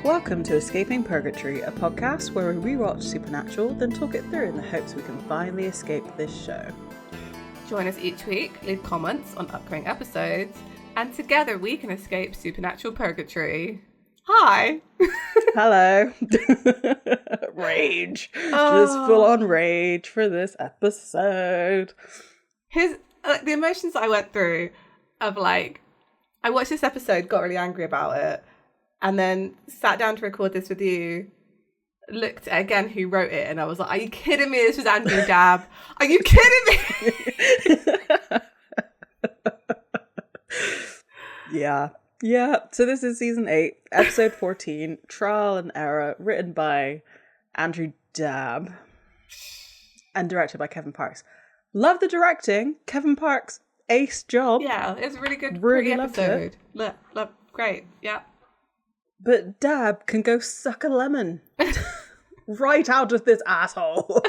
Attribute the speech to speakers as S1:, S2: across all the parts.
S1: Welcome to Escaping Purgatory, a podcast where we rewatch Supernatural, then talk it through in the hopes we can finally escape this show.
S2: Join us each week, leave comments on upcoming episodes, and together we can escape Supernatural Purgatory. Hi!
S1: Hello! Rage. Just full on rage for this episode.
S2: Here's the emotions I went through of I watched this episode, got really angry about it, and then sat down to record this with you, looked at again who wrote it, and I was like, are you kidding me? This was Andrew Dabb. Are you kidding me?
S1: Yeah. So this is season 8, episode 14, Trial and Error, written by Andrew Dabb and directed by Kevin Parks. Love the directing. Kevin Parks, ace job.
S2: Yeah, it was a really good
S1: really
S2: episode. Love, great. Yeah.
S1: But Dabb can go suck a lemon right out of this asshole.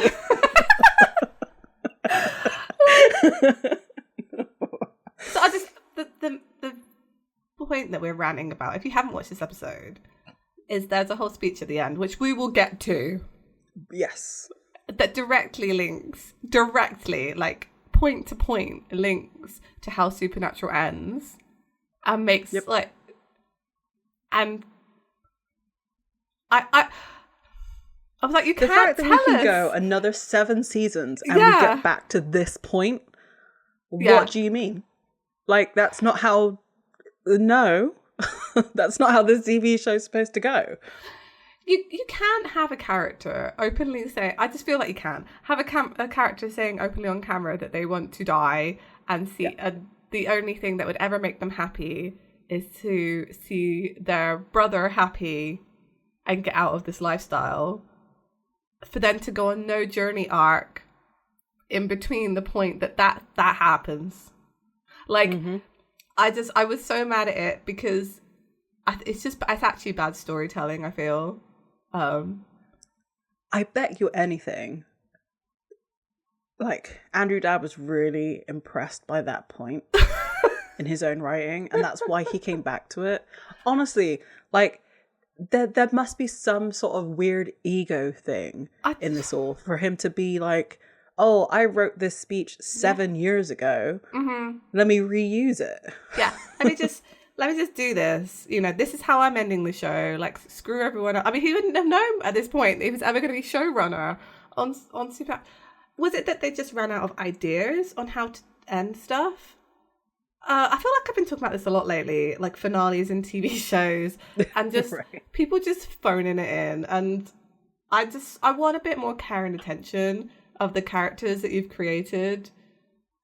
S2: So I just the point that we're ranting about, if you haven't watched this episode, is there's a whole speech at the end, which we will get to.
S1: Yes.
S2: That directly, point to point links to how Supernatural ends, and makes and I was like, you can't tell us. The fact that we can
S1: go another 7 seasons and we get back to this point, what do you mean? That's not how... No, that's not how this TV show is supposed to go.
S2: You can't have a character openly say... I just feel like you can't have a character saying openly on camera that they want to die and see... the only thing that would ever make them happy is to see their brother happy and get out of this lifestyle, for them to go on no journey arc in between the point that happens. I was so mad at it because it's actually bad storytelling, I feel.
S1: I bet you anything, Andrew Dabb was really impressed by that point in his own writing, and that's why he came back to it. Honestly, there must be some sort of weird ego thing in this all for him to be like, oh, I wrote this speech 7 years ago. Mm-hmm. Let me reuse it.
S2: Yeah, let me just do this. This is how I'm ending the show. Screw everyone up. I mean, he wouldn't have known at this point that he was ever going to be showrunner on Super. Was it that they just ran out of ideas on how to end stuff? I feel like I've been talking about this a lot lately, finales in TV shows, and just people just phoning it in. And I want a bit more care and attention of the characters that you've created.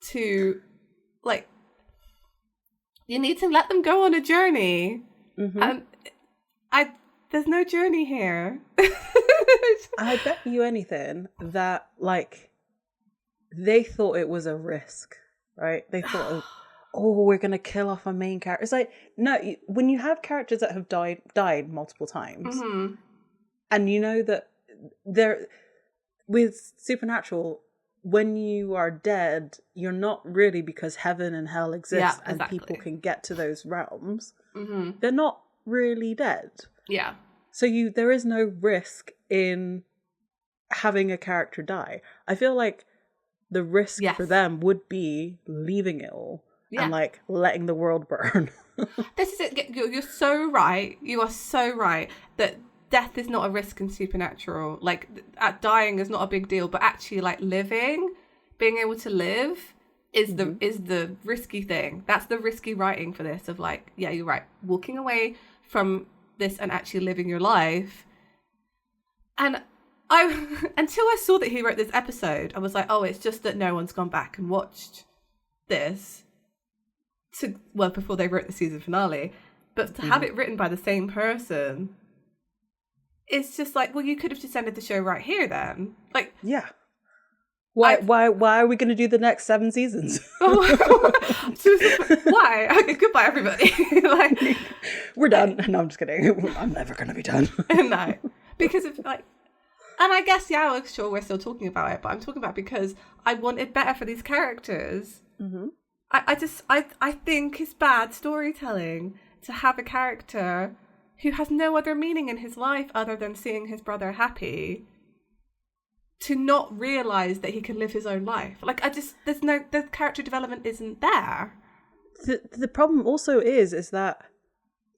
S2: To you need to let them go on a journey, and there's no journey here.
S1: I bet you anything that they thought it was a risk, right? They thought, we're gonna kill off our main character. It's no, when you have characters that have died multiple times, and you know that they're with Supernatural, when you are dead, you're not really, because heaven and hell exist and people can get to those realms. They're not really dead. Yeah. So there is no risk in having a character die. I feel like the risk for them would be leaving it all and letting the world burn.
S2: This is it. You're so right. You are so right that death is not a risk in Supernatural. Dying is not a big deal, but actually living, being able to live is the risky thing. That's the risky writing for this of you're right. Walking away from this and actually living your life. And until I saw that he wrote this episode, I was like, oh, it's just that no one's gone back and watched this before they wrote the season finale. But to have it written by the same person, it's just you could have just ended the show right here then.
S1: Yeah. Why are we going to do the next 7 seasons?
S2: Why? Okay, goodbye, everybody.
S1: We're done. No, I'm just kidding. I'm never going to be done.
S2: No. Because of and I guess, sure, we're still talking about it, but I'm talking about because I wanted better for these characters. Mm-hmm. I think it's bad storytelling to have a character who has no other meaning in his life other than seeing his brother happy, to not realize that he can live his own life. Like, the character development isn't there.
S1: The problem also is that,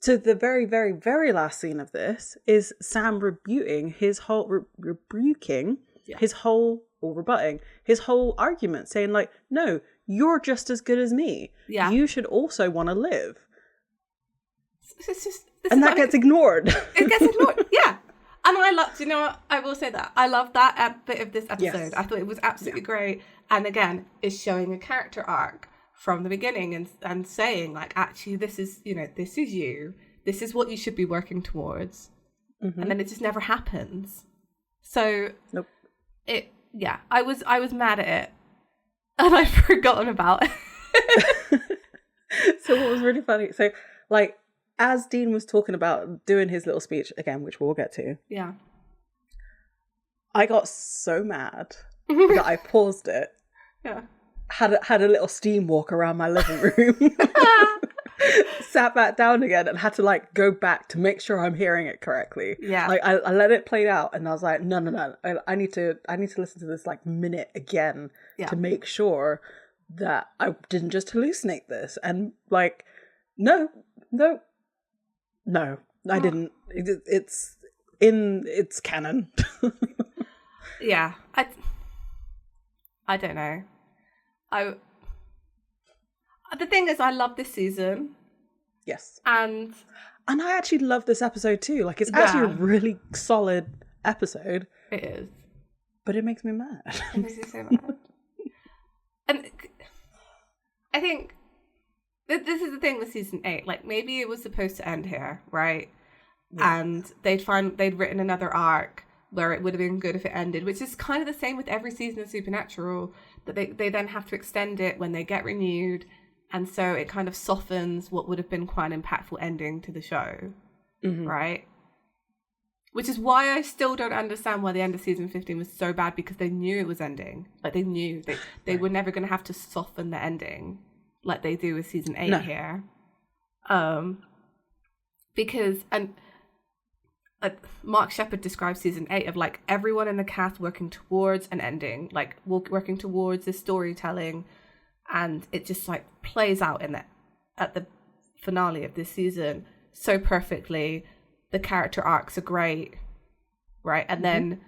S1: so the very, very, very last scene of this is Sam rebutting his whole rebutting his whole argument, saying like, no, you're just as good as me.
S2: Yeah.
S1: You should also want to live.
S2: And
S1: that gets ignored.
S2: It gets ignored, yeah. And I love, you know what? I will say that. I love that bit of this episode. Yes. I thought it was absolutely great. And again, it's showing a character arc from the beginning and saying like, actually, this is you. This is what you should be working towards. Mm-hmm. And then it just never happens. So
S1: nope.
S2: I was mad at it. And I've forgotten about it.
S1: So what was really funny, so like, as Dean was talking about doing his little speech again, which we'll get to.
S2: Yeah.
S1: I got so mad that I paused it.
S2: Yeah.
S1: Had a little steam walk around my living room. Sat back down again and had to like go back to make sure I'm hearing it correctly.
S2: Yeah.
S1: Like I let it play out and I was like, no. I need to listen to this like minute again to make sure that I didn't just hallucinate this. And like, no, I didn't. It's canon.
S2: Yeah. I don't know. The thing is, I love this season.
S1: Yes.
S2: And
S1: I actually love this episode too. Like, it's actually a really solid episode.
S2: It is.
S1: But it makes me mad.
S2: It makes me so mad. And I think this is the thing with season 8. Like, maybe it was supposed to end here, right? Yeah. And they'd written another arc where it would have been good if it ended, which is kind of the same with every season of Supernatural, that they then have to extend it when they get renewed. And so it kind of softens what would have been quite an impactful ending to the show, right? Which is why I still don't understand why the end of season 15 was so bad, because they knew it was ending. Like, they knew they were never going to have to soften the ending like they do with season 8 here. Because, and Mark Shepherd describes season 8 of like everyone in the cast working towards an ending, like working towards this storytelling, and it just like plays out at the finale of this season so perfectly. The character arcs are great, right? And then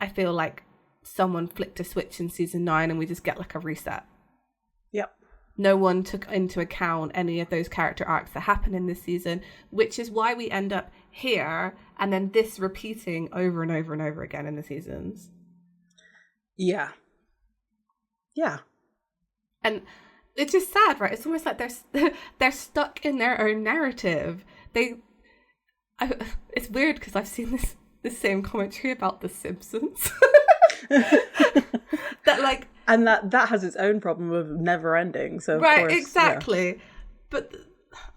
S2: I feel like someone flicked a switch in season 9 and we just get like a reset.
S1: Yep.
S2: No one took into account any of those character arcs that happen in this season, which is why we end up here and then this repeating over and over and over again in the seasons.
S1: Yeah.
S2: And it's just sad, right? It's almost like they're stuck in their own narrative. It's weird because I've seen this same commentary about The Simpsons. That like,
S1: and that has its own problem of never ending. So
S2: right,
S1: of course,
S2: exactly.
S1: Yeah.
S2: But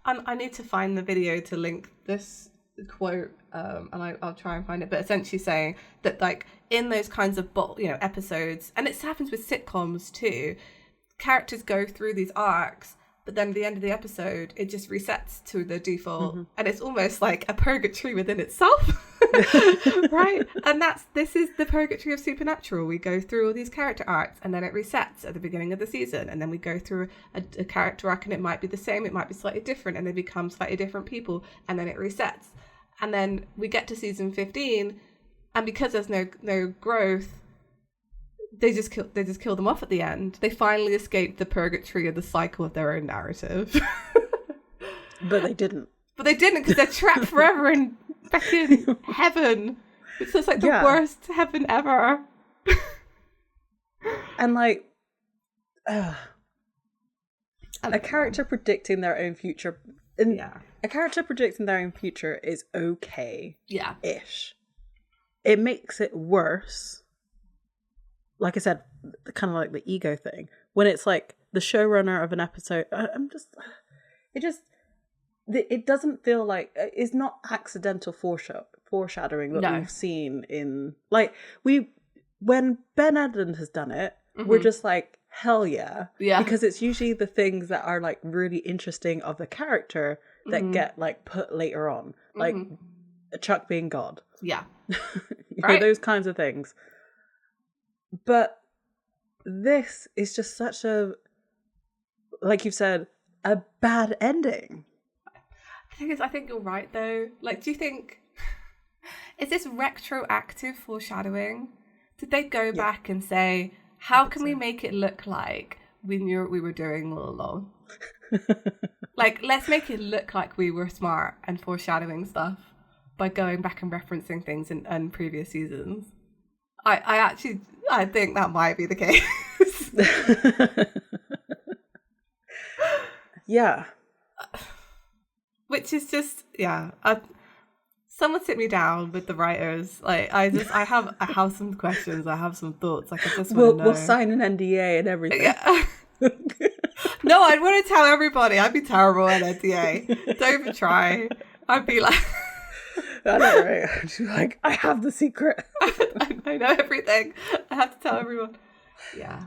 S2: I need to find the video to link this quote, and I'll try and find it. But essentially saying that like in those kinds of episodes, and it happens with sitcoms too. Characters go through these arcs, but then at the end of the episode, it just resets to the default, and it's almost like a purgatory within itself, right? And this is the purgatory of Supernatural. We go through all these character arcs, and then it resets at the beginning of the season, and then we go through a character arc, and it might be the same, it might be slightly different, and they become slightly different people, and then it resets, and then we get to season 15, and because there's no growth. They just kill them off at the end. They finally escaped the purgatory of the cycle of their own narrative.
S1: But they didn't.
S2: Because they're trapped forever in fucking heaven. It's just like the worst heaven ever.
S1: And like, a character predicting their own future. A character predicting their own future is okay.
S2: Yeah.
S1: Ish. It makes it worse. Like I said, kind of like the ego thing. When it's like the showrunner of an episode, it doesn't feel like, it's not accidental foreshadowing that we've seen in, like, when Ben Edlund has done it, we're just like, hell yeah. Yeah. Because it's usually the things that are like really interesting of the character that get like put later on, like Chuck being God.
S2: Yeah.
S1: Those kinds of things. But this is just such a, like you've said, a bad ending.
S2: I think you're right though. Like, do you think, is this retroactive foreshadowing? Did they go back and say, how can we make it look like we knew what we were doing all along? Like, let's make it look like we were smart and foreshadowing stuff by going back and referencing things in previous seasons. I think that might be the case.
S1: Yeah.
S2: Which is just, someone sit me down with the writers. Like, I have some questions. I have some thoughts. Like, I just want to know.
S1: We'll sign an NDA and everything.
S2: Yeah. No, I'd want to tell everybody. I'd be terrible at NDA. Don't even try. I'd be like,
S1: I know, right? She's like, I have the secret.
S2: I know everything. I have to tell everyone. Yeah.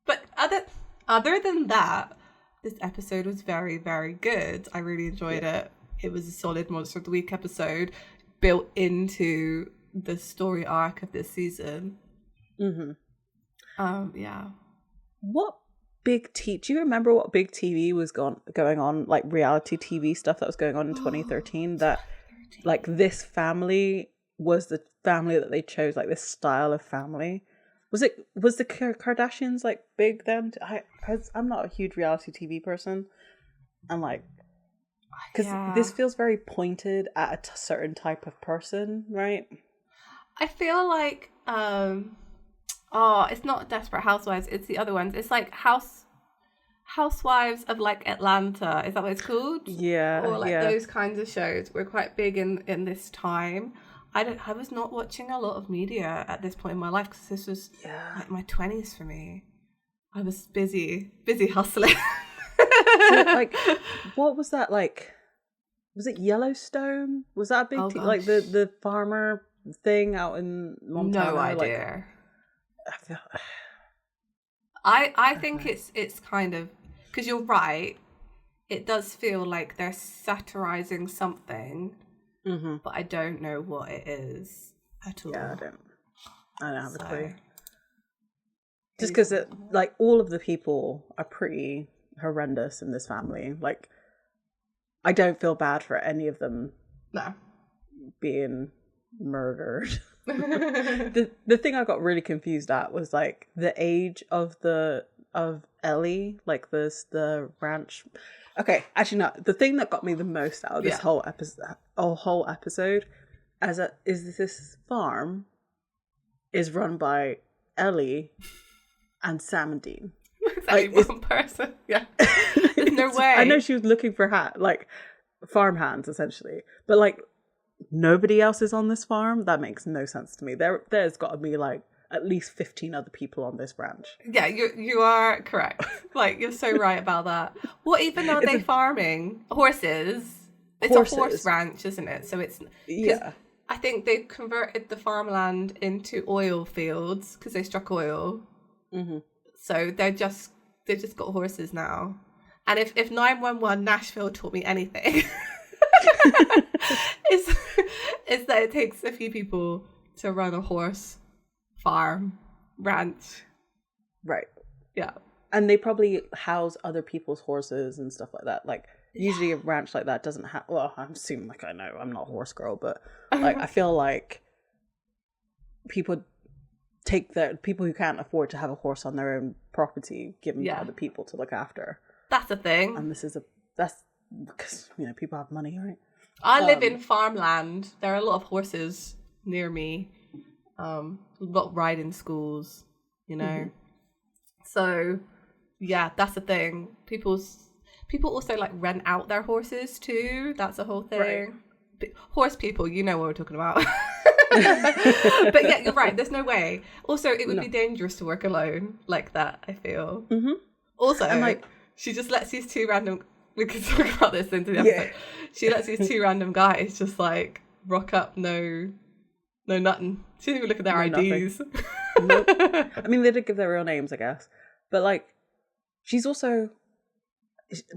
S2: But other than that, this episode was very, very good. I really enjoyed it. It was a solid Monster of the Week episode built into the story arc of this season. Yeah. What
S1: big do you remember what big TV was going on, like reality TV stuff that was going on in 2013, that like this family was the family that they chose, like this style of family? Was the Kardashians like big then? I'm not a huge reality TV person, and like, because this feels very pointed at a certain type of person, right?
S2: I feel like it's not Desperate Housewives, it's the other ones. It's like Housewives of like Atlanta. Is that what it's called?
S1: Yeah.
S2: Or like those kinds of shows were quite big in this time. I was not watching a lot of media at this point in my life because this was like my 20s for me. I was busy hustling.
S1: So, like, what was that like? Was it Yellowstone? Was that a big like the farmer thing out in Montana?
S2: No idea. I think it's kind of, because you're right. It does feel like they're satirizing something. But I don't know what it is at all.
S1: Yeah, I don't have a clue. Just because like all of the people are pretty horrendous in this family. Like, I don't feel bad for any of them.
S2: No.
S1: Being murdered. The thing I got really confused at was like the age of Ellie, like the ranch. Okay, actually no. The thing that got me the most out of this whole episode is this farm is run by Ellie and Sam and Dean.
S2: Like, one person. Yeah. There's no way.
S1: I know she was looking for farm hands essentially, but like nobody else is on this farm. That makes no sense to me. There's got to be like at least 15 other people on this ranch. Yeah,
S2: you are correct. Like, you're so right about that. What even are they farming? Horses. It's a horse ranch, isn't it? So it's I think they converted the farmland into oil fields because they struck oil. So they've just got horses now. And if 911 Nashville taught me anything, is that it takes a few people to run a horse farm ranch.
S1: Right.
S2: Yeah.
S1: And they probably house other people's horses and stuff like that. Like, usually a ranch like that doesn't have, well, I'm assuming, like, I know I'm not a horse girl, but like I feel like people who can't afford to have a horse on their own property give them to other people to look after.
S2: That's a thing.
S1: And that's because, people have money, right?
S2: I live in farmland. There are a lot of horses near me. A lot of riding schools, So, yeah, that's the thing. People also like rent out their horses too. That's a whole thing. Right. Horse people, you know what we're talking about. But yeah, you're right. There's no way. Also, it would be dangerous to work alone like that, I feel. Also, and like, she just lets these two random. We can talk about this into the episode. She lets these two random guys just like rock up. No, nothing. She didn't even look at their IDs.
S1: Nope. I mean, they did give their real names, I guess. But like, she's also,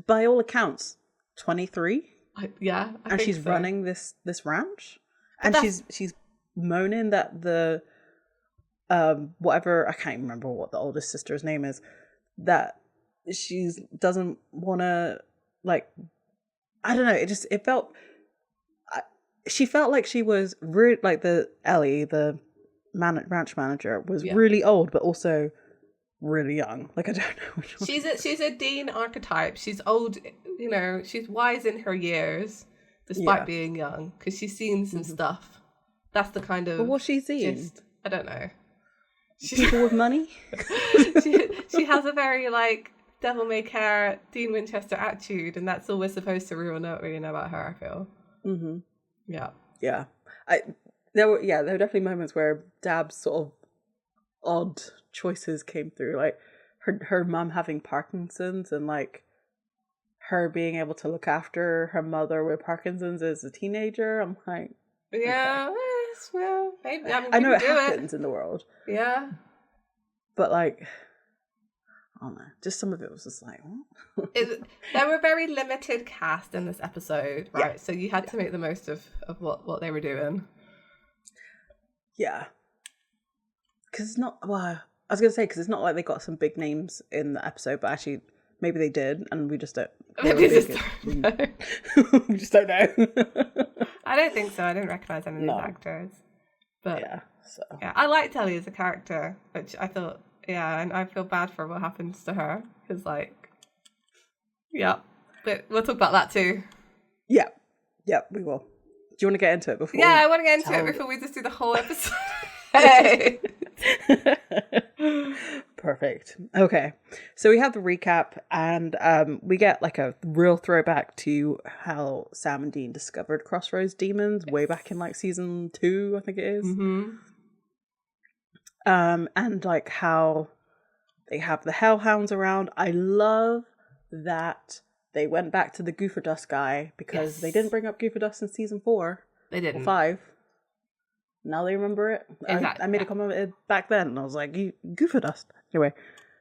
S1: by all accounts, 23. and she's
S2: so.
S1: running this ranch, and she's moaning that the whatever, I can't remember what the oldest sister's name is, that she doesn't want to, like, I don't know, it felt, she felt like she was really, like, the Ellie, the ranch manager, was really old but also really young. Like, I don't know which one.
S2: She's a Dean archetype. She's old, you know, she's wise in her years despite being young, because she's seen some stuff. That's the kind of,
S1: but what's she seen?
S2: I don't know.
S1: People with money.
S2: she has a very, like, devil may care Dean Winchester attitude, and that's all we're supposed to really know about her, I feel. Yeah. There were definitely moments where Dab's sort of odd choices came through, like her mum having Parkinson's, and like her being able to look after her mother with Parkinson's as a teenager. I'm like, yeah,
S1: okay.
S2: Well, maybe,
S1: I know it happens in the world.
S2: Yeah.
S1: But like, I don't know, just some of it was just like, what?
S2: There were very limited cast in this episode, right? Yeah. So you had to make the most of what they were doing.
S1: Yeah. Because it's not, well, I was going to say, because it's not like they got some big names in the episode, but actually, maybe they did, and we just don't.
S2: We just don't know.
S1: We just don't know.
S2: I don't think so. I didn't recognise any of these actors. But
S1: yeah,
S2: I liked Ellie as a character, which I thought, and I feel bad for what happens to her, because, like, but we'll talk about that too. Yeah, we will. Do you want to get into it before? Yeah, I want to get into it before we just do the whole episode. Hey.
S1: Perfect. Okay, so we have the recap, and we get like a real throwback to how Sam and Dean discovered Crossroads demons way back in like season 2, I think it is. And like how they have the hellhounds around. I love that they went back to the Goofer Dust guy, because they didn't bring up Goofer Dust in season 4. They didn't. Or 5. Now they remember it. Exactly. I made a comment back then, and I was like, Goofer Dust. Anyway,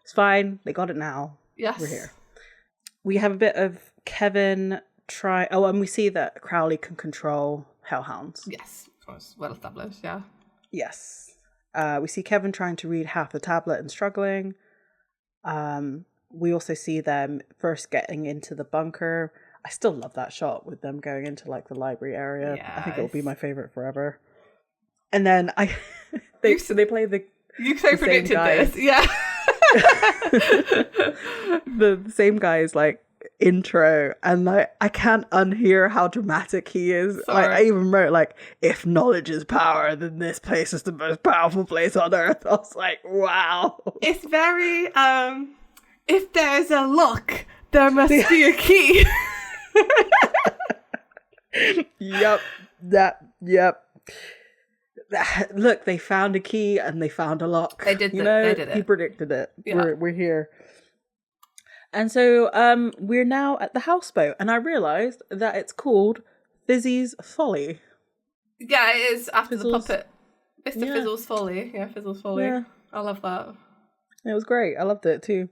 S1: it's fine. They got it now.
S2: Yes.
S1: We're here. We have a bit of Kevin try. Oh, and we see that Crowley can control hellhounds.
S2: Yes, of course. Well established, yeah.
S1: Yes. We see Kevin trying to read half the tablet and struggling. We also see them first getting into the bunker. I still love that shot with them going into like the library area. Yes. I think it'll be my favorite forever. And then they play the
S2: you so predicted this, yeah.
S1: the same guy's like intro, and like I can't unhear how dramatic he is. Like, I even wrote like, if knowledge is power, then this place is the most powerful place on earth. I was like, wow.
S2: It's very if there's a lock, there must be a key.
S1: Yep. Look, they found a key and they found a lock.
S2: They did.
S1: They
S2: did it.
S1: He predicted it. Yeah. We're here. And so we're now at the houseboat, and I realised that it's called Fizzy's Folly.
S2: Yeah, it is after Fizzles. The puppet. Mr. Fizzle's Folly. Yeah, Fizzle's Folly. Yeah. I love that.
S1: It was great. I loved it too.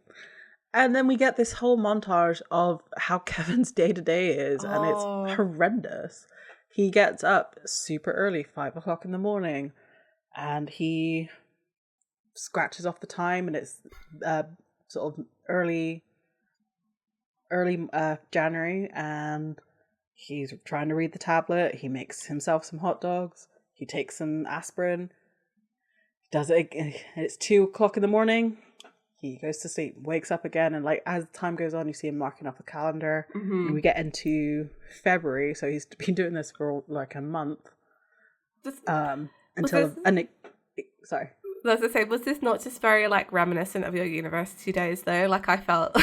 S1: And then we get this whole montage of how Kevin's day-to-day is, and it's horrendous. He gets up super early, 5 o'clock in the morning, and he scratches off the time, and it's sort of early January, and he's trying to read the tablet. He makes himself some hot dogs. He takes some aspirin. He does it. It's 2 o'clock in the morning. He goes to sleep, wakes up again, and like as time goes on, you see him marking off the calendar. And we get into February, so he's been doing this for like a month. Sorry.
S2: As I say, was this not just very like reminiscent of your university days though? Like I felt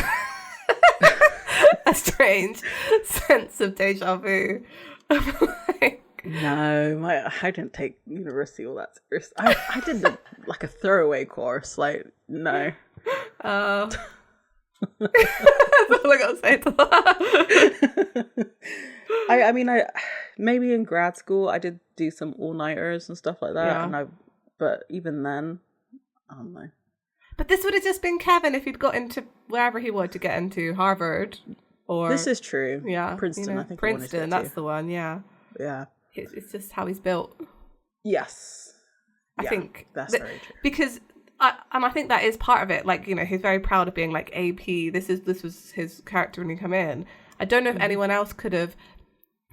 S2: a strange sense of deja vu.
S1: No, I didn't take university all that serious. I did like a throwaway course. Like, no.
S2: That's all I gotta say to that.
S1: I mean, maybe in grad school I did do some all-nighters and stuff like that, but even then, I don't know.
S2: But this would have just been Kevin if he'd got into wherever he wanted to get into, Harvard Or
S1: this is true.
S2: yeah,
S1: Princeton, I think
S2: Princeton. That's the one. Yeah.
S1: Yeah.
S2: It's just how he's built.
S1: Yes.
S2: I think
S1: that's very true.
S2: Because I think that is part of it. Like, he's very proud of being like AP. This was his character when he come in. I don't know if anyone else could have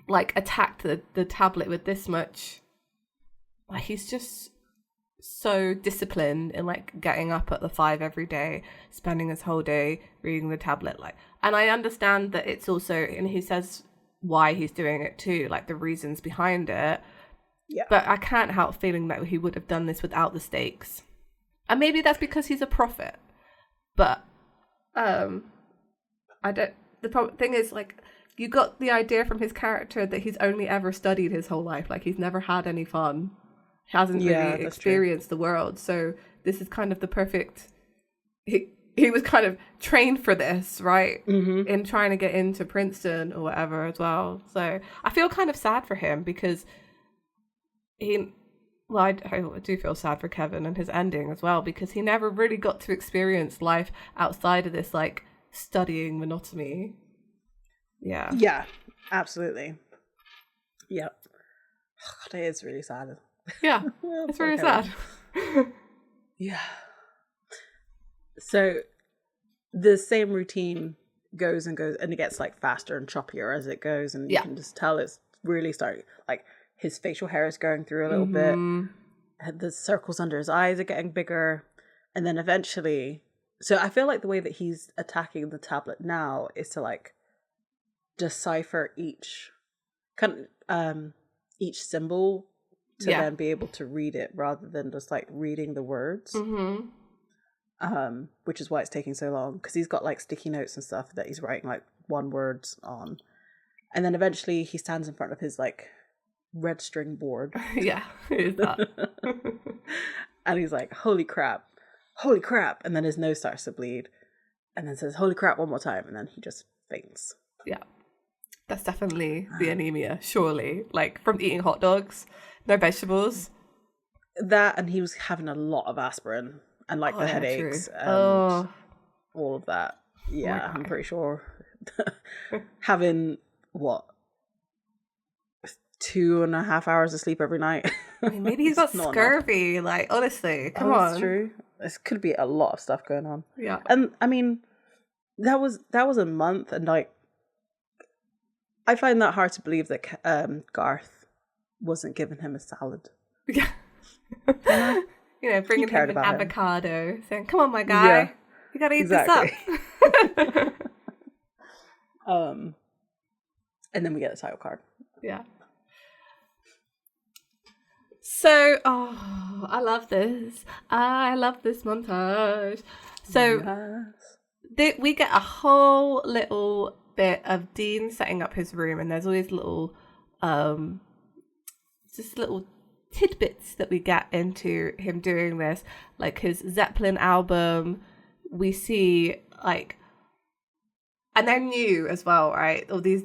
S2: like attacked the tablet with this much. Like, he's just so disciplined in like getting up at the 5 every day, spending his whole day reading the tablet. Like, and I understand that it's also, and he says why he's doing it too, like the reasons behind it.
S1: Yeah.
S2: But I can't help feeling that he would have done this without the stakes. And maybe that's because he's a prophet. But the thing is, like, you got the idea from his character that he's only ever studied his whole life. Like, he's never had any fun. He hasn't really experienced the world. So this is kind of the perfect... He was kind of trained for this, right? In trying to get into Princeton or whatever as well. So I feel kind of sad for him because I do feel sad for Kevin and his ending as well, because he never really got to experience life outside of this, like, studying monotony. Yeah.
S1: Yeah, absolutely. Yep. God, it is really sad.
S2: Yeah, it's really sad.
S1: Yeah. So the same routine goes and it gets like faster and choppier as it goes, and you can just tell it's really starting, like, his facial hair is going through a little bit, the circles under his eyes are getting bigger, and then eventually, so I feel like the way that he's attacking the tablet now is to like decipher each symbol to then be able to read it rather than just like reading the words. Which is why it's taking so long, because he's got like sticky notes and stuff that he's writing like one words on, and then eventually he stands in front of his like red string board.
S2: Yeah, it is that.
S1: And he's like, holy crap, and then his nose starts to bleed, and then says holy crap one more time, and then he just faints. Yeah,
S2: that's definitely the anemia, surely, like from eating hot dogs, no vegetables.
S1: That, and he was having a lot of aspirin and like the headaches and all of that. Yeah, I'm pretty sure. Having what, 2.5 hours of sleep every night.
S2: I mean, maybe he's got scurvy. Enough. Like, honestly, come on.
S1: That's true. This could be a lot of stuff going on.
S2: Yeah,
S1: and I mean, that was a month, and like, I find that hard to believe that Garth wasn't giving him a salad.
S2: Yeah. Bringing him an avocado, saying, "Come on, my guy, you gotta eat this up."
S1: And then we get the title card.
S2: Yeah. So, I love this. I love this montage. So, we get a whole little bit of Dean setting up his room, and there's always little, just little tidbits that we get into him doing this, like his Zeppelin album. We see, like, and they're new as well, right? All these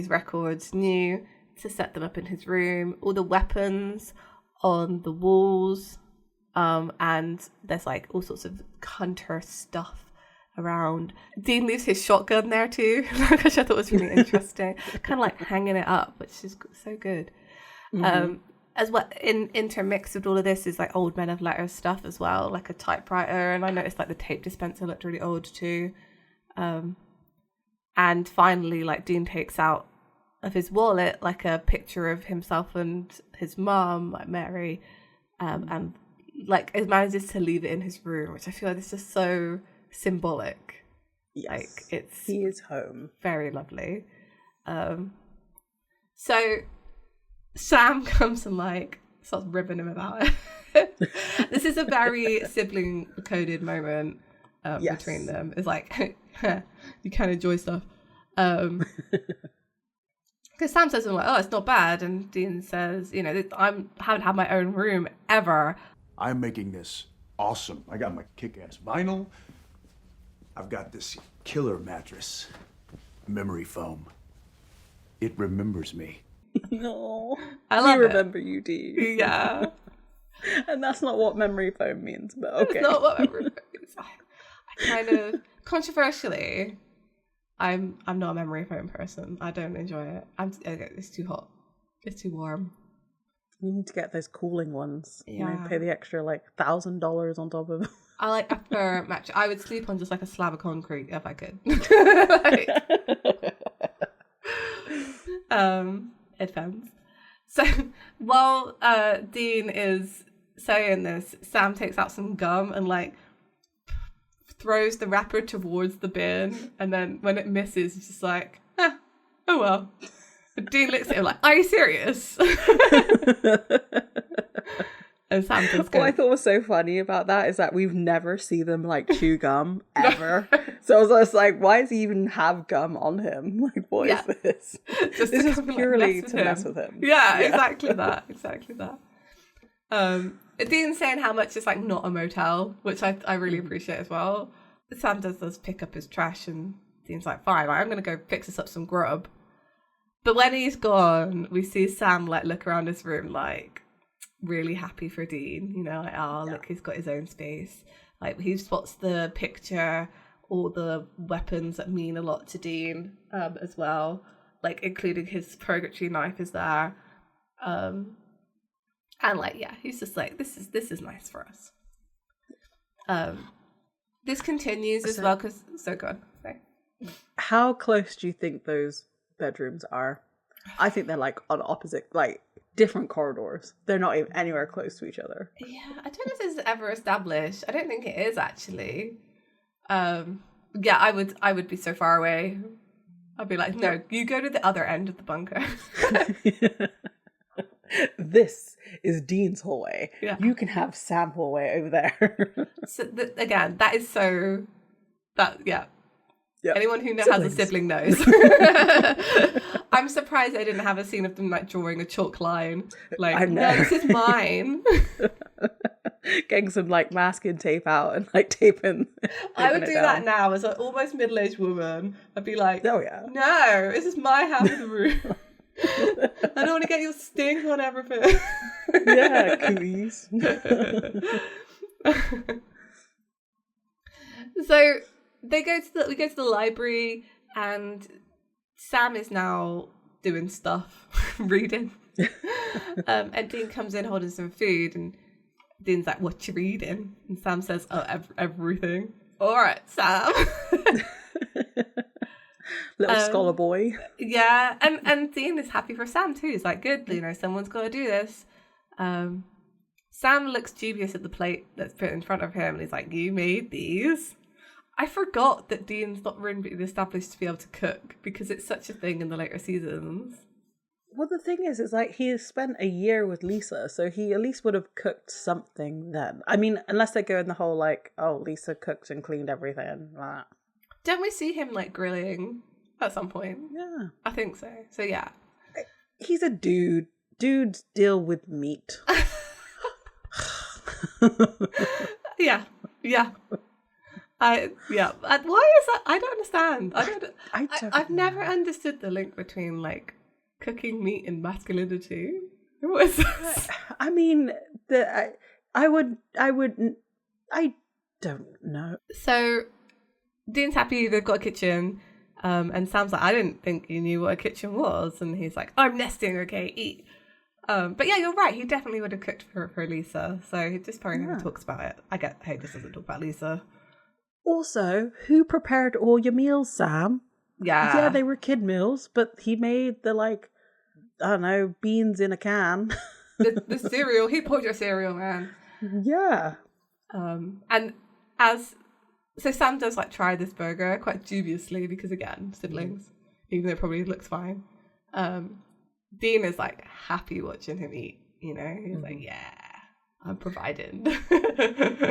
S2: records, new, to set them up in his room. All the weapons on the walls, and there's like all sorts of hunter stuff around. Dean leaves his shotgun there too, which I thought was really interesting. Kind of like hanging it up, which is so good. As well, intermixed with all of this is like old Men of Letters stuff as well, like a typewriter, and I noticed like the tape dispenser looked really old too. And finally, like, Dean takes out of his wallet like a picture of himself and his mom, like Mary, and like it manages to leave it in his room, which I feel like is just so symbolic.
S1: Yes,
S2: like
S1: he is home.
S2: Very lovely. So Sam comes and like starts ribbing him about it. This is a very sibling coded moment between them. It's like you kind of enjoy stuff. Because Sam says to him like, "Oh, it's not bad," and Dean says, I haven't had my own room ever.
S3: I'm making this awesome. I got my kick-ass vinyl. I've got this killer mattress, memory foam. It remembers me.
S1: No,
S2: I love
S1: it. Remember you, Dean.
S2: Yeah.
S1: And that's not what memory foam means, but okay.
S2: That's not what memory foam means. I kind of, controversially, I'm not a memory foam person. I don't enjoy it. It's too hot. It's too warm.
S1: You need to get those cooling ones.
S2: Yeah.
S1: You know, pay the extra like $1,000 on top of it.
S2: I prefer mattress. I would sleep on just like a slab of concrete if I could. It depends. So while Dean is saying this, Sam takes out some gum and like throws the wrapper towards the bin, and then when it misses, it's just like, oh well. And Dean looks at him like, are you serious? And Sam does go.
S1: What I thought was so funny about that is that we've never seen them like chew gum ever. So I was just like, why does he even have gum on him? Like, what is this?
S2: Just
S1: this is
S2: come,
S1: purely
S2: like,
S1: to mess with him.
S2: Yeah, exactly that. Exactly that. Dean's saying how much it's like not a motel, which I really appreciate as well. Sam does pick up his trash, and Dean's like, fine, I'm going to go fix us up some grub. But when he's gone, we see Sam like look around his room like really happy for Dean, you know, like, look, he's got his own space. Like he spots the picture, all the weapons that mean a lot to Dean as well, like including his purgatory knife is there. And like, yeah, he's just like, this is nice for us. This continues as well because so good. Sorry.
S1: How close do you think those bedrooms are? I think they're like on opposite, like different corridors. They're not even anywhere close to each other.
S2: Yeah, I don't know if this is ever established. I don't think it is actually. Yeah, I would be so far away. I'd be like, no, you go to the other end of the bunker.
S1: This is Dean's hallway.
S2: Yeah.
S1: You can have Sam hallway over there.
S2: So again, that is so that yeah.
S1: Yep.
S2: Anyone who has a sibling knows. I'm surprised I didn't have a scene of them like drawing a chalk line. Like,
S1: I know.
S2: no, this is mine.
S1: Getting some like masking tape out and like taping.
S2: I would do that now as an almost middle-aged woman. I'd be like,
S1: oh yeah,
S2: no, this is my half of the room. I don't want to get your stink on everything.
S1: Yeah, cooties.
S2: So we go to the library, and Sam is now doing stuff, reading. And Dean comes in holding some food, and Dean's like, "What you reading?" And Sam says, "Oh, everything." All right, Sam.
S1: Little scholar boy.
S2: Yeah, and Dean is happy for Sam too. He's like, good, you know, someone's got to do this. Sam looks dubious at the plate that's put in front of him, and he's like, you made these? I forgot that Dean's not really been established to be able to cook, because it's such a thing in the later seasons.
S1: Well, the thing is like he has spent a year with Lisa, so he at least would have cooked something then. I mean, unless they go in the whole like, oh, Lisa cooked and cleaned everything. Blah.
S2: Don't we see him like grilling at some point?
S1: Yeah.
S2: I think so. So yeah.
S1: He's a dude. Dudes deal with meat.
S2: Yeah. Why is that? I don't understand. I've never understood the link between like cooking meat and masculinity. What is this?
S1: I mean, I don't know.
S2: So Dean's happy they've got a kitchen, and Sam's like, I didn't think you knew what a kitchen was, and he's like, I'm nesting, okay, eat. But yeah, you're right, he definitely would have cooked for Lisa, so he just probably never talks about it. I get, hey, this doesn't talk about Lisa.
S1: Also, who prepared all your meals, Sam?
S2: Yeah,
S1: they were kid meals, but he made the like, I don't know, beans in a can.
S2: the cereal, he poured your cereal, man.
S1: Yeah.
S2: And so Sam does like try this burger quite dubiously because again, siblings, even though it probably looks fine. Dean is like happy watching him eat, you know, he's like, yeah, I'm providing.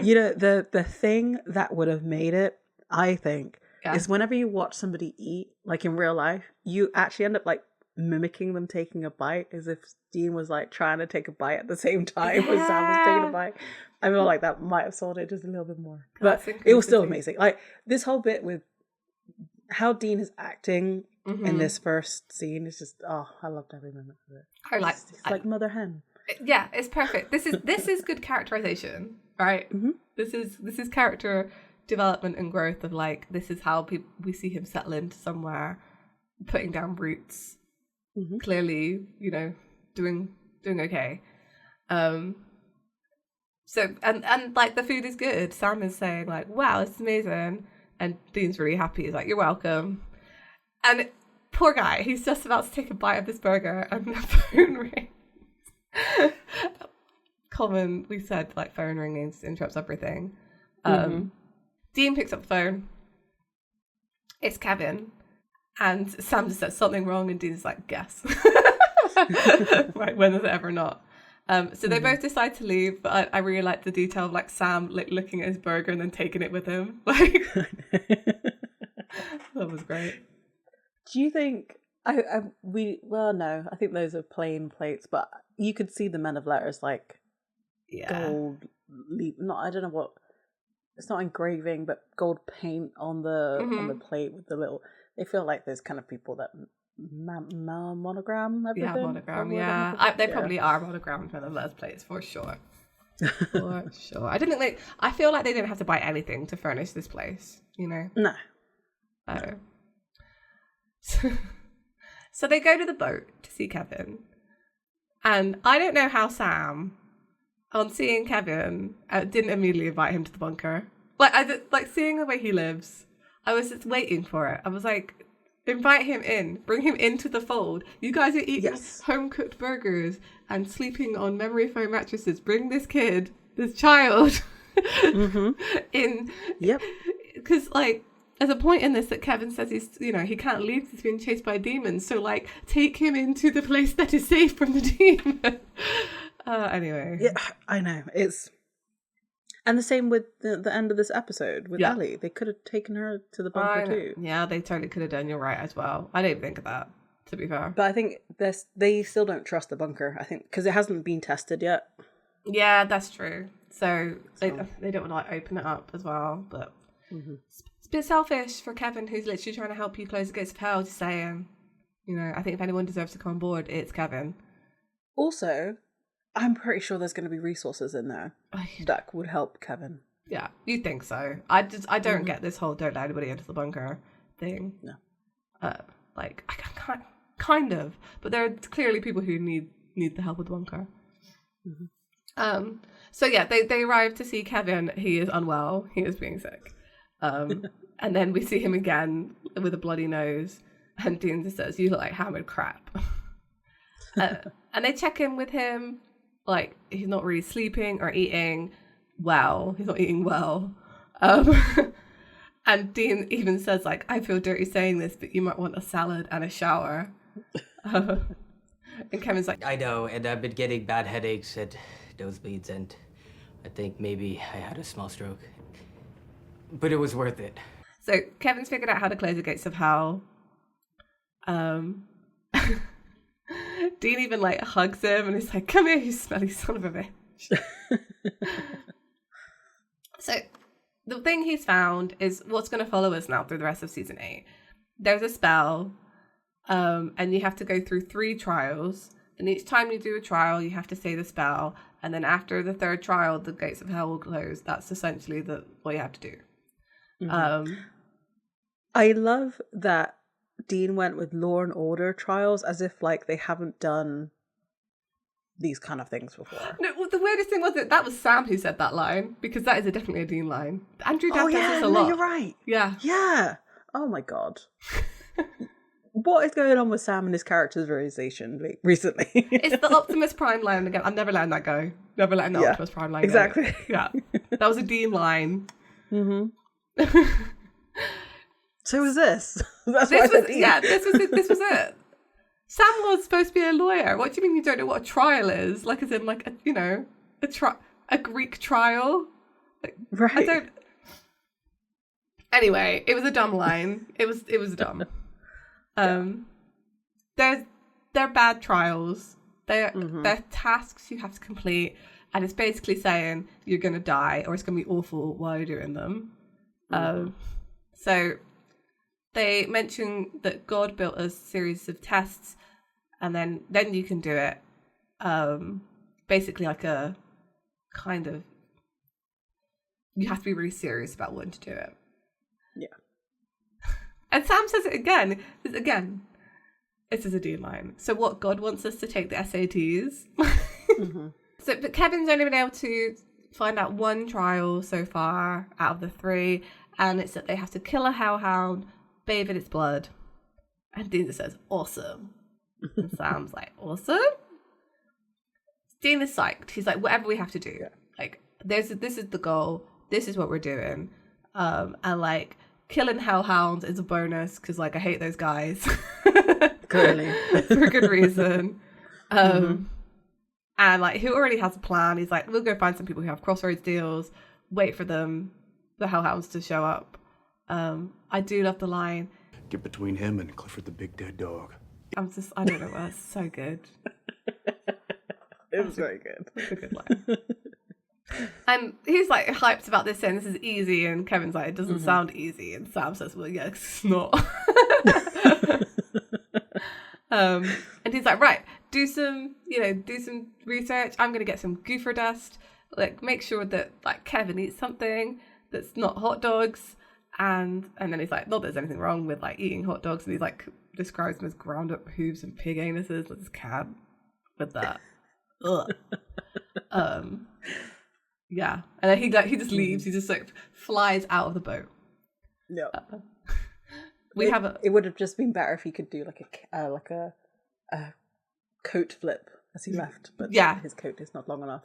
S1: You know, the thing that would have made it, I think, is whenever you watch somebody eat, like in real life, you actually end up like mimicking them taking a bite, as if Dean was like trying to take a bite at the same time as Sam was taking a bite. I feel like that might have sold it just a little bit more, but it was still amazing. Like this whole bit with how Dean is acting in this first scene is just, I loved every moment of it. It's like mother hen.
S2: Yeah, it's perfect. This is good characterization, right? This is character development and growth of like, this is how we see him settle into somewhere, putting down roots, clearly, you know, doing okay. So and like the food is good. Sam is saying like, wow, it's amazing, and Dean's really happy. He's like, you're welcome. And poor guy, he's just about to take a bite of this burger, and the phone rings. Common, we said, like, phone ringing interrupts everything. Dean picks up the phone. It's Kevin, and Sam just says something wrong, and Dean's like, guess. Right, when is it ever not? So they both decide to leave, but I really like the detail of like Sam like looking at his burger and then taking it with him. Like, that was great.
S1: Do you think no, I think those are plain plates, but you could see the men of letters like gold I don't know what, it's not engraving, but gold paint on the plate with the little, they feel like those kind of people that monogram everything.
S2: They probably are monogrammed men of letters plates for sure. For sure. I feel like they didn't have to buy anything to furnish this place, you know?
S1: No.
S2: So they go to the boat to see Kevin, and I don't know how Sam, on seeing Kevin, didn't immediately invite him to the bunker. Like seeing the way he lives, I was just waiting for it. I was like, invite him in, bring him into the fold. You guys are eating home cooked burgers and sleeping on memory foam mattresses. Bring this child in. Yep. Because like, there's a point in this that Kevin says he can't leave because he's being chased by demons. So like, take him into the place that is safe from the demon. Anyway.
S1: Yeah, I know. And the same with the end of this episode with Ellie. They could have taken her to the bunker too.
S2: Yeah, they totally could have done. You're right as well. I didn't think of that, to be fair.
S1: But I think they still don't trust the bunker, I think, because it hasn't been tested yet.
S2: Yeah, that's true. So they don't want to like open it up as well. But it's a bit selfish for Kevin, who's literally trying to help you close the gates of hell, just saying, you know, I think if anyone deserves to come on board, it's Kevin.
S1: Also, I'm pretty sure there's going to be resources in there that would help Kevin.
S2: Yeah, you think so? I don't get this whole don't let anybody into the bunker thing.
S1: No.
S2: Like, I can't, kind of, but there are clearly people who need the help with the bunker. So yeah, they arrive to see Kevin. He is unwell. He is being sick. And then we see him again with a bloody nose, and Dean just says, "You look like hammered crap." And they check in with him. Like, he's not really sleeping or eating well. He's not eating well. And Dean even says, like, I feel dirty saying this, but you might want a salad and a shower. And Kevin's like,
S4: I know, and I've been getting bad headaches and nosebleeds, and I think maybe I had a small stroke. But it was worth it.
S2: So Kevin's figured out how to close the gates of hell. Dean even like hugs him and he's like, come here, you smelly son of a bitch. So the thing he's found is what's going to follow us now through the rest of season 8. There's a spell, and you have to go through 3 trials, and each time you do a trial you have to say the spell, and then after the 3rd trial the gates of hell will close. That's essentially what you have to do.
S1: I love that Dean went with Law and Order trials as if like they haven't done these kind of things before.
S2: No, well, the weirdest thing was that was Sam who said that line, because that is definitely a Dean line. Andrew Dabb does this a lot.
S1: You're right.
S2: Yeah.
S1: Oh my god. What is going on with Sam and his characterization recently?
S2: It's the Optimus Prime line again. I'm never letting that go. Never letting the Optimus Prime line go. Yeah. That was a Dean line.
S1: So was this. This was
S2: it. Sam was supposed to be a lawyer. What do you mean you don't know what a trial is? Like, as in, like, a Greek trial? Like,
S1: right.
S2: I don't... Anyway, it was a dumb line. It was dumb. They're bad trials. They're tasks you have to complete, and it's basically saying you're going to die or it's going to be awful while you're doing them. So they mention that God built a series of tests, and then you can do it. Basically like a kind of you have to be really serious about wanting to do it.
S1: Yeah.
S2: And Sam says it again. This is a D line. So what, God wants us to take the SATs? But Kevin's only been able to find out one trial so far out of the 3, and it's that they have to kill a hellhound, bathe in its blood. And Dean just says, awesome. And Sam's like, awesome? Dean is psyched. He's like, whatever we have to do. Yeah. Like, this is the goal. This is what we're doing. And like, killing hellhounds is a bonus because like I hate those guys.
S1: Clearly.
S2: For a good reason. And like, he already has a plan. He's like, we'll go find some people who have crossroads deals, wait for them, the hellhounds to show up. I do love the line,
S3: Get between him and Clifford the big dead dog.
S2: I don't know, that's so good.
S1: It was very good.
S2: That's a good line. And he's like hyped about this, saying this is easy, and Kevin's like, it doesn't sound easy, and Sam says, well, yeah, it's not. And he's like, right, do some research. I'm gonna get some goofer dust, like make sure that like Kevin eats something that's not hot dogs, and then he's like, not that there's anything wrong with like eating hot dogs, and he's like describes them as ground up hooves and pig anuses. Let's cab with that. Ugh. Yeah, and then he just leaves. He just like flies out of the boat.
S1: No,
S2: It
S1: would have just been better if he could do like a coat flip as he left, but
S2: yeah,
S1: his coat is not long enough.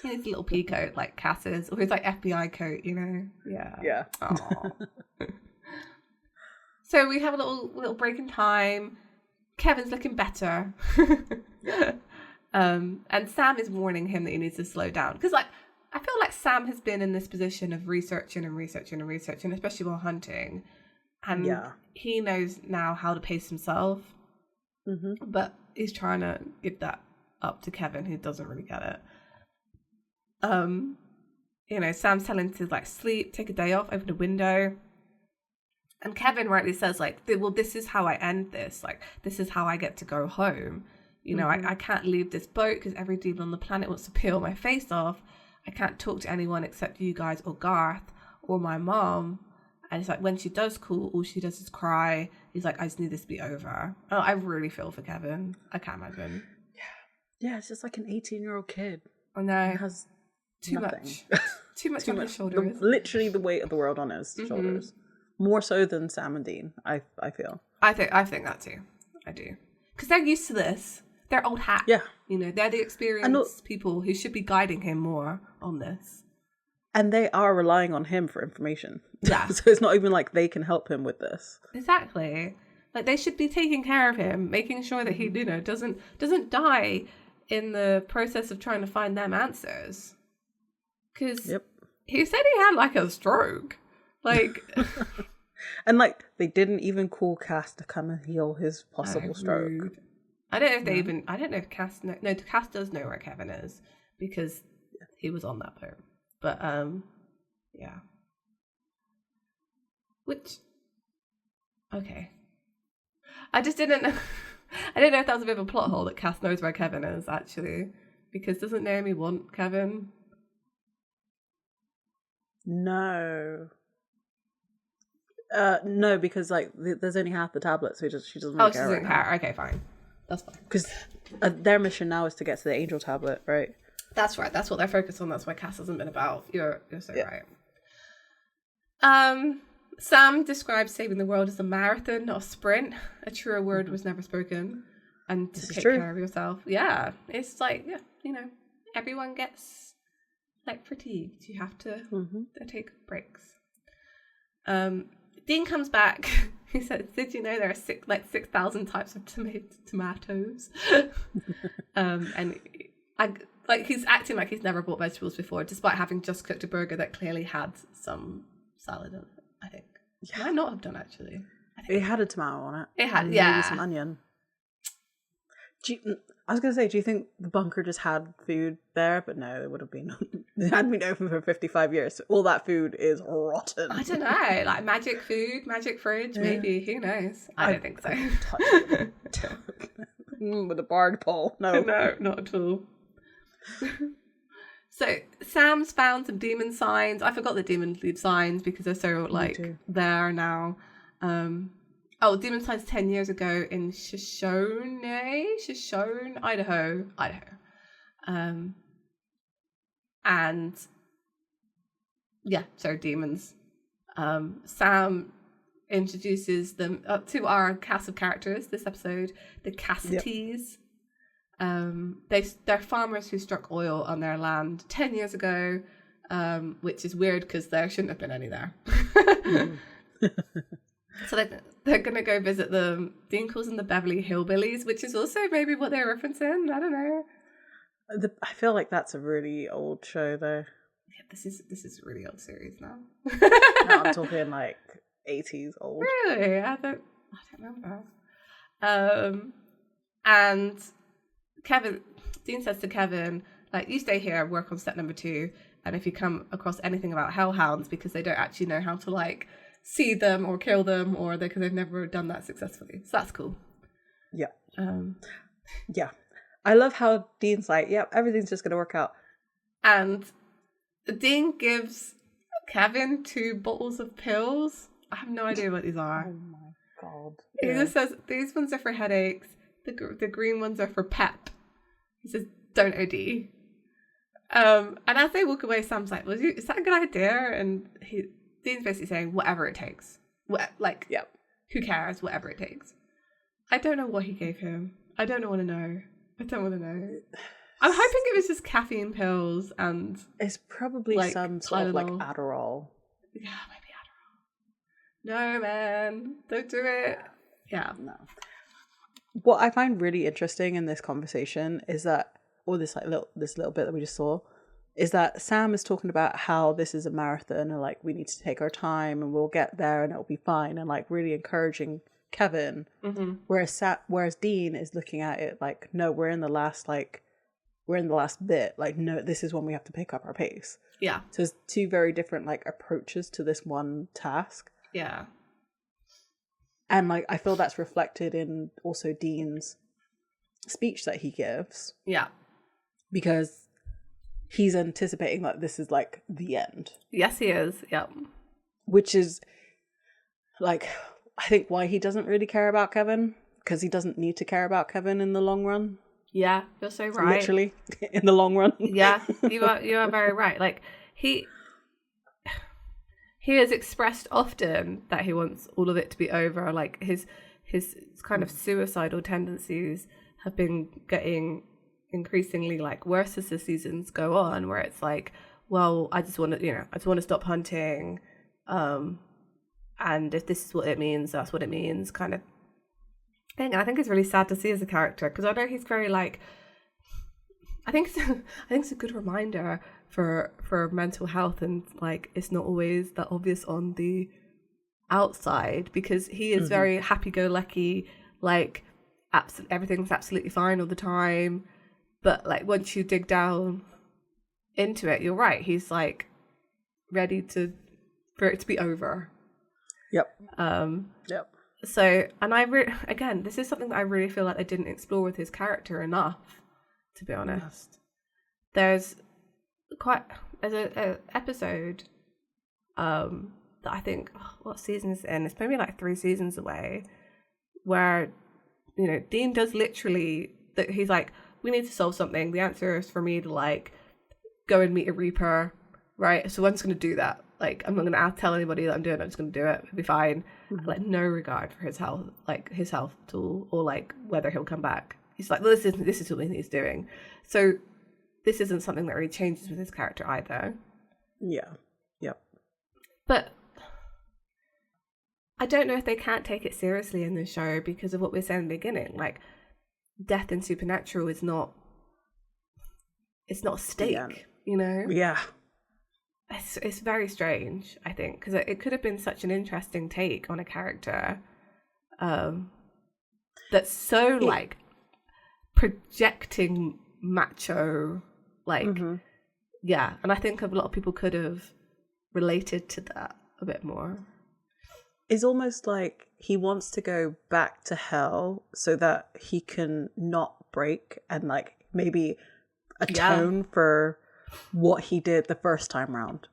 S2: He needs a little pea coat like Cass's, or his like FBI coat, you know? Yeah. So we have a little break in time. Kevin's looking better. And Sam is warning him that he needs to slow down. Because like, I feel like Sam has been in this position of researching, especially while hunting. And he knows now how to pace himself. But he's trying to give that up to Kevin, who doesn't really get it. Sam's telling him to like sleep, take a day off, open a window. And Kevin rightly says like, well, this is how I end this. Like, this is how I get to go home. I can't leave this boat because every demon on the planet wants to peel my face off. I can't talk to anyone except you guys or Garth or my mom. And it's like, when she does call, all she does is cry. He's like, I just need this to be over. Oh, I really feel for Kevin. I can't imagine.
S1: Yeah, it's just like an 18-year-old kid.
S2: I know.
S1: He has
S2: too
S1: nothing.
S2: much on his shoulders.
S1: Literally the weight of the world on his shoulders. More so than Sam and Dean, I feel.
S2: I think that too. I do. Because they're used to this. They're old hat.
S1: Yeah.
S2: They're the experienced people who should be guiding him more on this.
S1: And they are relying on him for information.
S2: Yeah.
S1: So it's not even like they can help him with this.
S2: Exactly. Like, they should be taking care of him, making sure that he, doesn't die in the process of trying to find them answers. Because he said he had like a stroke. Like,
S1: and like they didn't even call Cass to come and heal his possible stroke.
S2: Rude. I don't know if they even. I don't know if Cass. No, Cass does know where Kevin is because he was on that boat. But yeah. Which, okay. I just didn't. I didn't know if that was a bit of a plot hole that Cass knows where Kevin is actually, because doesn't Naomi want Kevin?
S1: No. No, because like there's only half the tablets, so she doesn't really care.
S2: She doesn't care. Okay, fine. That's fine.
S1: Because their mission now is to get to the angel tablet, right?
S2: That's right. That's what they're focused on. That's why Cass hasn't been about. You're so right. Sam describes saving the world as a marathon, not a sprint. A truer word was never spoken. And to take care of yourself. Yeah. It's like, everyone gets like fatigued. You have to take breaks. Dean comes back. He says, "Did you know there are 6,000 types of tomatoes?" And he's acting like he's never bought vegetables before, despite having just cooked a burger that clearly had some salad in it. I think. Yeah. Might not have done actually.
S1: It had a tomato on it.
S2: It had,
S1: and maybe some onion. I was going to say, do you think the bunker just had food there? But no, it would have been. It hadn't been open for 55 years. So all that food is rotten.
S2: I don't know. Like magic food, magic fridge, maybe. Who knows? I don't think so.
S1: With a barred pole. No.
S2: No, not at all. So Sam's found some demon signs. I forgot the demon leave signs because they're so like there now. Demon signs 10 years ago in Shoshone, Idaho. And yeah, so demons. Sam introduces them to our cast of characters this episode, the Cassities. They're farmers who struck oil on their land 10 years ago, which is weird because there shouldn't have been any there. So they're going to go visit the calls them the Beverly Hillbillies, which is also maybe what they're referencing. I don't know.
S1: I feel like that's a really old show, though.
S2: Yeah, this is a really old series now.
S1: No, I'm talking like 80s old.
S2: Really? I don't remember. And Dean says to Kevin, like, you stay here, work on step number 2, and if you come across anything about hellhounds, because they don't actually know how to like see them or kill them, or because they've never done that successfully. So that's cool.
S1: Yeah. Yeah. I love how Dean's like, yep, everything's just going to work out.
S2: And Dean gives Kevin 2 bottles of pills. I have no idea what these are.
S1: Oh my god.
S2: He just says, these ones are for headaches. The green ones are for pep. He says, don't OD. And as they walk away, Sam's like, is that a good idea? And Dean's basically saying, whatever it takes. Who cares? Whatever it takes. I don't know what he gave him. I don't want to know. I'm hoping it was just caffeine pills and... It's
S1: probably like, some sort of like Adderall.
S2: Yeah, maybe Adderall. No, man. Don't do it. Yeah.
S1: No. What I find really interesting in this conversation is that, or this little bit that we just saw, is that Sam is talking about how this is a marathon and like we need to take our time and we'll get there and it'll be fine, and like really encouraging Kevin.
S2: Mm-hmm.
S1: Whereas Dean is looking at it like, no, we're in the last bit. Like, no, this is when we have to pick up our pace.
S2: Yeah.
S1: So it's 2 very different like approaches to this one task.
S2: Yeah.
S1: And like I feel that's reflected in also Dean's speech that he gives.
S2: Yeah.
S1: Because he's anticipating that this is like the end.
S2: Yes, he is. Yeah.
S1: Which is like, I think why he doesn't really care about Kevin, because he doesn't need to care about Kevin in the long run.
S2: Yeah, you're so right.
S1: Literally, in the long run.
S2: Yeah, you are very right. Like he has expressed often that he wants all of it to be over. Like his kind of suicidal tendencies have been getting increasingly like worse as the seasons go on, where it's like, well, I just want to stop hunting. And if this is what it means, that's what it means, kind of thing. And I think it's really sad to see as a character, because I know he's very like, I think it's a good reminder for mental health, and like it's not always that obvious on the outside, because he is very happy-go-lucky, like everything's absolutely fine all the time, but like once you dig down into it, you're right, he's like ready for it to be over.
S1: Yep.
S2: Yep. So, and again, this is something that I really feel like they didn't explore with his character enough, to be honest. There's an episode that I think, what season is it in? It's maybe like 3 seasons away, where, Dean does literally, that he's like, we need to solve something. The answer is for me to like go and meet a Reaper, right? So I'm just going to do that. Like, I'm not going to tell anybody that I'm doing it. I'm just going to do it. It'll be fine. Like, no regard for his health at all, or like whether he'll come back. He's like, well, this is something he's doing. So this isn't something that really changes with his character either.
S1: Yeah. Yep.
S2: But I don't know if they can't take it seriously in this show because of what we said in the beginning. Like, death in Supernatural is not a stake,
S1: Yeah.
S2: It's very strange, I think, because it could have been such an interesting take on a character that's so like projecting macho, like yeah, and I think a lot of people could have related to that a bit more.
S1: It's almost like he wants to go back to hell so that he can not break and like maybe atone for what he did the first time round.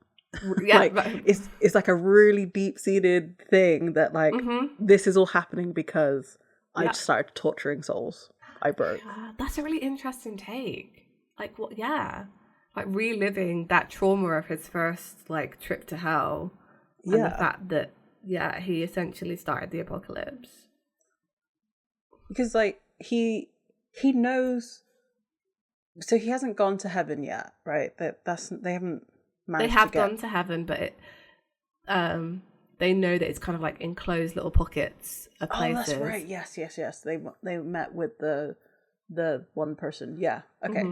S2: Yeah,
S1: Like it's like a really deep-seated thing that like this is all happening because I started torturing souls. I broke.
S2: that's a really interesting take. Like what? Yeah, like reliving that trauma of his first like trip to hell, and the fact that he essentially started the apocalypse.
S1: Because like he knows, so he hasn't gone to heaven yet, right? They haven't managed.
S2: They have
S1: to get...
S2: gone to heaven, but they know that it's kind of like enclosed little pockets of places.
S1: Oh, that's right. Yes. They met with the one person. Yeah. Okay.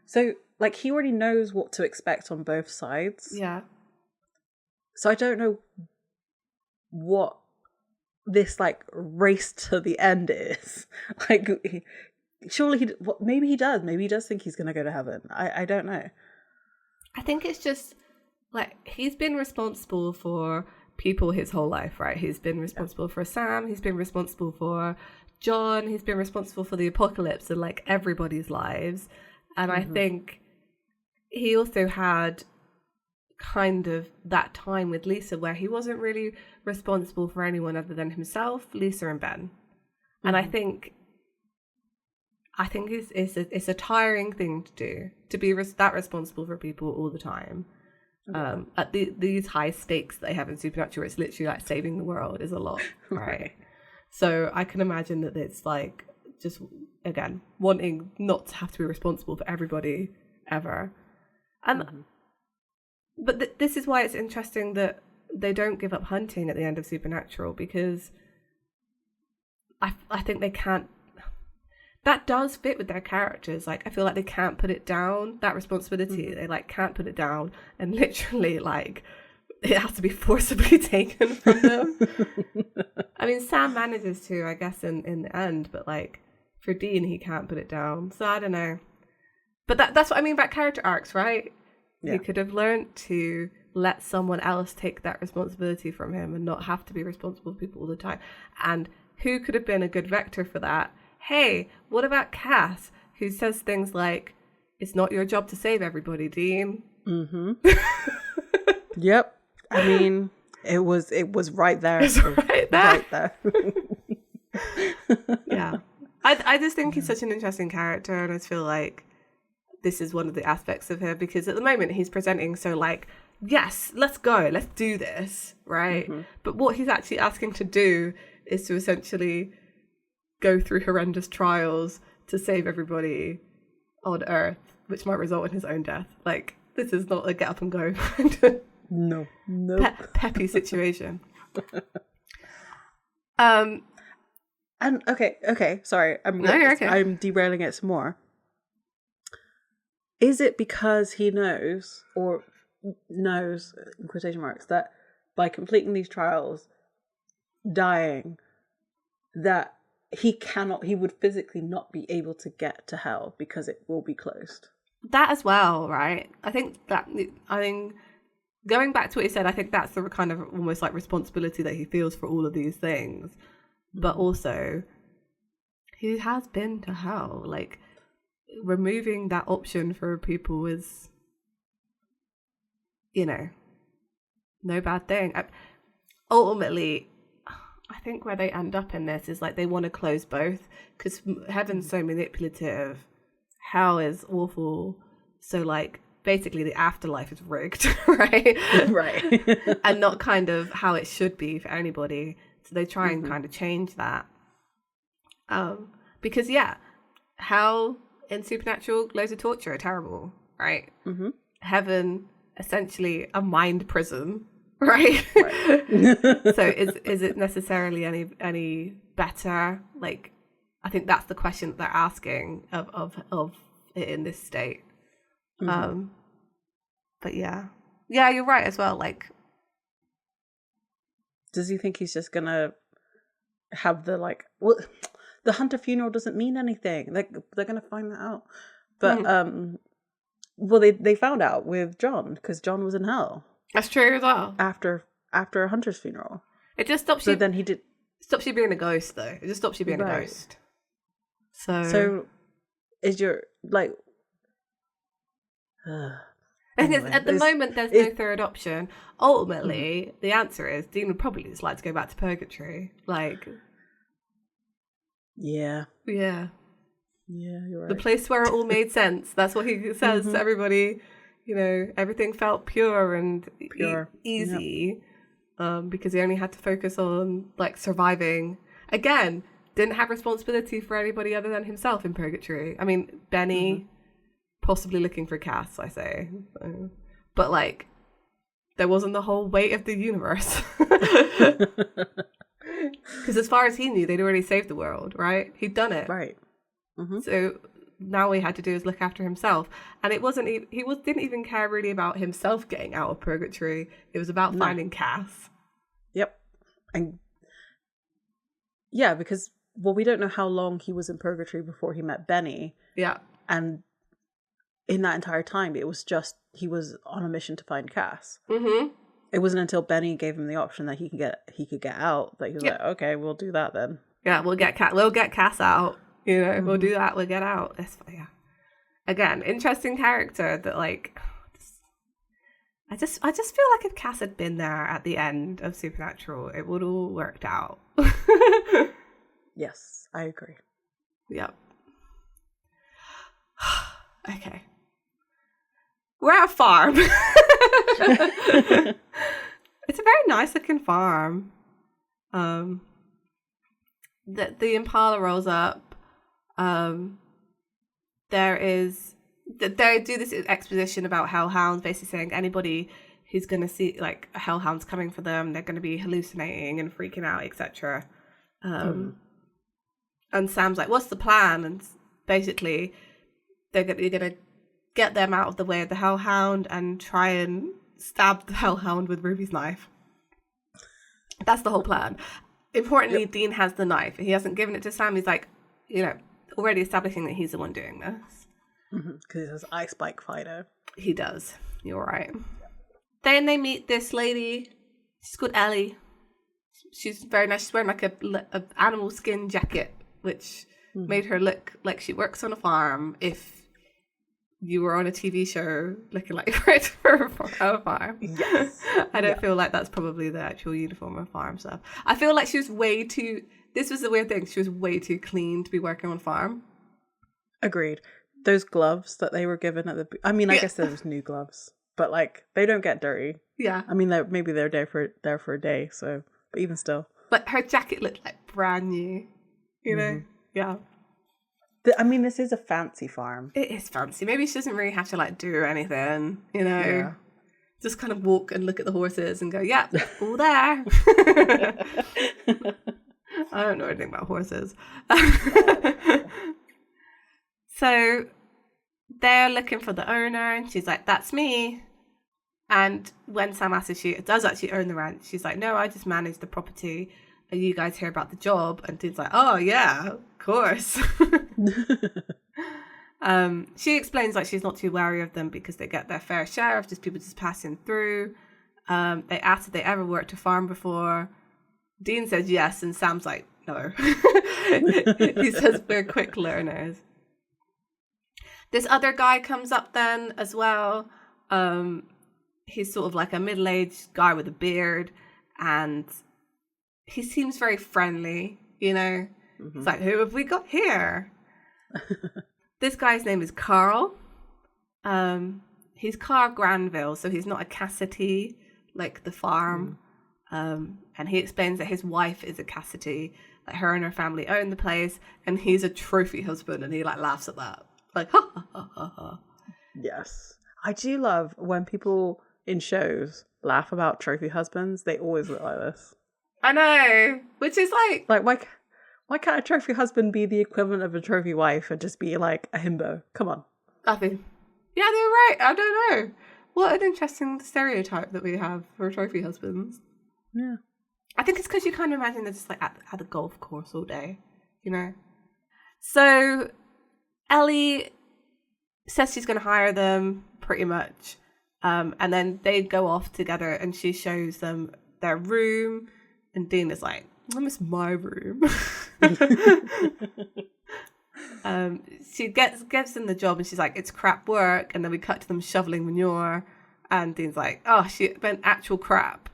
S1: So like he already knows what to expect on both sides.
S2: Yeah.
S1: So I don't know what this like race to the end is. Like surely maybe he does think he's gonna go to heaven. I don't know.
S2: I think it's just like he's been responsible for people his whole life, right? He's been responsible for Sam, he's been responsible for John, he's been responsible for the apocalypse and like everybody's lives. And I think he also had kind of that time with Lisa where he wasn't really responsible for anyone other than himself, Lisa and Ben. And I think it's a tiring thing to do, to be that responsible for people all the time. At these high stakes that they have in Supernatural, it's literally like saving the world is a lot, right? So I can imagine that it's like just again wanting not to have to be responsible for everybody ever, and but this is why it's interesting that they don't give up hunting at the end of Supernatural, because I think they can't. That does fit with their characters. Like, I feel like they can't put it down, that responsibility. They, like, can't put it down. And literally, like, it has to be forcibly taken from them. I mean, Sam manages to, I guess, in the end. But, like, for Dean, he can't put it down. So, I don't know. But that's what I mean about character arcs, right? Yeah. He could have learned to let someone else take that responsibility from him and not have to be responsible for people all the time. And who could have been a good vector for that? Hey, what about Cass, who says things like, "It's not your job to save everybody, Dean."
S1: Yep. I mean, it was right there.
S2: It's right there. Right there. Yeah. I just think he's such an interesting character, and I feel like this is one of the aspects of him, because at the moment he's presenting so like, yes, let's go, let's do this, right? But what he's actually asking to do is to essentially go through horrendous trials to save everybody on Earth, which might result in his own death. Like, this is not a get up and go
S1: no
S2: peppy situation.
S1: And okay, sorry, I'm derailing it some more. Is it because he knows in quotation marks that by completing these trials, dying, that he would physically not be able to get to hell because it will be closed?
S2: That as well, right? I think going back to what you said, I think that's the kind of almost like responsibility that he feels for all of these things. But also, he has been to hell. Like, removing that option for people is, no bad thing. Ultimately, I think where they end up in this is like they want to close both, because heaven's so manipulative, hell is awful. So like basically the afterlife is rigged, right?
S1: Right.
S2: And not kind of how it should be for anybody. So they try and kind of change that. Because hell in Supernatural, loads of torture are terrible, right? Heaven, essentially a mind prison. Right. So is it necessarily any better? Like, I think that's the question that they're asking of it in this state. But yeah, you're right as well. Like,
S1: does he think he's just gonna have the Hunter funeral doesn't mean anything? Like, they're gonna find that out. But well, they found out with John, because John was in hell.
S2: That's true as well.
S1: After Hunter's funeral.
S2: It just stops
S1: you.
S2: So
S1: then he did.
S2: Stops you being a ghost, though. It just stops you being a ghost. So
S1: is your like? Anyway,
S2: at the moment, there's no third option. Ultimately, the answer is Dean would probably just like to go back to purgatory. Like,
S1: yeah,
S2: you're
S1: you're right.
S2: the place where it all made sense. That's what he says to everybody. You know, everything felt pure and easy, because he only had to focus on like surviving. Again, didn't have responsibility for anybody other than himself in purgatory. I mean, Benny. Possibly looking for Cass, I say. But, like, there wasn't the whole weight of the universe. Because as far as he knew, they'd already saved the world, right? He'd done it.
S1: Right. Mm-hmm.
S2: So now all he had to do is look after himself. And it wasn't, didn't even care really about himself getting out of purgatory. It was about finding Cass.
S1: Yep. And yeah, because, well, we don't know how long he was in purgatory before he met Benny.
S2: Yeah.
S1: And in that entire time, it was just, he was on a mission to find Cass.
S2: Mm-hmm.
S1: It wasn't until Benny gave him the option that he could get out that he was like, okay, we'll do that then.
S2: Yeah, we'll get Cass out. You know, we'll do that. We'll get out. Yeah. Again, interesting character that, like, I just feel like if Cass had been there at the end of Supernatural, it would all worked out.
S1: Yes, I agree.
S2: Yep. Okay. We're at a farm. It's a very nice looking farm. The Impala rolls up. They do this exposition about hellhounds, basically saying anybody who's going to see like a hellhound's coming for them, they're going to be hallucinating and freaking out, etc. And Sam's like, "What's the plan?" And basically, you're going to get them out of the way of the hellhound and try and stab the hellhound with Ruby's knife. That's the whole plan. Importantly, Dean has the knife. He hasn't given it to Sam. He's like, you know, already establishing that he's the one doing this.
S1: Because he says, I spike fighter.
S2: He does. You're right. Then they meet this lady. She's called Ellie. She's very nice. She's wearing like a animal skin jacket, which made her look like she works on a farm. If you were on a TV show looking like you worked for a farm.
S1: Yes.
S2: I don't feel like that's probably the actual uniform of farm stuff. I feel like she was this was the weird thing, she was way too clean to be working on farm.
S1: Agreed. Those gloves that they were given at I guess there was new gloves, but like they don't get dirty.
S2: Yeah.
S1: I mean, maybe they're there for a day, so, but even still.
S2: But her jacket looked like brand new, you know? Yeah.
S1: I mean, this is a fancy farm.
S2: It is fancy. Maybe she doesn't really have to like do anything, you know?
S1: Yeah.
S2: Just kind of walk and look at the horses and go, yeah, all there. I don't know anything about horses. So they're looking for the owner and she's like, that's me. And when Sam asks if she does actually own the ranch, she's like, no, I just manage the property. Are you guys hear about the job? And Dean's like, oh yeah, of course. She explains like she's not too wary of them because they get their fair share of just people just passing through. They asked if they ever worked a farm before. Dean says yes, and Sam's like, no. He says we're quick learners. This other guy comes up then as well. He's sort of like a middle-aged guy with a beard, and he seems very friendly, you know? It's like, who have we got here? This guy's name is Carl. He's Carl Granville, so he's not a Cassidy like the farm. And he explains that his wife is a Cassidy, like her and her family own the place, and he's a trophy husband, and he like laughs at that. Like, ha ha ha ha ha. Yes.
S1: I do love when people in shows laugh about trophy husbands. They always look like this.
S2: I know, which is like
S1: why can't a trophy husband be the equivalent of a trophy wife and just be like a himbo? Come on.
S2: Nothing. Yeah, they're right. I don't know. What an interesting stereotype that we have for trophy husbands.
S1: Yeah.
S2: I think it's because you kind of imagine they're just like at the golf course all day, you know? So Ellie says she's going to hire them pretty much. And then they go off together and she shows them their room. And Dean is like, it's my room. She gets in the job and she's like, it's crap work. And then we cut to them shoveling manure. And Dean's like, oh, she meant actual crap.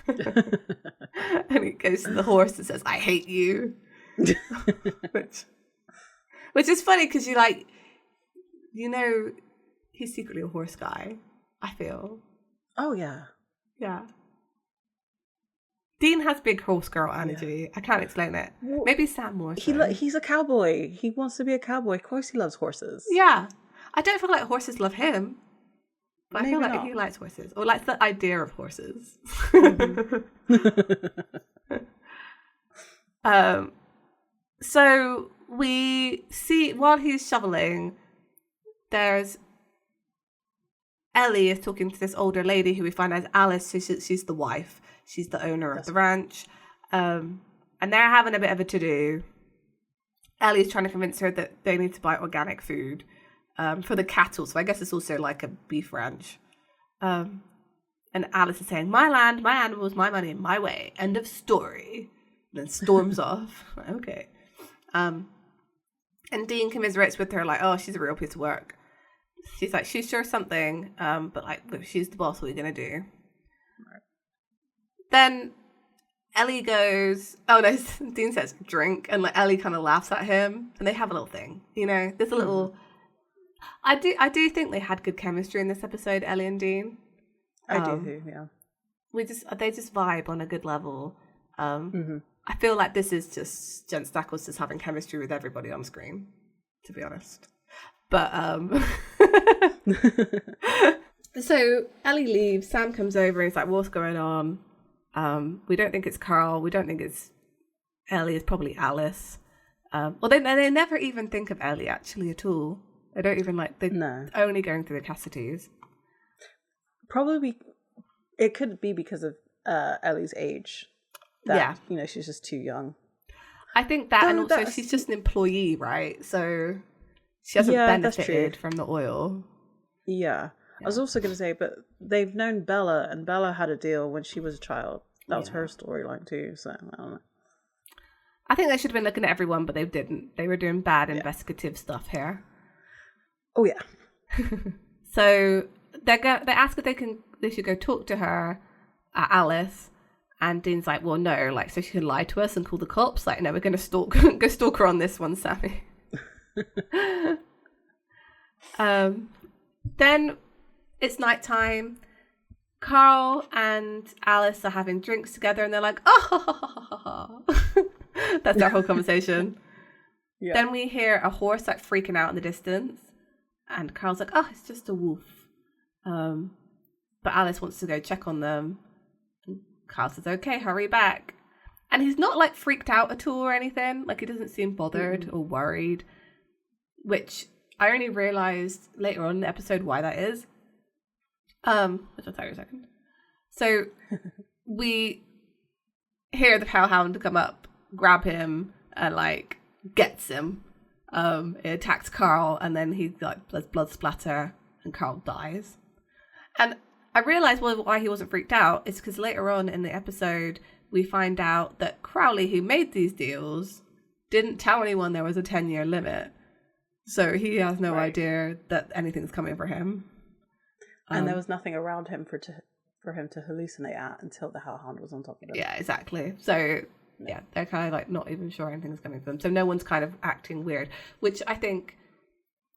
S2: And he goes to the horse and says, I hate you. Which is funny because you like, you know, he's secretly a horse guy, I feel.
S1: Oh, yeah.
S2: Yeah. Dean has big horse girl energy. Yeah. I can't explain it.
S1: Well,
S2: maybe Sam more so.
S1: He's a cowboy. He wants to be a cowboy. Of course he loves horses.
S2: Yeah. I don't feel like horses love him. But
S1: Maybe
S2: I feel like
S1: not.
S2: he likes horses. Or likes the idea of horses. So we see, while he's shoveling, there's Ellie is talking to this older lady who we find out is Alice. She's the wife. She's the owner of the ranch. And they're having a bit of a to-do. Ellie's trying to convince her that they need to buy organic food for the cattle. So I guess it's also like a beef ranch. And Alice is saying, my land, my animals, my money, my way. End of story. And then storms off. Okay. And Dean commiserates with her like, oh, she's a real piece of work. She's like, she's sure something, but like, look, she's the boss, what are you going to do? Right. Then Ellie goes, oh no, Dean says drink, and like Ellie kind of laughs at him, and they have a little thing, you know, there's a little, I do think they had good chemistry in this episode, Ellie and Dean.
S1: I do, yeah.
S2: They just vibe on a good level. I feel like this is just Jen Stackles just having chemistry with everybody on screen, to be honest. But so Ellie leaves, Sam comes over and he's like, what's going on? We don't think it's Carl, we don't think it's Ellie, it's probably Alice. Well, they never even think of Ellie actually at all. They don't even only going through the Cassidy's.
S1: Probably it could be because of Ellie's age. That, you know, she's just too young.
S2: I think that, and also she's just an employee, right? So she hasn't benefited from the oil.
S1: Yeah. I was also going to say, but they've known Bella, and Bella had a deal when she was a child. That was her storyline too, so I don't know.
S2: I think they should have been looking at everyone, but they didn't. They were doing bad investigative stuff here.
S1: Oh, yeah.
S2: So they ask if they should go talk to her, Alice. And Dean's like, well, no, like, so she can lie to us and call the cops. Like, no, we're going to go stalk her on this one, Sammy. Then it's nighttime. Carl and Alice are having drinks together, and they're like, oh, that's their whole conversation. Yeah. Then we hear a horse like freaking out in the distance, and Carl's like, oh, it's just a wolf. But Alice wants to go check on them. Carl says, okay, hurry back. And he's not like freaked out at all or anything. Like, he doesn't seem bothered or worried, which I only realized later on in the episode why that is. Which I'll tell you in a second. So we hear the hellhound come up, grab him, and like gets him. It attacks Carl, and then he like there's blood splatter, and Carl dies. And I realised why he wasn't freaked out is because later on in the episode, we find out that Crowley, who made these deals, didn't tell anyone there was a 10-year limit. So he has no idea that anything's coming for him.
S1: And there was nothing around him for him to hallucinate at until the hellhound was on top of him.
S2: Yeah, exactly. So, yeah, they're kind of like not even sure anything's coming for them. So no one's kind of acting weird, which I think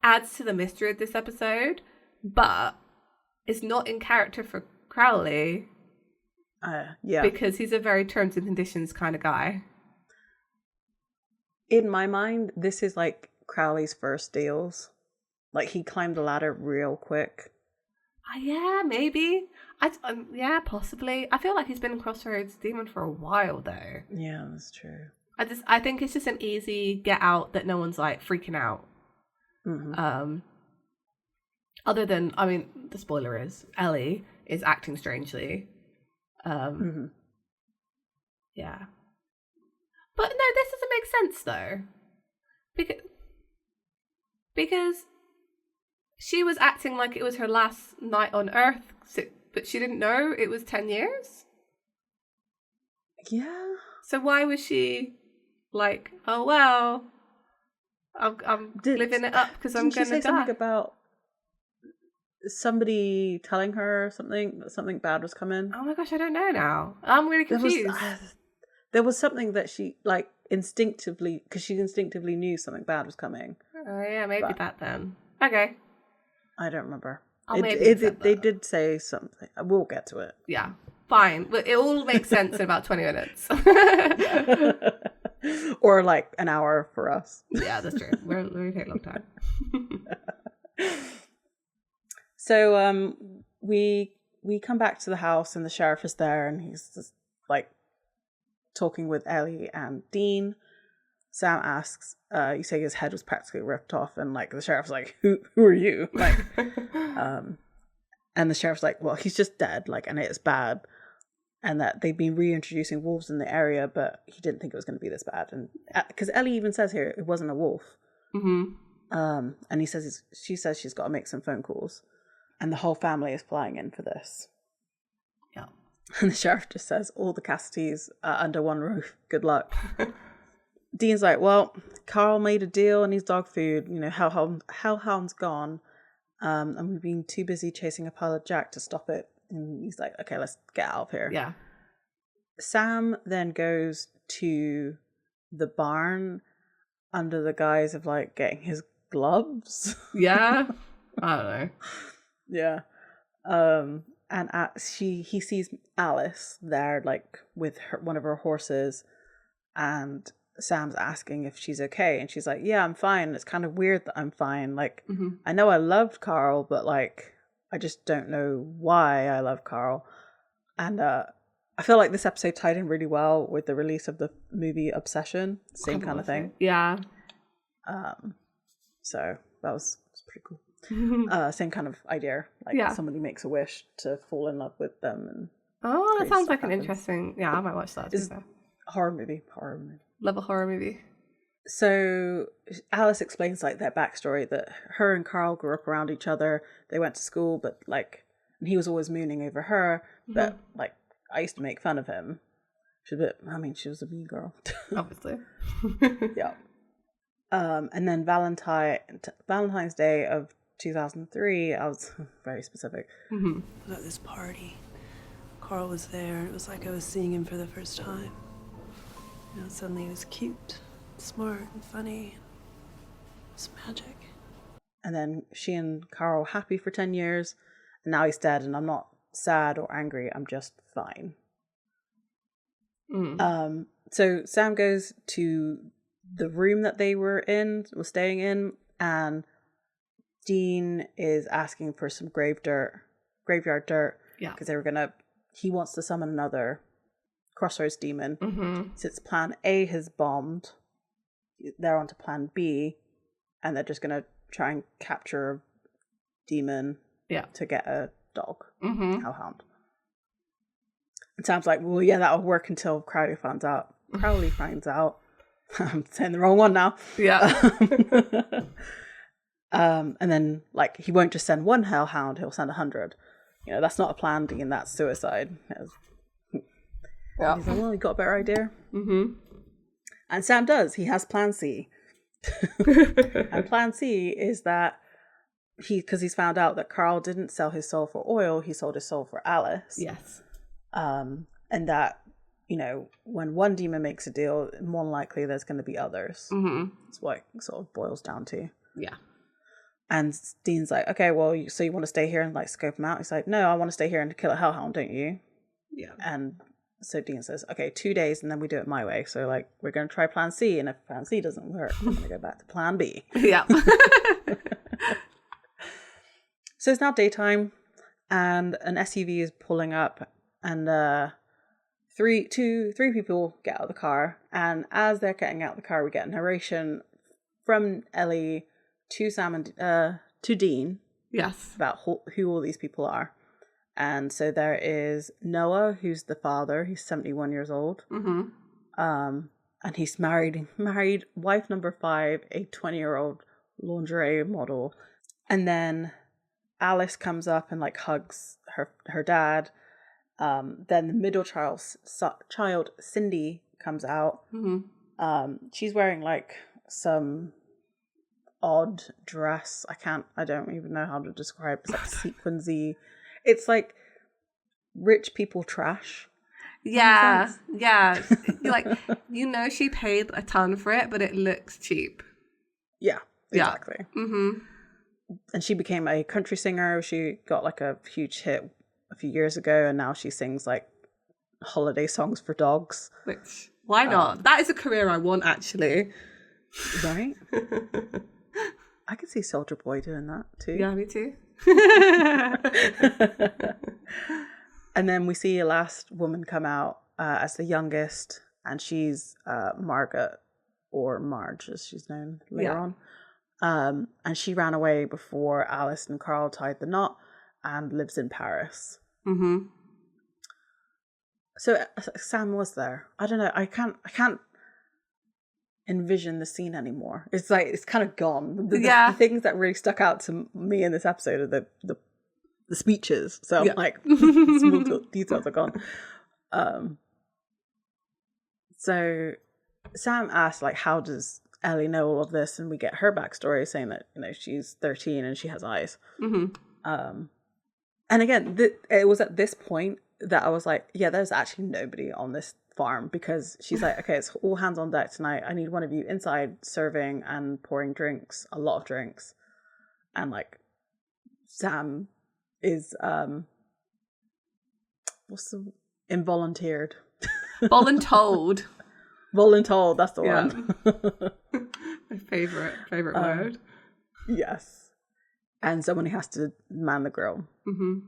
S2: adds to the mystery of this episode, but it's not in character for Crowley.
S1: Yeah.
S2: Because he's a very terms and conditions kind of guy.
S1: In my mind, this is like Crowley's first deals. Like, he climbed the ladder real quick.
S2: Yeah, maybe. Yeah, possibly. I feel like he's been in Crossroads Demon for a while, though.
S1: Yeah, that's true.
S2: I think it's just an easy get out that no one's like freaking out. Mm-hmm. Other than, I mean, the spoiler is Ellie is acting strangely. Yeah. But no, this doesn't make sense though. Because she was acting like it was her last night on Earth, but she didn't know it was 10 years?
S1: Yeah.
S2: So why was she like, oh, well, I'm living it up because I'm
S1: Didn't she
S2: going to
S1: say
S2: die.
S1: something about somebody telling her something that something bad was coming?
S2: Oh my gosh, I don't know now. I'm really confused.
S1: There was something that she like instinctively, because she instinctively knew something bad was coming.
S2: Oh yeah, maybe
S1: But-
S2: that then. Okay.
S1: I don't remember.
S2: Maybe accept
S1: They
S2: that.
S1: did say something. We'll get to it.
S2: Yeah, fine. But it all makes sense in about 20 minutes.
S1: Or like an hour for us.
S2: Yeah, that's true. We take a long time.
S1: So we come back to the house and the sheriff is there and he's just like talking with Ellie and Dean. Sam asks, you say his head was practically ripped off, and like the sheriff's like, who are you? Like, and the sheriff's like, well, he's just dead, like, and it's bad, and that they've been reintroducing wolves in the area, but he didn't think it was going to be this bad, and because Ellie even says here it wasn't a wolf, and she says she's got to make some phone calls, and the whole family is flying in for this.
S2: Yeah,
S1: and the sheriff just says all the Cassidys are under one roof. Good luck. Dean's like, well, Carl made a deal and he's dog food. You know, Hellhound's gone. And we've been too busy chasing a pile of Jack to stop it. And he's like, okay, let's get out of here.
S2: yeah.
S1: Sam then goes to the barn under the guise of like getting his gloves.
S2: Yeah. I don't know.
S1: Yeah. And he sees Alice there, like with one of her horses, and Sam's asking if she's okay, and she's like, yeah, I'm fine. It's kind of weird that I'm fine. Like, I know I loved Carl, but like, I just don't know why I love Carl. And I feel like this episode tied in really well with the release of the movie Obsession. Same kind of thing.
S2: Yeah.
S1: So that was pretty cool. Same kind of idea. Like somebody makes a wish to fall in love with them. And
S2: oh, that sounds like an
S1: happens.
S2: interesting... Yeah, I might watch that.
S1: It's horror movie.
S2: Love a horror movie.
S1: So Alice explains like their backstory, that her and Carl grew up around each other. They went to school, but like, and he was always mooning over her. But like, I used to make fun of him. She was a mean girl.
S2: Obviously.
S1: Yeah. And then Valentine's Day of 2003, I was very specific.
S5: I was at this party. Carl was there, and it was like I was seeing him for the first time. You know, suddenly he was cute, smart, and funny. It was magic.
S1: And then she and Carl were happy for 10 years, and now he's dead, and I'm not sad or angry, I'm just fine. So Sam goes to the room that they were staying in, and Dean is asking for some graveyard dirt.
S2: Yeah.
S1: Because he wants to summon another Crossroads demon. Since plan A has bombed, they're on to plan B, and they're just going to try and capture a demon to get a dog, Hellhound. And Sam's like, well, yeah, that'll work until Crowley finds out. I'm saying the wrong one now.
S2: Yeah.
S1: And then, like, he won't just send one Hellhound, he'll send 100. You know, that's not a plan, Dean, that's suicide.
S2: Yeah.
S1: He's like, well, you got a better idea? And Sam does. He has plan C. And plan C is that because he's found out that Carl didn't sell his soul for oil, he sold his soul for Alice.
S2: Yes.
S1: And that, you know, when one demon makes a deal, more than likely there's going to be others. That's what it sort of boils down to.
S2: Yeah.
S1: And Dean's like, okay, well, so you want to stay here and like scope him out? He's like, no, I want to stay here and kill a Hellhound, don't you?
S2: Yeah.
S1: And so Dean says, okay, 2 days and then we do it my way. So like, we're going to try plan C, and if plan C doesn't work, we're going to go back to plan B.
S2: Yeah.
S1: So it's now daytime, and an SUV is pulling up, and three people get out of the car, and as they're getting out of the car, we get a narration from Ellie to Sam and to Dean.
S2: Yes.
S1: About who all these people are. And so there is Noah, who's the father. He's 71 years old. And he's married wife number 5, a 20-year-old lingerie model. And then Alice comes up and like hugs her dad. Then the middle child Cindy comes out. She's wearing like some odd dress. I don't even know how to describe it. It's like sequensy. It's like rich people trash.
S2: Yeah, yeah. Like, she paid a ton for it, but it looks cheap.
S1: Yeah, exactly.
S2: Yeah. Mm-hmm.
S1: And she became a country singer. She got like a huge hit a few years ago, and now she sings like holiday songs for dogs.
S2: Which, why not? That is a career I want, actually.
S1: Right? I could see Soldier Boy doing that too.
S2: Yeah, me too.
S1: And then we see a last woman come out as the youngest, and she's Margaret, or Marge as she's known later on. And she ran away before Alice and Carl tied the knot and lives in Paris.
S2: Mm-hmm.
S1: So Sam was there. I don't know. I can't envision the scene anymore. It's like it's kind of gone. The things that really stuck out to me in this episode are the speeches. So I'm like, small details are gone. So Sam asked, like, how does Ellie know all of this? And we get her backstory saying that, she's 13 and she has eyes.
S2: Mm-hmm.
S1: And again, it was at this point that I was like, yeah, there's actually nobody on this farm, because she's like, okay, it's all hands on deck tonight. I need one of you inside serving and pouring drinks, a lot of drinks. And like Sam is what's the involunteered?
S2: Voluntold.
S1: Voluntold, that's the one.
S2: My favorite word.
S1: Yes. And someone who has to man the grill.
S2: Mm-hmm.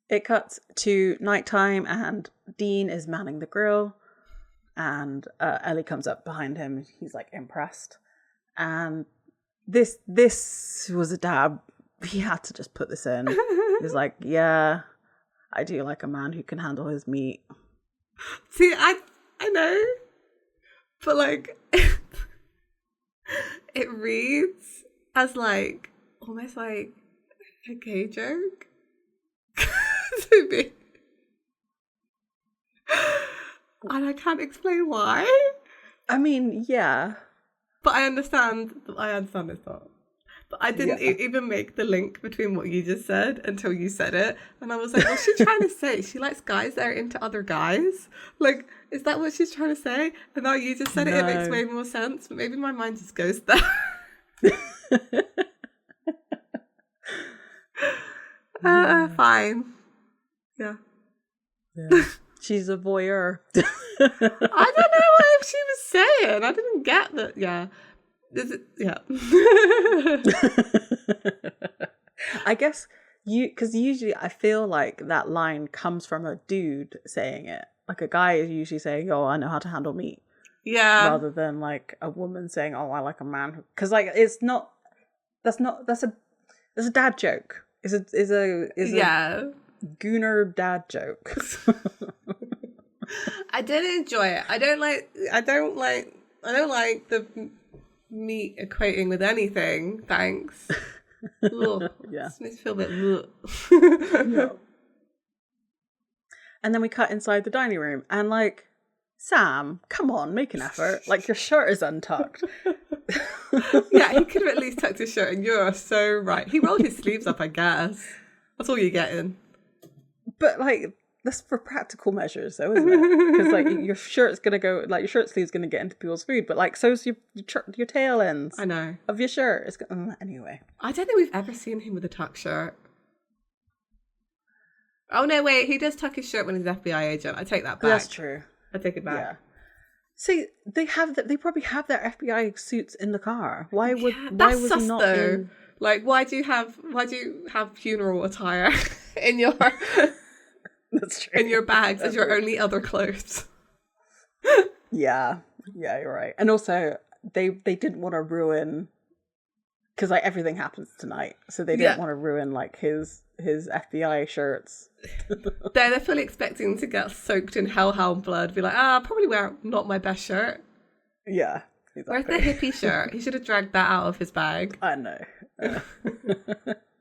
S1: It cuts to nighttime, and Dean is manning the grill, and Ellie comes up behind him. He's like impressed, and this was a dab. He had to just put this in. He's like, yeah, I do like a man who can handle his meat.
S2: See, I know, but like it reads as like almost like a gay joke to me, and I can't explain why.
S1: I mean, yeah,
S2: but I understand it's not. But I didn't even make the link between what you just said until you said it. And I was like, what's she trying to say? She likes guys that are into other guys? Like, is that what she's trying to say? And now you just said it, it makes way more sense. But maybe my mind just goes there. Fine. Yeah.
S1: She's a voyeur.
S2: I don't know what she was saying. I didn't get that. Yeah. Yeah.
S1: I guess because usually I feel like that line comes from a dude saying it. Like a guy is usually saying, "Oh, I know how to handle meat."
S2: Yeah.
S1: Rather than like a woman saying, "Oh, I like a man." Because like it's not. That's a dad joke. Is a gooner dad joke.
S2: I did enjoy it. I don't like the meat equating with anything. Thanks.
S1: Yeah.
S2: It makes me feel a bit.
S1: Yeah. And then we cut inside the dining room, and like, Sam, come on, make an effort. Like, your shirt is untucked.
S2: Yeah, he could have at least tucked his shirt, and you're so right. He rolled his sleeves up, I guess. That's all you're getting.
S1: But like, that's for practical measures, though, isn't it? Because like your shirt's gonna go, like your shirt sleeve's gonna get into people's food, but like so's your tail ends.
S2: I know
S1: of your shirt. It's anyway.
S2: I don't think we've ever seen him with a tuck shirt. Oh no, wait, he does tuck his shirt when he's an FBI agent. I take that back.
S1: That's true.
S2: I take it back.
S1: Yeah. See, they probably have their FBI suits in the car. Why was he not
S2: though.
S1: in?
S2: Like, why do you have funeral attire in your
S1: That's true.
S2: in your bags as your only other clothes?
S1: Yeah, you're right. And also, they didn't want to ruin, because like everything happens tonight, so they didn't want to ruin like his FBI shirts.
S2: They're fully expecting to get soaked in hellhound blood. Be like, probably wear not my best shirt.
S1: Yeah. Exactly.
S2: Where's the hippie shirt? He should have dragged that out of his bag.
S1: I know.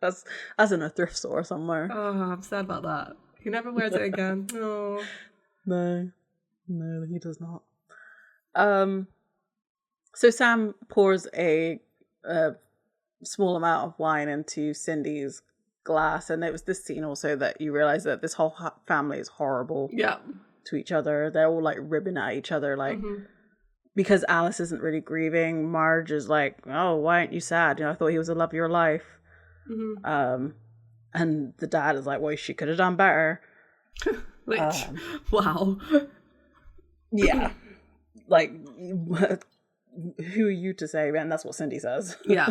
S1: That's in a thrift store somewhere.
S2: Oh, I'm sad about that. He never wears it again. Oh.
S1: No, he does not. So Sam pours a a small amount of wine into Cindy's glass, and it was this scene also that you realize that this whole family is horrible
S2: Yeah.
S1: to each other. They're all like ribbing at each other, like because Alice isn't really grieving. Marge is like, "Oh, why aren't you sad? You know, I thought he was the love of your life." And the dad is like, "Well, she could have done better."
S2: Which, wow.
S1: Yeah, like who are you to say? And that's what Cindy says.
S2: Yeah.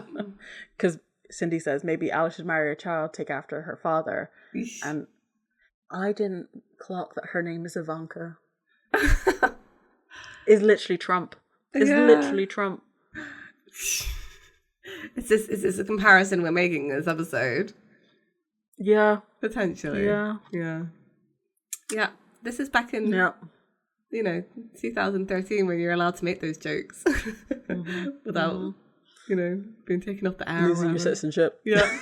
S1: Because Cindy says maybe Alice should marry a child, take after her father. And I didn't clock that her name is Ivanka. Is literally Trump. Is literally Trump.
S2: Is this a comparison we're making in this episode?
S1: Yeah.
S2: Potentially.
S1: Yeah.
S2: Yeah. Yeah. This is back in,
S1: Yeah.
S2: 2013 when you're allowed to make those jokes without, being taken off the air.
S1: Losing your citizenship.
S2: Yeah.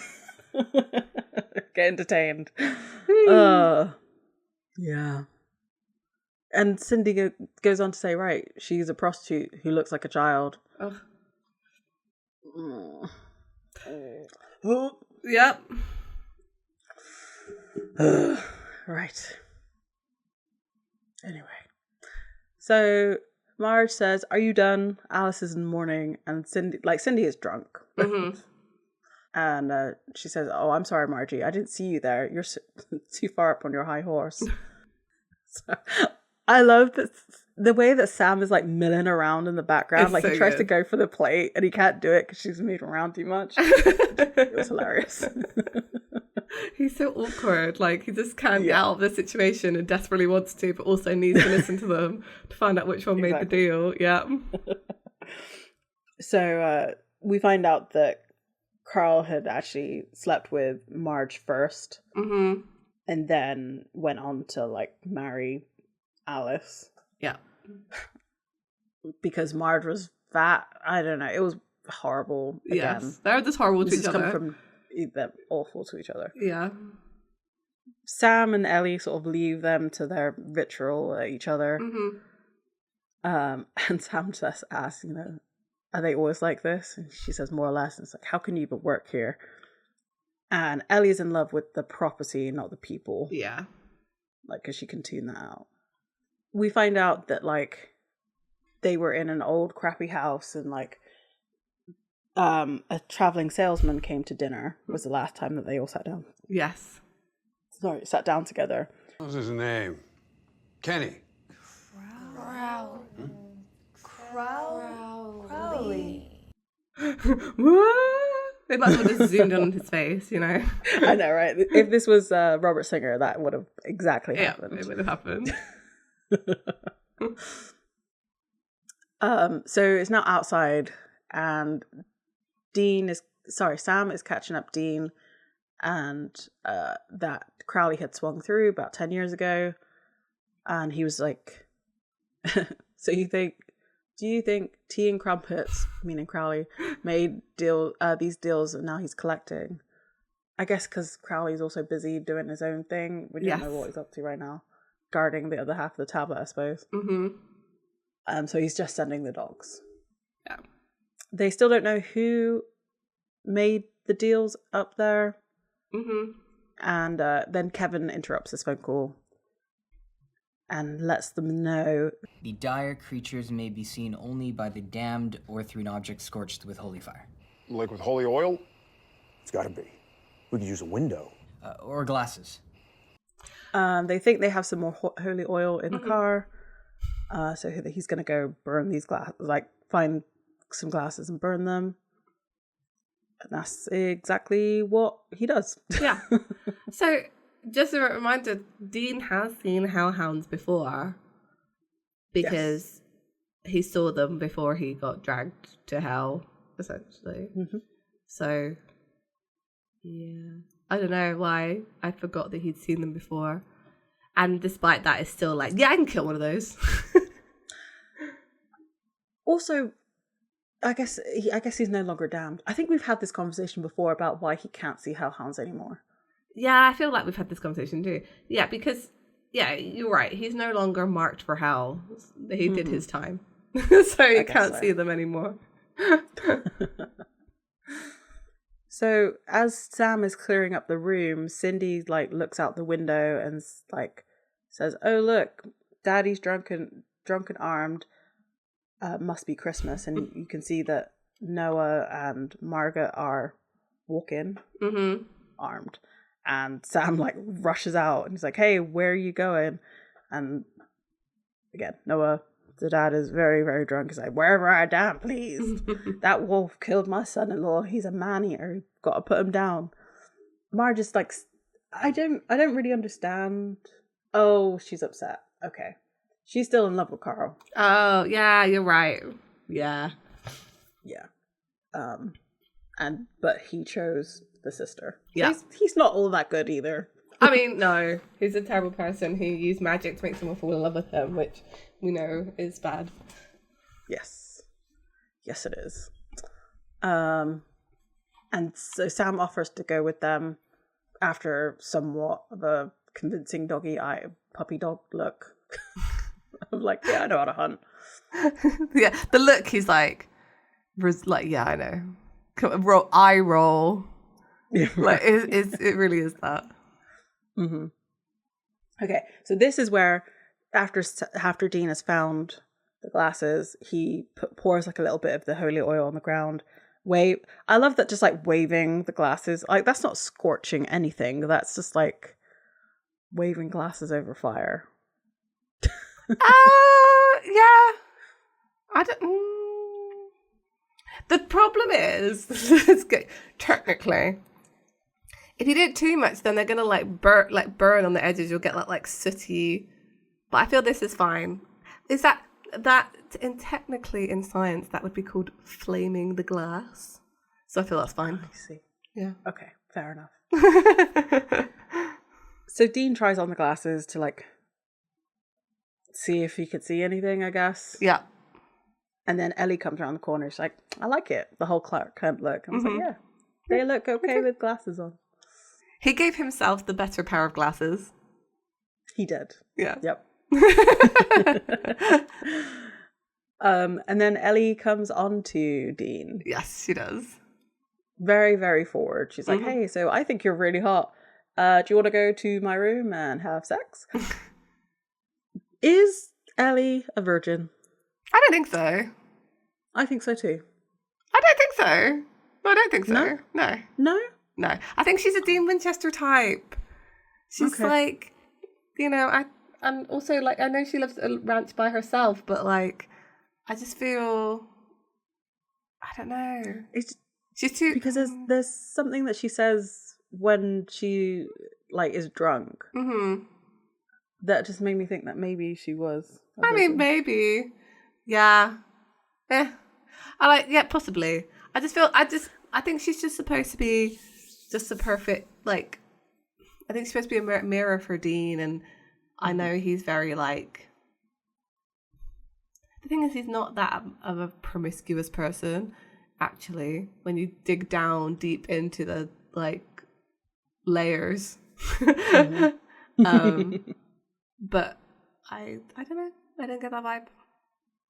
S1: Get entertained. Yeah. And Cindy goes on to say, right, she's a prostitute who looks like a child.
S2: Yep.
S1: Right. Anyway. So Marge says, "Are you done?" Alice is in mourning, and Cindy is drunk. And she says, "Oh, I'm sorry, Margie. I didn't see you there. You're too far up on your high horse." So, I love the way that Sam is like milling around in the background.
S2: It's
S1: like
S2: so
S1: he tries
S2: good.
S1: to go for the plate and he can't do it because she's moving around too much. It was hilarious.
S2: He's so awkward. Like, he just can't get out of the situation and desperately wants to, but also needs to listen to them to find out which one made the deal. Yeah.
S1: So we find out that Carl had actually slept with Marge first and then went on to like marry Alice.
S2: Yeah.
S1: Because Marge was fat. I don't know. It was horrible. Again.
S2: Yes. They're just horrible to each other.
S1: Come from they're awful to each other.
S2: Yeah.
S1: Sam and Ellie sort of leave them to their vitriol at each other. And Sam just asks, are they always like this? And she says, more or less. And it's like, how can you even work here? And Ellie's in love with the property, not the people.
S2: Yeah.
S1: Like, because she can tune that out. We find out that, like, they were in an old crappy house and, like, a traveling salesman came to dinner. Was the last time that they all sat down.
S2: Yes.
S1: Sorry, sat down together.
S6: What's his name? Kenny.
S5: Crowley.
S2: What? They might as well just zoomed on his face,
S1: I know, right? If this was Robert Singer, that would have exactly happened.
S2: Yeah, it would have happened.
S1: So it's now outside, and Sam is catching up Dean, and that Crowley had swung through about 10 years ago, and he was like, "So do you think Tea and Crumpets, meaning Crowley, made these deals, and now he's collecting?" I guess because Crowley's also busy doing his own thing. We don't know what he's up to right now, guarding the other half of the tablet, I suppose. So he's just sending the dogs.
S2: Yeah.
S1: They still don't know who made the deals up there. And then Kevin interrupts this phone call and lets them know
S7: the dire creatures may be seen only by the damned or through an object scorched with holy fire.
S3: Like with holy oil? It's gotta be. We could use a window.
S7: Or glasses.
S1: they think they have some more holy oil in the car. So he's going to go burn these glasses, like find some glasses and burn them. And that's exactly what he does.
S2: Yeah. So, just a reminder, Dean has seen hellhounds before because he saw them before he got dragged to hell, essentially. So, yeah. I don't know why I forgot that he'd seen them before. And despite that, it's still like, yeah, I can kill one of those.
S1: Also, I guess he's no longer damned. I think we've had this conversation before about why he can't see hellhounds anymore.
S2: Yeah, I feel like we've had this conversation too. Yeah, because, yeah, you're right. He's no longer marked for hell. He did his time. So you can't see them anymore.
S1: So as Sam is clearing up the room, Cindy like looks out the window and like says, "Oh look, Daddy's drunk and armed. Must be Christmas." And you can see that Noah and Margaret are walking armed, and Sam like rushes out and he's like, "Hey, where are you going?" And again, Noah, the dad, is very, very drunk. He's like, "Wherever I am, please. That wolf killed my son-in-law. He's a man-eater. Got to put him down." Marge's like, I don't really understand. Oh, she's upset. Okay. She's still in love with Carl.
S2: Oh, yeah, you're right. Yeah.
S1: Yeah. But he chose the sister.
S2: Yeah.
S1: He's not all that good either.
S2: I mean, no. He's a terrible person who used magic to make someone fall in love with him, which we know is bad.
S1: Yes. Yes, it is. And so Sam offers to go with them after somewhat of a convincing puppy dog look. I'm like, yeah, I know how to hunt.
S2: Yeah, the look, he's like, yeah, I know. Eye roll.
S1: Yeah,
S2: right. Like, it really is that.
S1: Mm-hmm. Okay, so this is where after Dean has found the glasses, he pours like a little bit of the holy oil on the ground. I love that, just like waving the glasses. Like, that's not scorching anything. That's just like waving glasses over fire.
S2: Yeah. I don't. The problem is, technically, if you do it too much, then they're gonna burn on the edges. You'll get like sooty. But I feel this is fine. Is that technically in science that would be called flaming the glass? So I feel that's fine.
S1: I see.
S2: Yeah.
S1: Okay, fair enough. So Dean tries on the glasses to like see if he could see anything, I guess.
S2: Yeah.
S1: And then Ellie comes around the corner. She's like, "I like it." The whole Clark Kent look. I was like, yeah, they look okay with glasses on.
S2: He gave himself the better pair of glasses.
S1: He did.
S2: Yeah.
S1: Yep. And then Ellie comes on to Dean.
S2: Yes, she does.
S1: Very, very forward. She's like, "Hey, so I think you're really hot. Do you want to go to my room and have sex?" Is Ellie a virgin?
S2: I don't think so.
S1: I think so too.
S2: I don't think so. No, I don't think so. No. No. I think she's a Dean Winchester type. She's
S1: Okay.
S2: like, and also like, I know she lives a ranch by herself, but like, I just feel, I don't know. She's too,
S1: Because there's something that she says when she like is drunk that just made me think that maybe she was.
S2: I mean, maybe. Yeah. Possibly. I think she's just supposed to be just the perfect, like, I think she's supposed to be a mirror for Dean, and I know he's very, like, the thing is, he's not that of a promiscuous person, actually, when you dig down deep into the, like, layers. But I don't know. I don't get that vibe.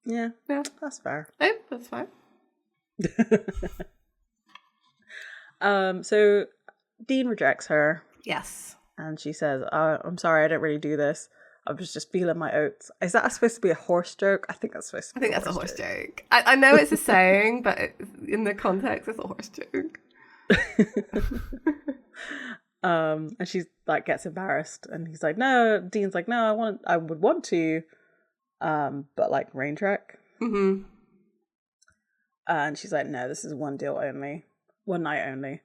S1: Yeah,
S2: Yeah.
S1: that's fair.
S2: Oh, that's fine.
S1: So Dean rejects her,
S2: Yes.
S1: and she says, "I'm sorry, I don't really do this. I was just feeling my oats." Is that supposed to be a horse joke? I think that's supposed to be
S2: that's a horse joke. I know it's a saying, but in the context, it's a horse joke.
S1: And she's like gets embarrassed, and he's like, "No." Dean's like, "No, I would want to, but like rain track." And she's like, "No, this is one night only,"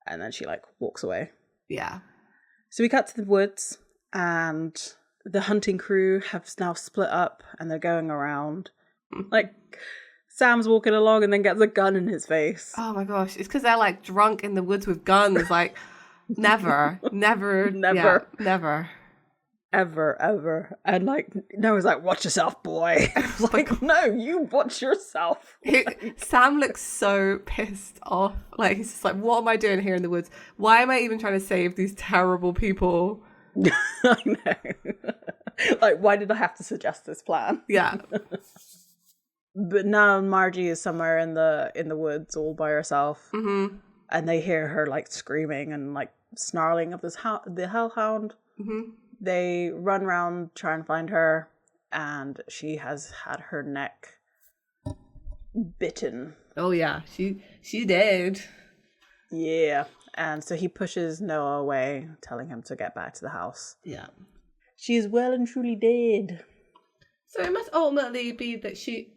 S1: and then she like walks away.
S2: Yeah.
S1: So we cut to the woods, and the hunting crew have now split up, and they're going around. Like, Sam's walking along and then gets a gun in his face.
S2: Oh my gosh. It's because they're like drunk in the woods with guns. Like, never. Yeah, never.
S1: Ever. And like, Noah's like, "Watch yourself, boy." I was like, "No, you watch yourself."
S2: Sam looks so pissed off. Like, he's just like, what am I doing here in the woods? Why am I even trying to save these terrible people?
S1: I know. Like, why did I have to suggest this plan?
S2: Yeah.
S1: But now Margie is somewhere in the woods all by herself. and they hear her like screaming and like snarling of the hellhound.
S2: Mm-hmm.
S1: They run around, try and find her, and she has had her neck bitten.
S2: Oh yeah, she did.
S1: Yeah. And so he pushes Noah away, telling him to get back to the house.
S2: Yeah.
S1: She's well and truly dead.
S2: So it must ultimately be that she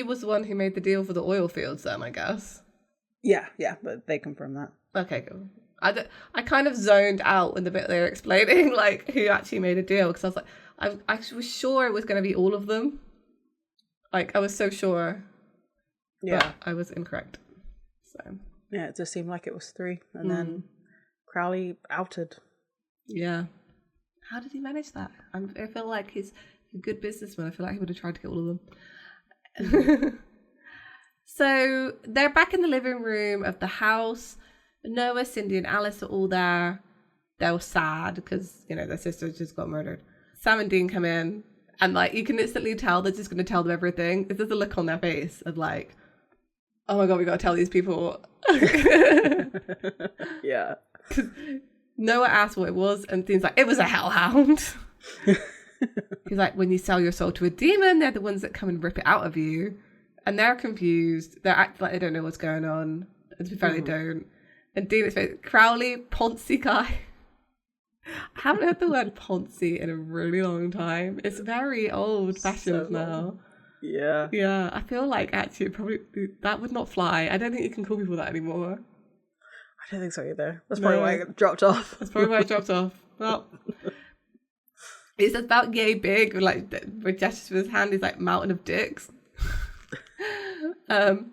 S2: was the one who made the deal for the oil fields then, I guess.
S1: Yeah, but they confirm that.
S2: Okay, cool. I kind of zoned out in the bit they were explaining like who actually made a deal, because I was like, I was sure it was going to be all of them. Like I was so sure.
S1: Yeah.
S2: But I was incorrect. So.
S1: Yeah, it just seemed like it was 3. And then Crowley outed.
S2: Yeah. How did he manage that? I feel like he's a good businessman. I feel like he would have tried to get all of them. So they're back in the living room of the house. Noah, Cindy, and Alice are all there. They're all sad because, you know, their sister just got murdered. Sam and Dean come in, and like you can instantly tell they're just going to tell them everything. There's a look on their face of like, oh my god, we got to tell these people.
S1: Yeah.
S2: Noah asked what it was, and Dean's like, it was a hellhound. He's like, when you sell your soul to a demon, they're the ones that come and rip it out of you. And they're confused. They're acting like they don't know what's going on. And to be fair, they don't. And Dean is Crowley, Ponzi guy. I haven't heard the word Ponzi in a really long time. It's very old-fashioned now.
S1: Yeah.
S2: Yeah, I feel like actually probably that would not fly. I don't think you can call people that anymore.
S1: I don't think so either. That's probably why it dropped off.
S2: That's probably why it dropped off. Well, it's about yay big, like with gestures with his hand. He's like mountain of dicks. So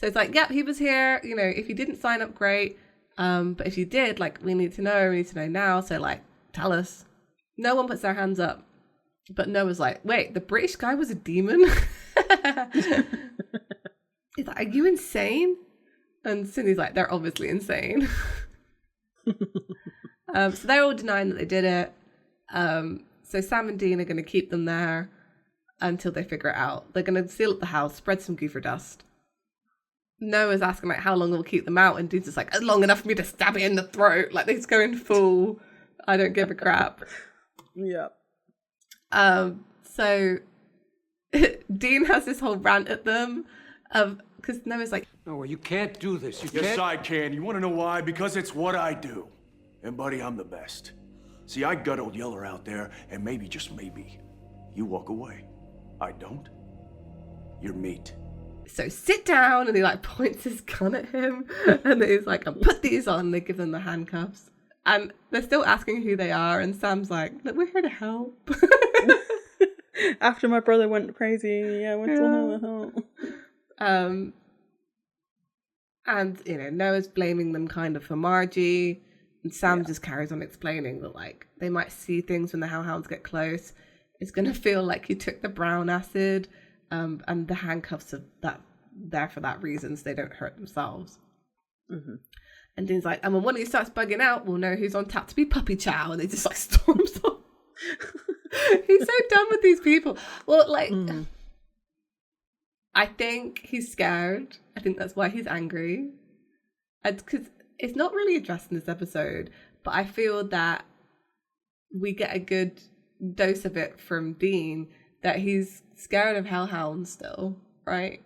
S2: it's like, yep, he was here. You know, if you didn't sign up, great. But if you did, like, we need to know now. So like, tell us. No one puts their hands up. But Noah's like, wait, the British guy was a demon? He's like, are you insane? And Cindy's like, they're obviously insane. So they're all denying that they did it. So Sam and Dean are going to keep them there until they figure it out. They're going to seal up the house, spread some goofer dust. Noah's asking, like, how long we'll keep them out. And Dean's just like, long enough for me to stab it in the throat. Like, he's going full, I don't give a crap.
S1: Yeah.
S2: So Dean has this whole rant at them because Noah's like,
S6: No, well, you can't do this. You
S3: Yes,
S6: can't.
S3: I can. You want to know why? Because it's what I do. And buddy, I'm the best. See, I gut old Yeller out there, and maybe, just maybe, you walk away. I don't. You're meat.
S2: so sit down, and he like points his gun at him, and he's like, and put these on. They give them the handcuffs, and they're still asking who they are, and Sam's like, look, we're here to help.
S1: After my brother went crazy, I went to help.
S2: And you know, Noah's blaming them kind of for Margie, and Sam just carries on explaining that like they might see things when the hellhounds get close. It's gonna feel like he took the brown acid, and the handcuffs are that there for that reason, so they don't hurt themselves. Mm-hmm. And Dean's like, and when he starts bugging out, we'll know who's on tap to be puppy chow, and they just like storms off. He's so done with these people. Well, like, I think he's scared. I think that's why he's angry. Because it's not really addressed in this episode, but I feel that we get a good dose of it from Dean, that he's scared of hellhounds still, right?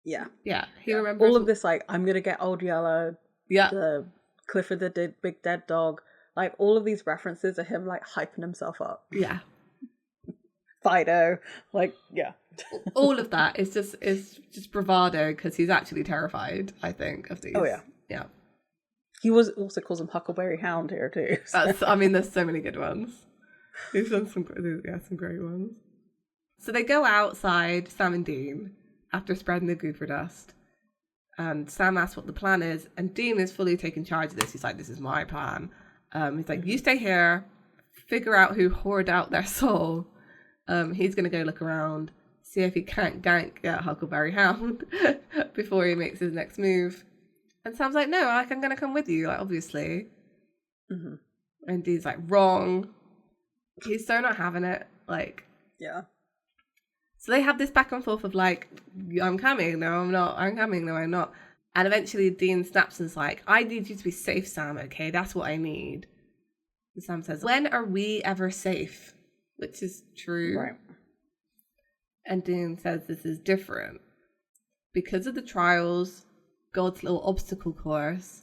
S1: Yeah.
S2: Yeah. He remembers
S1: all of this, like, I'm going to get Old Yeller,
S2: yeah,
S1: the Clifford the Big Dead Dog. Like, all of these references are him, like, hyping himself up.
S2: Yeah.
S1: Fido. Like, yeah.
S2: All of that is just bravado, because he's actually terrified, I think, of these.
S1: Oh, yeah.
S2: Yeah.
S1: He also calls him Huckleberry Hound here, too. So.
S2: I mean, there's so many good ones. He's done some great ones. So they go outside, Sam and Dean, after spreading the goofer dust. And Sam asks what the plan is, and Dean is fully taking charge of this. He's like, this is my plan. He's like, you stay here, figure out who hoard out their soul. He's going to go look around, see if he can't gank Huckleberry Hound before he makes his next move. And Sam's like, no, I'm going to come with you, like, obviously. Mm-hmm. And Dean's like, wrong. He's so not having it, like.
S1: Yeah. So
S2: they have this back and forth of like, I'm coming, no, I'm not. I'm coming, no, I'm not. And eventually Dean snaps and's like, I need you to be safe, Sam, okay? That's what I need. And Sam says, when are we ever safe? Which is true.
S1: Right.
S2: And Dean says this is different. Because of the trials, God's little obstacle course.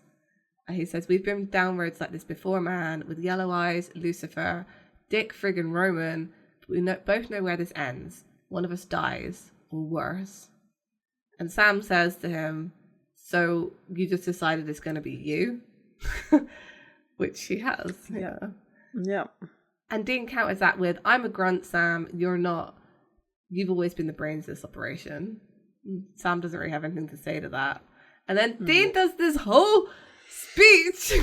S2: And he says, we've been down roads like this before, man, with Yellow Eyes, Lucifer, Dick friggin' Roman. But we both know where this ends. One of us dies, or worse. And Sam says to him, so you just decided it's going to be you? Which she has. Yeah.
S1: Yeah.
S2: And Dean counters that with, I'm a grunt, Sam. You're not. You've always been the brains of this operation. Sam doesn't really have anything to say to that. And then Dean does this whole speech,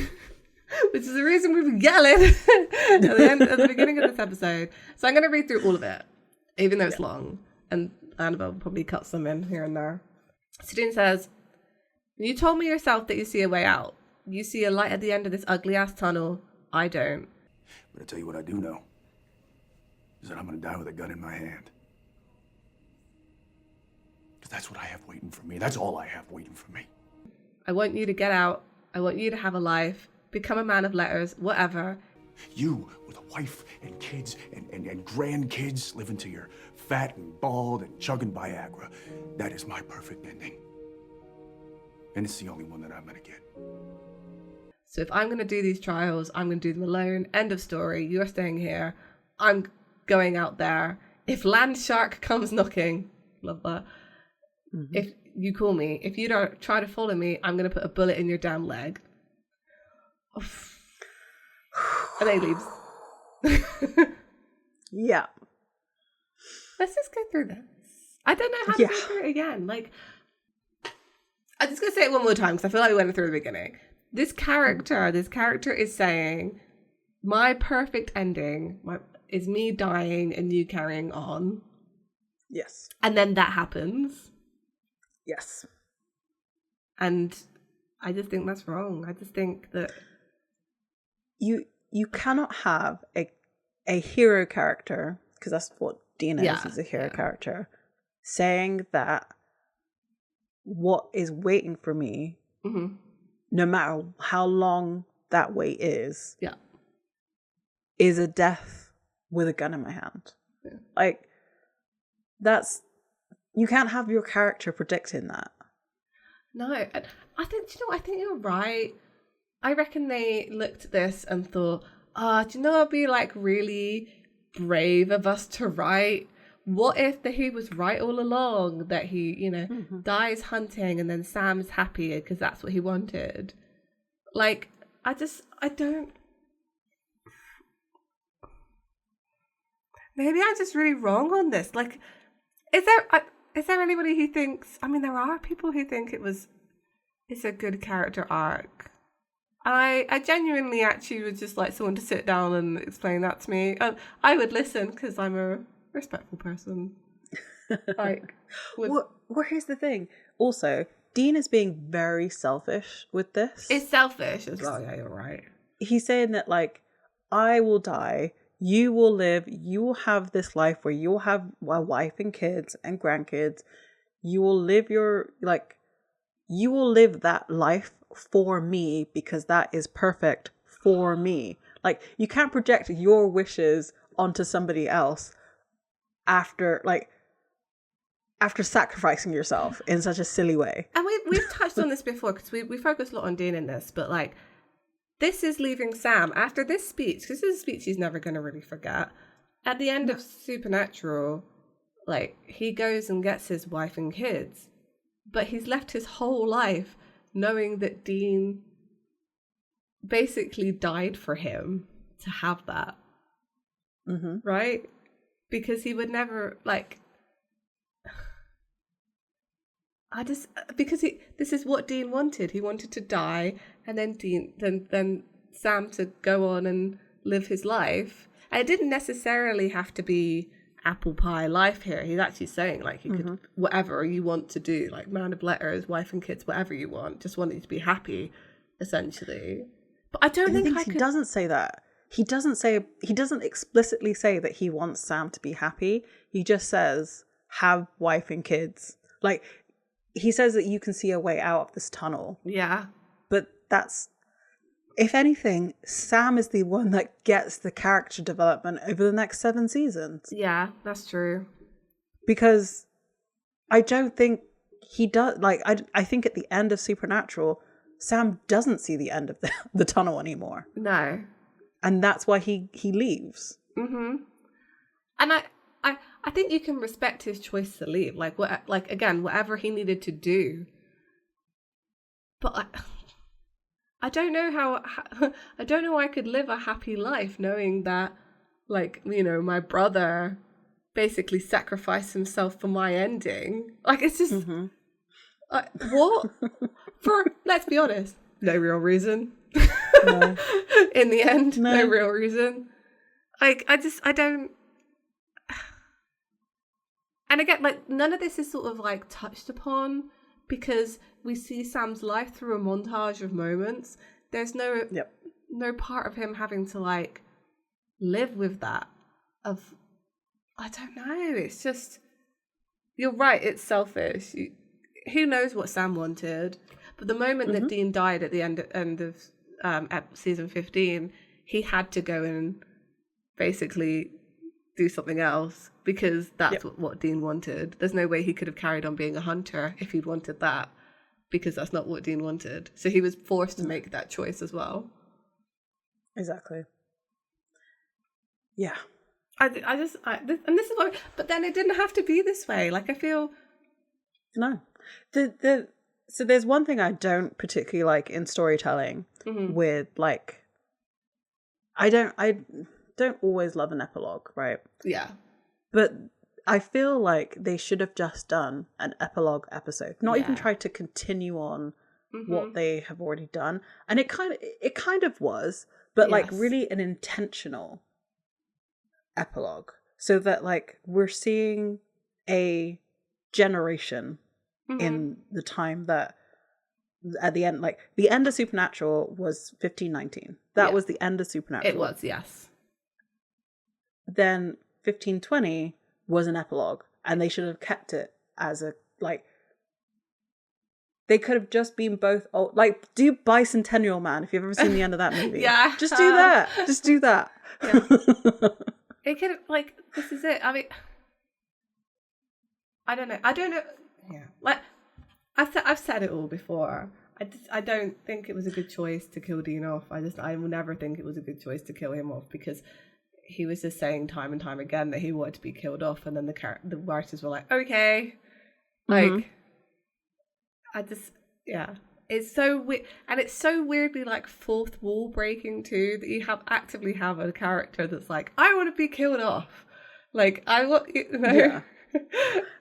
S2: which is the reason we were yelling at the beginning of this episode. So I'm going to read through all of it, even though it's long. And Annabelle will probably cut some in here and there. So Dean says, you told me yourself that you see a way out. You see a light at the end of this ugly-ass tunnel. I don't.
S3: But I tell you what I do know, is that I'm gonna die with a gun in my hand. Because that's what I have waiting for me. That's all I have waiting for me.
S2: I want you to get out. I want you to have a life, become a man of letters, whatever.
S3: You with a wife and kids and grandkids living till you're fat and bald and chugging Viagra. That is my perfect ending. And it's the only one that I'm gonna get.
S2: So if I'm going to do these trials, I'm going to do them alone. End of story. You're staying here. I'm going out there. If land shark comes knocking, love that. Mm-hmm. If you call me, if you don't try to follow me, I'm going to put a bullet in your damn leg. Oof. And then he leaves.
S1: Yeah.
S2: Let's just go through this. I don't know how to go through it again. Like, I'm just going to say it one more time because I feel like we went through the beginning. This character is saying, my perfect ending is me dying and you carrying on.
S1: Yes.
S2: And then that happens.
S1: Yes.
S2: And I just think that's wrong. I just think that
S1: you cannot have a hero character, because that's what Dean is a hero character, saying that what is waiting for me, no matter how long that wait is a death with a gun in my hand. Yeah. Like, that's, you can't have your character predicting that.
S2: No, I think, I think you're right. I reckon they looked at this and thought, do you know it'd be like really brave of us to write? What if he was right all along, that he, dies hunting and then Sam's happy because that's what he wanted? Like, I don't. Maybe I'm just really wrong on this. Like, is there anybody who thinks, I mean, there are people who think it's a good character arc. I genuinely actually would just like someone to sit down and explain that to me. I would listen because I'm a respectful person. Like,
S1: well, here's the thing. Also, Dean is being very selfish with this.
S2: It's selfish as well. Yeah, you're right.
S1: He's saying that, like, I will die, you will live, you will have this life where you'll have a wife and kids and grandkids. You will live you will live that life for me because that is perfect for me. Like, you can't project your wishes onto somebody else after sacrificing yourself in such a silly way.
S2: And we've touched on this before because we focus a lot on Dean in this, but like, this is leaving Sam after this speech, because this is a speech he's never going to really forget. At the end of Supernatural, like, he goes and gets his wife and kids, but he's left his whole life knowing that Dean basically died for him to have that. Mm-hmm. Right? Because he would never, like, this is what Dean wanted. He wanted to die, and then Sam to go on and live his life. And it didn't necessarily have to be apple pie life here. He's actually saying, like, you could, whatever you want to do, like man of letters, wife and kids, whatever you want, just want you to be happy, essentially. But I don't think
S1: he doesn't say that. He doesn't explicitly say that he wants Sam to be happy. He just says, have wife and kids. Like, he says that you can see a way out of this tunnel.
S2: Yeah.
S1: But that's, if anything, Sam is the one that gets the character development over the next 7 seasons.
S2: Yeah, that's true.
S1: Because I don't think he does, like, I think at the end of Supernatural, Sam doesn't see the end of the tunnel anymore.
S2: No.
S1: And that's why he leaves.
S2: Mm-hmm. And I think you can respect his choice to leave. Like, again, whatever he needed to do. But I don't know how I don't know I could live a happy life knowing that, like, you know, my brother basically sacrificed himself for my ending. Like, it's just what? For, let's be honest, no real reason.
S1: No.
S2: In the end, no real reason. Like, I don't. And again, like, none of this is sort of like touched upon because we see Sam's life through a montage of moments. There's no part of him having to like live with that. Of, I don't know. It's just, you're right. It's selfish. Who knows what Sam wanted? But the moment that Dean died at the end of season 15, he had to go and basically do something else because that's what Dean wanted. There's no way he could have carried on being a hunter if he'd wanted that, because that's not what Dean wanted. So he was forced to make that choice as well.
S1: Exactly. Yeah.
S2: And this is what, but then it didn't have to be this way. Like, I feel
S1: no. So there's one thing I don't particularly like in storytelling with, like, I don't always love an epilogue, right?
S2: Yeah.
S1: But I feel like they should have just done an epilogue episode, not even tried to continue on what they have already done. And it kind of was, but like really an intentional epilogue, so that like we're seeing a generation in the time that at the end, like the end of Supernatural was 1519. That was the end of Supernatural.
S2: It was, yes.
S1: Then 1520 was an epilogue, and they should have kept it as a, like, they could have just been both old, like, do Bicentennial Man if you've ever seen the end of that movie.
S2: Yeah.
S1: Just do that. Just do that.
S2: Yeah. It could have, like, this is it. I mean, I don't know. Yeah. Like, I've said it all before. I don't think it was a good choice to kill Dean off. I will never think it was a good choice to kill him off, because he was just saying time and time again that he wanted to be killed off, and then the writers were like, okay, like, it's so weird, and it's so weirdly like fourth wall breaking too, that you actively have a character that's like, I want to be killed off, like I want, you know.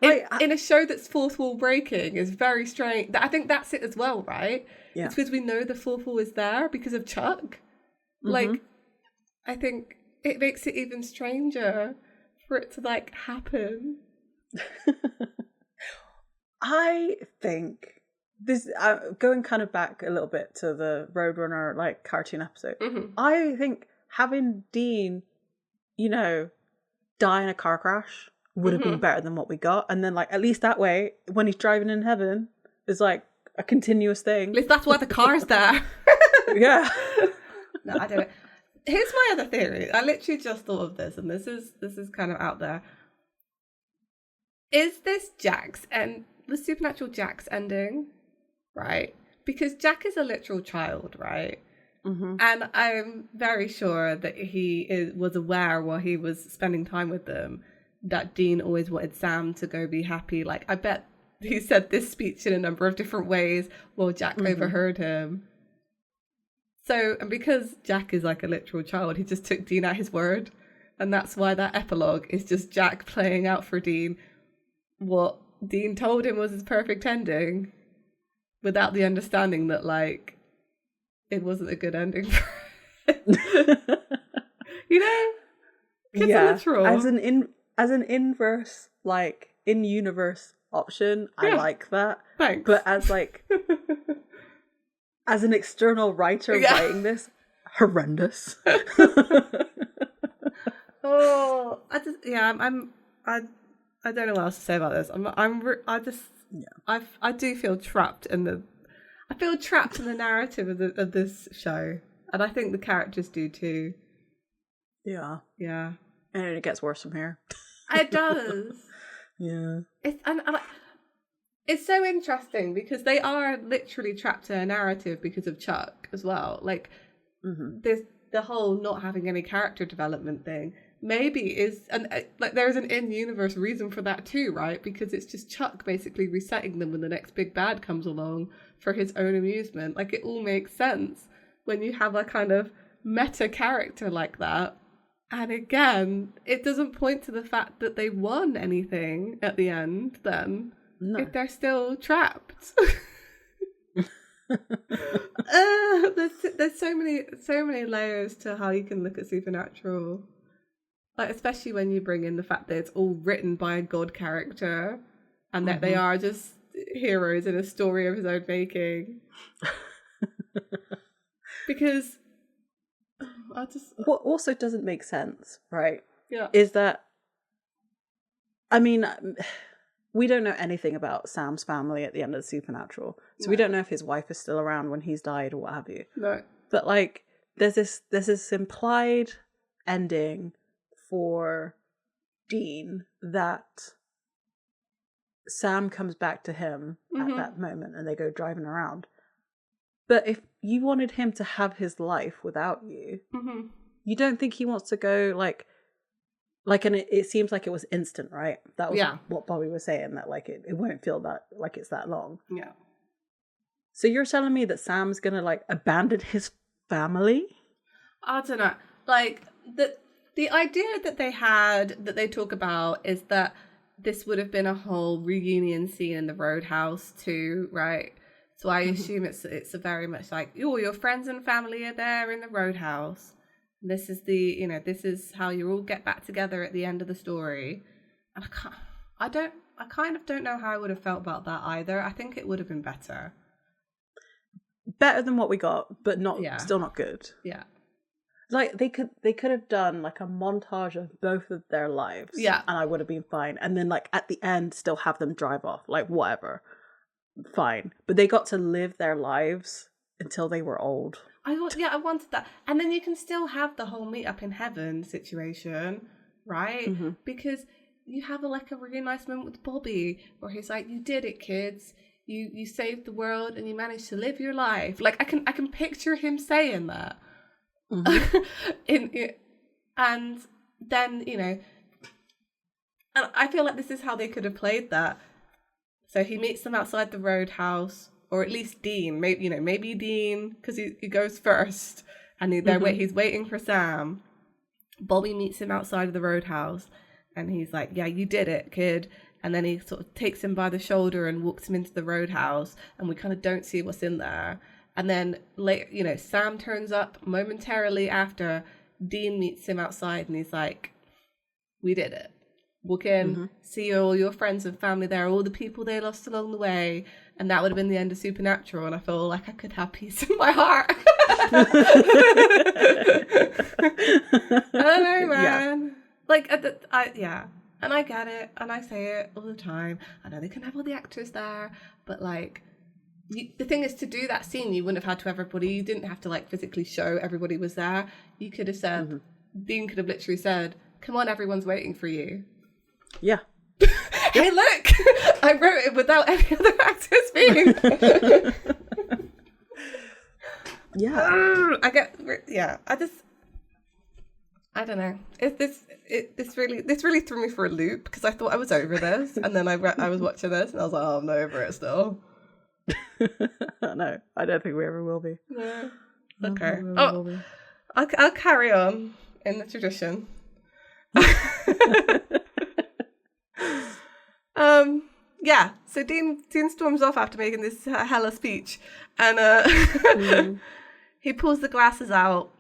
S2: In a show that's fourth wall breaking is very strange. I think that's it as well, right? Yeah. It's because we know the fourth wall is there because of Chuck. Like, I think it makes it even stranger for it to like happen. I
S1: think this, going kind of back a little bit to the Roadrunner like cartoon episode, I think having Dean, you know, die in a car crash would have been better than what we got. And then, like, at least that way, when he's driving in heaven, it's like a continuous thing.
S2: At least that's why the car's there.
S1: Yeah.
S2: No, I don't. Here's my other theory. I literally just thought of this, and this is kind of out there. Is this the Supernatural Jack's ending? Right? Because Jack is a literal child, right? And I'm very sure that he was aware while he was spending time with them that Dean always wanted Sam to go be happy. Like, I bet he said this speech in a number of different ways while Jack overheard him. So, and because Jack is like a literal child, he just took Dean at his word. And that's why that epilogue is just Jack playing out for Dean what Dean told him was his perfect ending, without the understanding that, like, it wasn't a good ending for him. You know? It's literal.
S1: As an inverse, like, in-universe option, I like that.
S2: Thanks.
S1: But as, like, as an external writer writing this, horrendous.
S2: Oh, I don't know what else to say about this. I do feel trapped in the narrative of this show, and I think the characters do too.
S1: Yeah.
S2: Yeah,
S1: And it gets worse from here.
S2: it does.
S1: Yeah.
S2: It's so interesting because they are literally trapped in a narrative because of Chuck as well. Like, there's the whole not having any character development thing. Maybe is, and like there's an in-universe reason for that too, right? Because it's just Chuck basically resetting them when the next big bad comes along for his own amusement. Like, it all makes sense when you have a kind of meta character like that. And again, it doesn't point to the fact that they won anything at the end then. No. If they're still trapped. There's so many layers to how you can look at Supernatural. Like, especially when you bring in the fact that it's all written by a god character and that they are just heroes in a story of his own making. Because
S1: what also doesn't make sense, right?
S2: Yeah.
S1: Is that, I mean, we don't know anything about Sam's family at the end of Supernatural. So we don't know if his wife is still around when he's died or what have you.
S2: No.
S1: But like, there's this implied ending for Dean that Sam comes back to him at that moment and they go driving around. But if you wanted him to have his life without you, you don't think he wants to go and it seems like it was instant, right? That was what Bobby was saying, that like it won't feel that like it's that long.
S2: Yeah.
S1: So you're telling me that Sam's gonna like abandon his family?
S2: I don't know. Like, the idea that they talk about is that this would have been a whole reunion scene in the Roadhouse too, right? So I assume it's a very much like, oh, your friends and family are there in the Roadhouse. This is this is how you all get back together at the end of the story. And I kind of don't know how I would have felt about that either. I think it would have been better.
S1: Better than what we got, but still not good.
S2: Yeah.
S1: Like they could have done like a montage of both of their lives.
S2: Yeah.
S1: And I would have been fine. And then like at the end still have them drive off. Like whatever. Fine. But they got to live their lives until they were old.
S2: I wanted that. And then you can still have the whole meet up in heaven situation, right? Because you have a really nice moment with Bobby where he's like, you did it, kids. You saved the world and you managed to live your life. Like, I can picture him saying that. And then, and I feel like this is how they could have played that. So he meets them outside the Roadhouse, or at least Dean, maybe Dean, because he goes first, and he's waiting for Sam. Bobby meets him outside of the Roadhouse, and he's like, yeah, you did it, kid. And then he sort of takes him by the shoulder and walks him into the Roadhouse, and we kind of don't see what's in there. And then later, Sam turns up momentarily after. Dean meets him outside, and he's like, we did it. Walk in, see all your friends and family there, all the people they lost along the way. And that would have been the end of Supernatural, and I feel like I could have peace in my heart. I don't know, man. And I get it, and I say it all the time. I know they can have all the actors there, but like, the thing is, to do that scene, you wouldn't have had to have everybody. You didn't have to like physically show everybody was there. You could have said, Dean could have literally said, "Come on, everyone's waiting for you."
S1: Yeah.
S2: Hey, look! I wrote it without any other actors being.
S1: Yeah.
S2: I don't know. This really threw me for a loop because I thought I was over this, and then I was watching this and I was like, oh, I'm not over it still.
S1: No, I don't think we ever will be.
S2: No. Okay. I'll carry on in the tradition. So Dean storms off after making this hella speech, and he pulls the glasses out,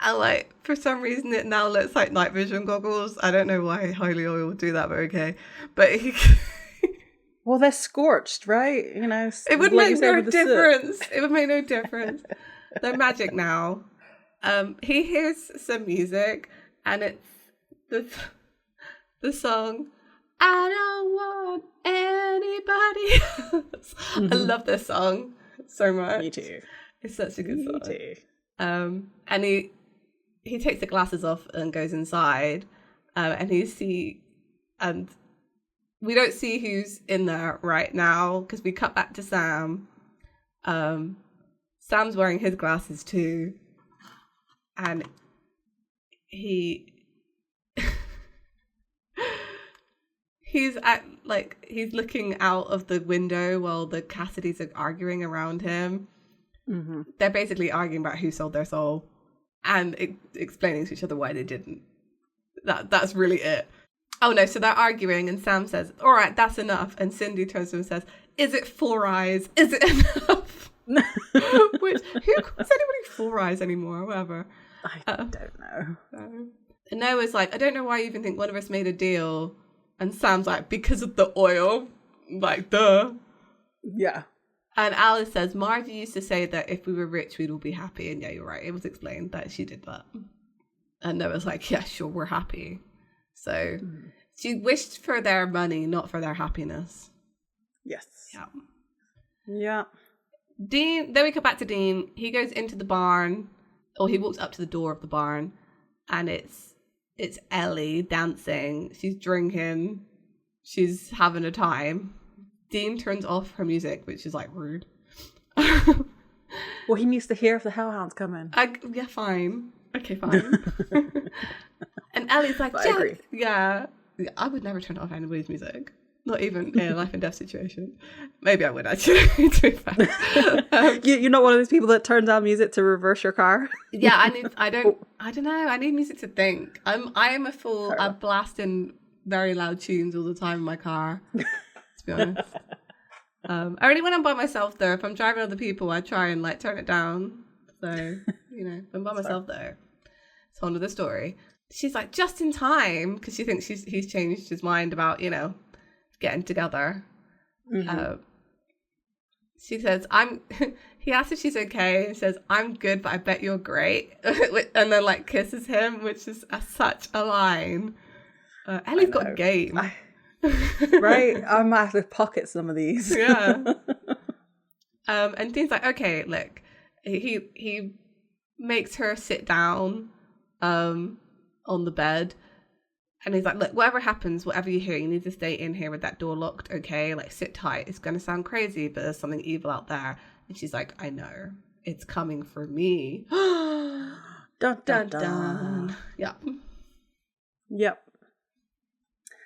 S2: and like for some reason it now looks like night vision goggles. I don't know why Holy Oil would do that, but okay. But
S1: well, they're scorched, right?
S2: It would make no difference. It would make no difference. They're magic now. He hears some music, and it's the song I don't want anybody else. I love this song so much.
S1: Me too.
S2: It's such a good song.
S1: Me too.
S2: And he takes the glasses off and goes inside, and we don't see who's in there right now because we cut back to Sam. Sam's wearing his glasses too, and he's looking out of the window while the Cassidys are arguing around him. Mm-hmm. They're basically arguing about who sold their soul and explaining to each other why they didn't. That's really it. Oh no, so they're arguing and Sam says, all right, that's enough. And Cindy turns to him and says, is it 4 eyes? Is it enough? Which, who calls anybody 4 eyes anymore? Whatever.
S1: I don't know.
S2: And Noah's like, I don't know why you even think one of us made a deal. And Sam's like, because of the oil. Like, duh.
S1: Yeah.
S2: And Alice says, Margie used to say that if we were rich, we'd all be happy. And yeah, you're right. It was explained that she did that. And Noah's like, yeah, sure, we're happy. So she wished for their money, not for their happiness.
S1: Yes.
S2: Yeah.
S1: Yeah.
S2: Dean, then we come back to Dean. He goes into the barn, or he walks up to the door of the barn, and it's Ellie dancing. She's drinking. She's having a time. Dean turns off her music, which is like rude.
S1: Well, he needs to hear if the hellhound's coming.
S2: Yeah, fine. Okay, fine. And Ellie's like,
S1: I agree.
S2: Yeah, I would never turn off anybody's music. Not even in a life and death situation. Maybe I would actually, to be fair.
S1: You're not one of those people that turns down music to reverse your car?
S2: Yeah, I don't know. I need music to think. I am a fool. I blast in very loud tunes all the time in my car, to be honest. Only when I'm by myself though. If I'm driving other people, I try and like turn it down. So, if I'm by myself though, it's a whole other story. She's like, just in time, because she thinks he's changed his mind about, getting together. Mm-hmm. She says, he asks if she's okay, and says, I'm good, but I bet you're great. And then like kisses him, which is such a line. Ellie's got game.
S1: Right? I might have to pocket some of these.
S2: Yeah. And Dean's like, okay, look. He makes her sit down on the bed, and he's like, look, whatever happens, whatever you hear, you need to stay in here with that door locked, okay? Like, sit tight. It's gonna sound crazy, but there's something evil out there. And she's like, I know, it's coming for me. Dun dun dun. Yep.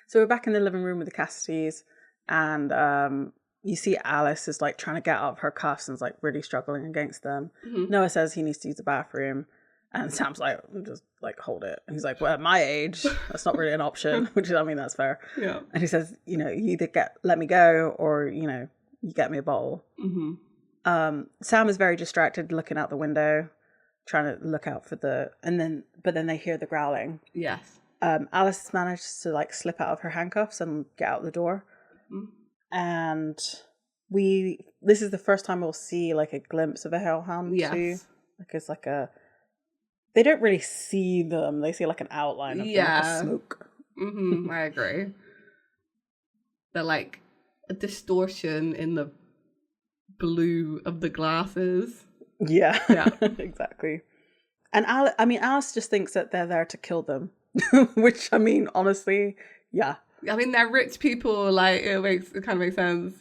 S1: So we're back in the living room with the Cassidys, and you see Alice is like trying to get out of her cuffs and is like really struggling against them. Mm-hmm. Noah says he needs to use the bathroom, and Sam's like, just like hold it. And he's like, well, at my age, that's not really an option. Which is, I mean, that's fair. Yeah. And he says, you either let me go or you get me a bottle. Mm-hmm. Sam is very distracted, looking out the window, trying to look out for but then they hear the growling.
S2: Yes.
S1: Alice managed to like slip out of her handcuffs and get out the door. Mm-hmm. And this is the first time we'll see like a glimpse of a hellhound too. Like it's like they don't really see them. They see like an outline of them, like a smoke.
S2: Mm-hmm, I agree. They're like a distortion in the blue of the glasses.
S1: Yeah. Exactly. And Alice just thinks that they're there to kill them. Which, I mean, honestly, yeah.
S2: I mean, they're rich people, like, it kind of makes sense.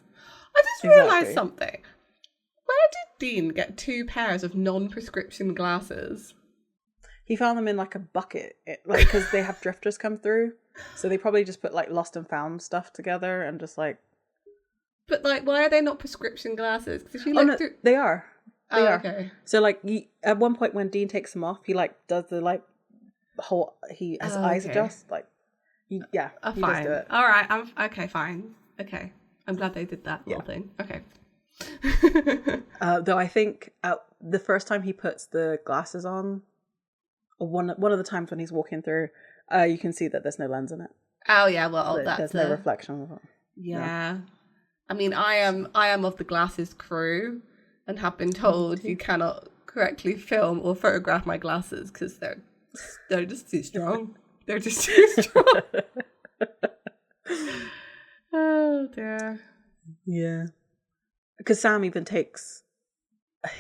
S2: I just realised something. Where did Dean get 2 pairs of non-prescription glasses?
S1: He found them in, like, a bucket, because they have drifters come through. So they probably just put, like, lost and found stuff together and just, like...
S2: But, like, why are they not prescription glasses? Because if you look through...
S1: They are. They are.
S2: Okay.
S1: So, like, at one point when Dean takes them off, he, like, does the, like, whole... His eyes adjust, like... he
S2: fine.
S1: does do it.
S2: All right. Okay, fine. Okay. I'm glad they did that whole thing. Okay.
S1: Though I think the first time he puts the glasses on, or one of the times when he's walking through, you can see that there's no lens in it.
S2: Oh yeah, well
S1: there's no reflection of it.
S2: Yeah. No. I mean, I am of the glasses crew, and have been told you cannot correctly film or photograph my glasses because they're just too strong. They're just too strong. Oh dear.
S1: Yeah. Because Sam even takes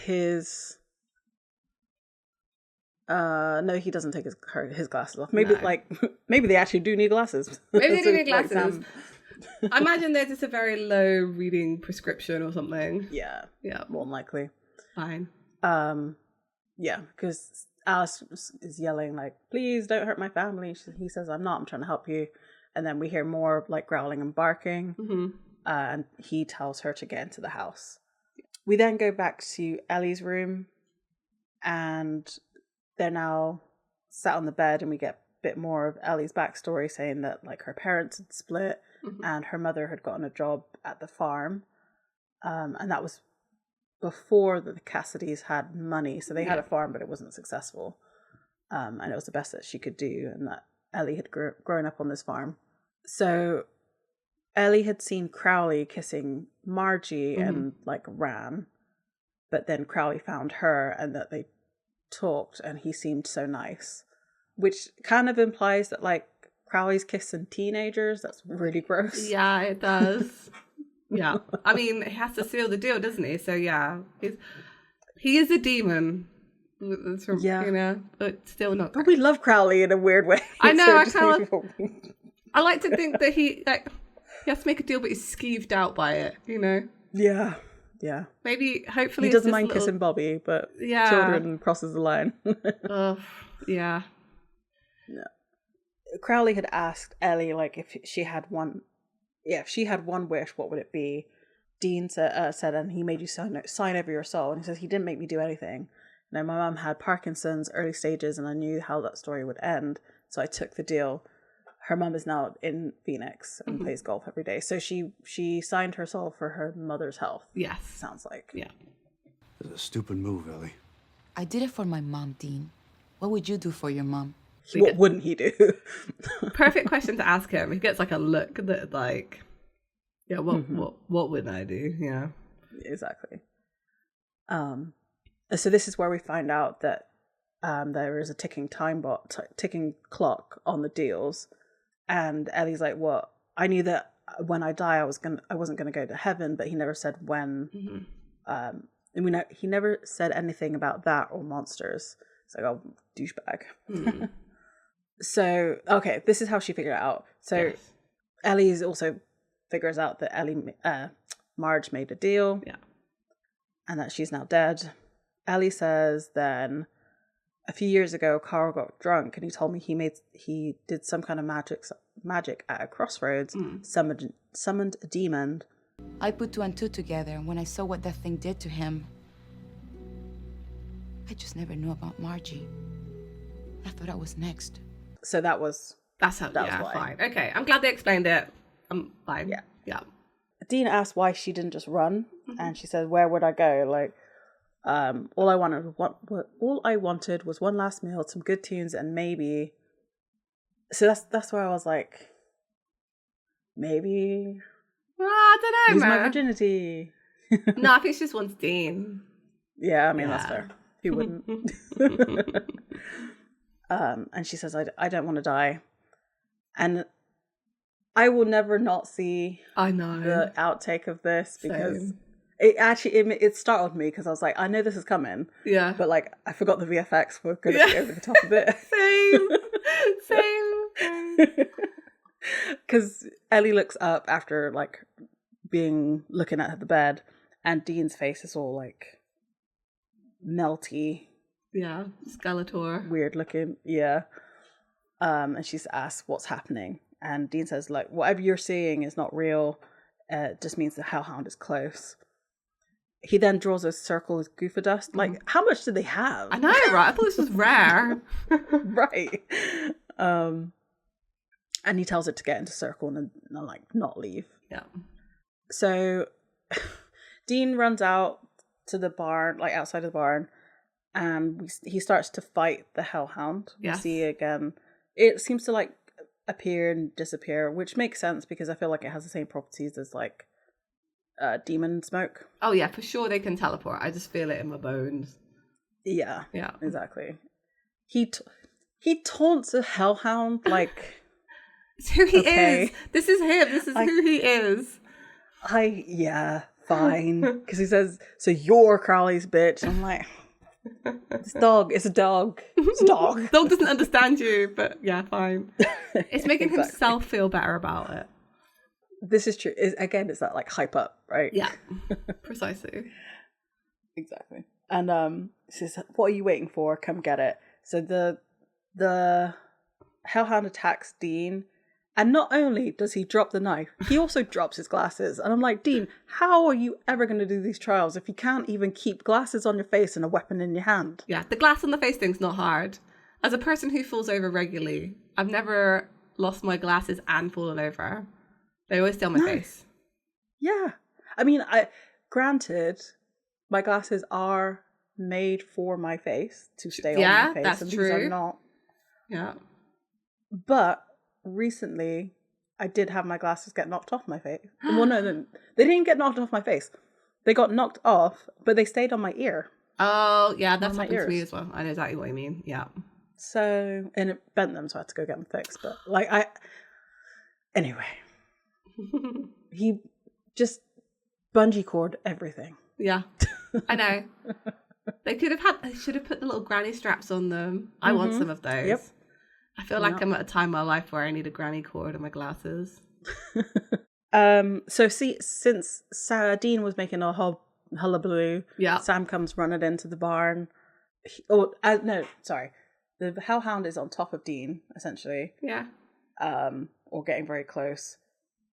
S1: his... no, he doesn't take his glasses off. Maybe
S2: No.
S1: maybe they actually do need glasses.
S2: Maybe they do
S1: So,
S2: need
S1: like,
S2: glasses.
S1: Sam...
S2: I imagine they're just a very low reading prescription or something.
S1: Yeah,
S2: Yeah.
S1: more than likely.
S2: Fine.
S1: Yeah, because Alice is yelling like, "Please don't hurt my family." He says, "I'm not. I'm trying to help you." And then we hear more like growling and barking.
S2: Mm-hmm.
S1: And he tells her to get into the house. We then go back to Ellie's room, and they're now sat on the bed, and we get a bit more of Ellie's backstory, saying that like her parents had split, and her mother had gotten a job at the farm, and that was before the Cassidys had money. So they had a farm, but it wasn't successful, and it was the best that she could do, and that Ellie had grown up on this farm. So Ellie had seen Crowley kissing Margie and like ran, but then Crowley found her and that they talked, and he seemed so nice, which kind of implies that like Crowley's kissing teenagers. That's really gross.
S2: Yeah, it does. Yeah. I mean, he has to seal the deal, doesn't he? So yeah, he is a demon.
S1: Yeah.
S2: You know, but still not.
S1: But we love Crowley in a weird way.
S2: I know,
S1: So
S2: I
S1: just
S2: kinda- I like to think that he has to make a deal, but he's skeeved out by it. You know.
S1: Yeah. Yeah.
S2: Maybe, hopefully,
S1: He doesn't mind kissing Bobby, but
S2: Yeah.
S1: children crosses the line.
S2: Oh, yeah.
S1: Crowley had asked Ellie like if she had one wish, what would it be? Dean said, and he made you sign over your soul. And he says, he didn't make me do anything. My mum had Parkinson's, early stages, and I knew how that story would end, so I took the deal. Her mum is now in Phoenix and plays golf every day, so she signed her soul for her mother's health.
S2: Yes.
S1: Sounds like.
S2: Yeah.
S6: It's a stupid move, Ellie.
S8: I did it for my mom, Dean. What would you do for your mom?
S1: What wouldn't he do?
S2: Perfect question to ask him. He gets like a look that like, yeah, what would I do? Yeah.
S1: Exactly. So this is where we find out that there is a ticking ticking clock on the deals, and Ellie's like, "What? I knew that when I die, I wasn't gonna go to heaven, but he never said when." And we know he never said anything about that or monsters. It's like, oh, douchebag. So okay, this is how she figured it out. So Ellie also figures out that Marge made a deal, and that she's now dead. Ellie says then, a few years ago, Carl got drunk and he told me he did some kind of magic at a crossroads, summoned a demon.
S8: I put 2 and 2 together, and when I saw what that thing did to him, I just never knew about Margie. I thought I was next.
S1: So that's
S2: That's
S1: why.
S2: fine. Okay, I'm glad they explained it. I'm fine. Yeah.
S1: Dean asked why she didn't just run, and she said, "Where would I go? Like, all I wanted was one last meal, some good tunes, and maybe." So that's where I was like, maybe
S2: Well, I don't know,
S1: lose my
S2: man.
S1: virginity.
S2: No, I think she just wants Dean.
S1: Yeah, I mean that's fair. Who wouldn't? And she says, "I don't want to die," and I will never not see
S2: I know.
S1: the outtake of this because
S2: Same.
S1: it startled me because I was like, I know this is coming,
S2: Yeah.
S1: but like I forgot the VFX were going to be over the top of it.
S2: Same.
S1: Because Ellie looks up after like looking at the bed, and Dean's face is all like melty,
S2: Yeah. Skeletor.
S1: weird looking. Yeah. And she's asked what's happening, and Dean says like, whatever you're seeing is not real. It just means the Hellhound is close. He then draws a circle with goofa dust. Like, how much did they have?
S2: I know, right? I thought this was rare.
S1: Right. And he tells it to get into circle and like not leave.
S2: Yeah.
S1: So Dean runs out to the barn, like outside of the barn, and he starts to fight the Hellhound.
S2: Yes.
S1: We see again. It seems to like appear and disappear, which makes sense because I feel like it has the same properties as like demon smoke.
S2: Oh yeah, for sure they can teleport. I just feel it in my bones.
S1: Yeah.
S2: Yeah.
S1: Exactly. He taunts a Hellhound like
S2: It's who he
S1: Okay.
S2: is. This is him. This is who he is.
S1: Yeah, fine. Because he says, so you're Crowley's bitch. I'm like, it's a dog. It's a dog. It's a dog.
S2: Dog doesn't understand you, but yeah, fine. It's making himself feel better about it.
S1: This is true. Again, it's that like hype up, right?
S2: Yeah, precisely.
S1: Exactly. And says, what are you waiting for? Come get it. So the Hellhound attacks Dean. And not only does he drop the knife, he also drops his glasses. And I'm like, Dean, how are you ever going to do these trials if you can't even keep glasses on your face and a weapon in your hand?
S2: Yeah, the glass on the face thing's not hard. As a person who falls over regularly, I've never lost my glasses and fallen over. They always stay on my face.
S1: Yeah. I mean, granted, my glasses are made for my face to stay on my face.
S2: That's
S1: and
S2: true.
S1: These are not.
S2: Yeah.
S1: But recently, I did have my glasses get knocked off my face. Well, no, they didn't get knocked off my face. They got knocked off, but they stayed on my ear.
S2: Oh, yeah, that's
S1: my
S2: happened to me
S1: ears.
S2: as well. I know exactly what you mean. Yeah.
S1: So, and it bent them, so I had to go get them fixed. But anyway, he just bungee cord everything.
S2: Yeah, I know. They should have put the little granny straps on them. I want some of those.
S1: Yep.
S2: I feel like I'm at a time in my life where I need a granny cord on my glasses.
S1: So since Dean was making a hullabaloo,
S2: Yeah.
S1: Sam comes running into the barn. The Hellhound is on top of Dean, essentially.
S2: Yeah.
S1: Or getting very close.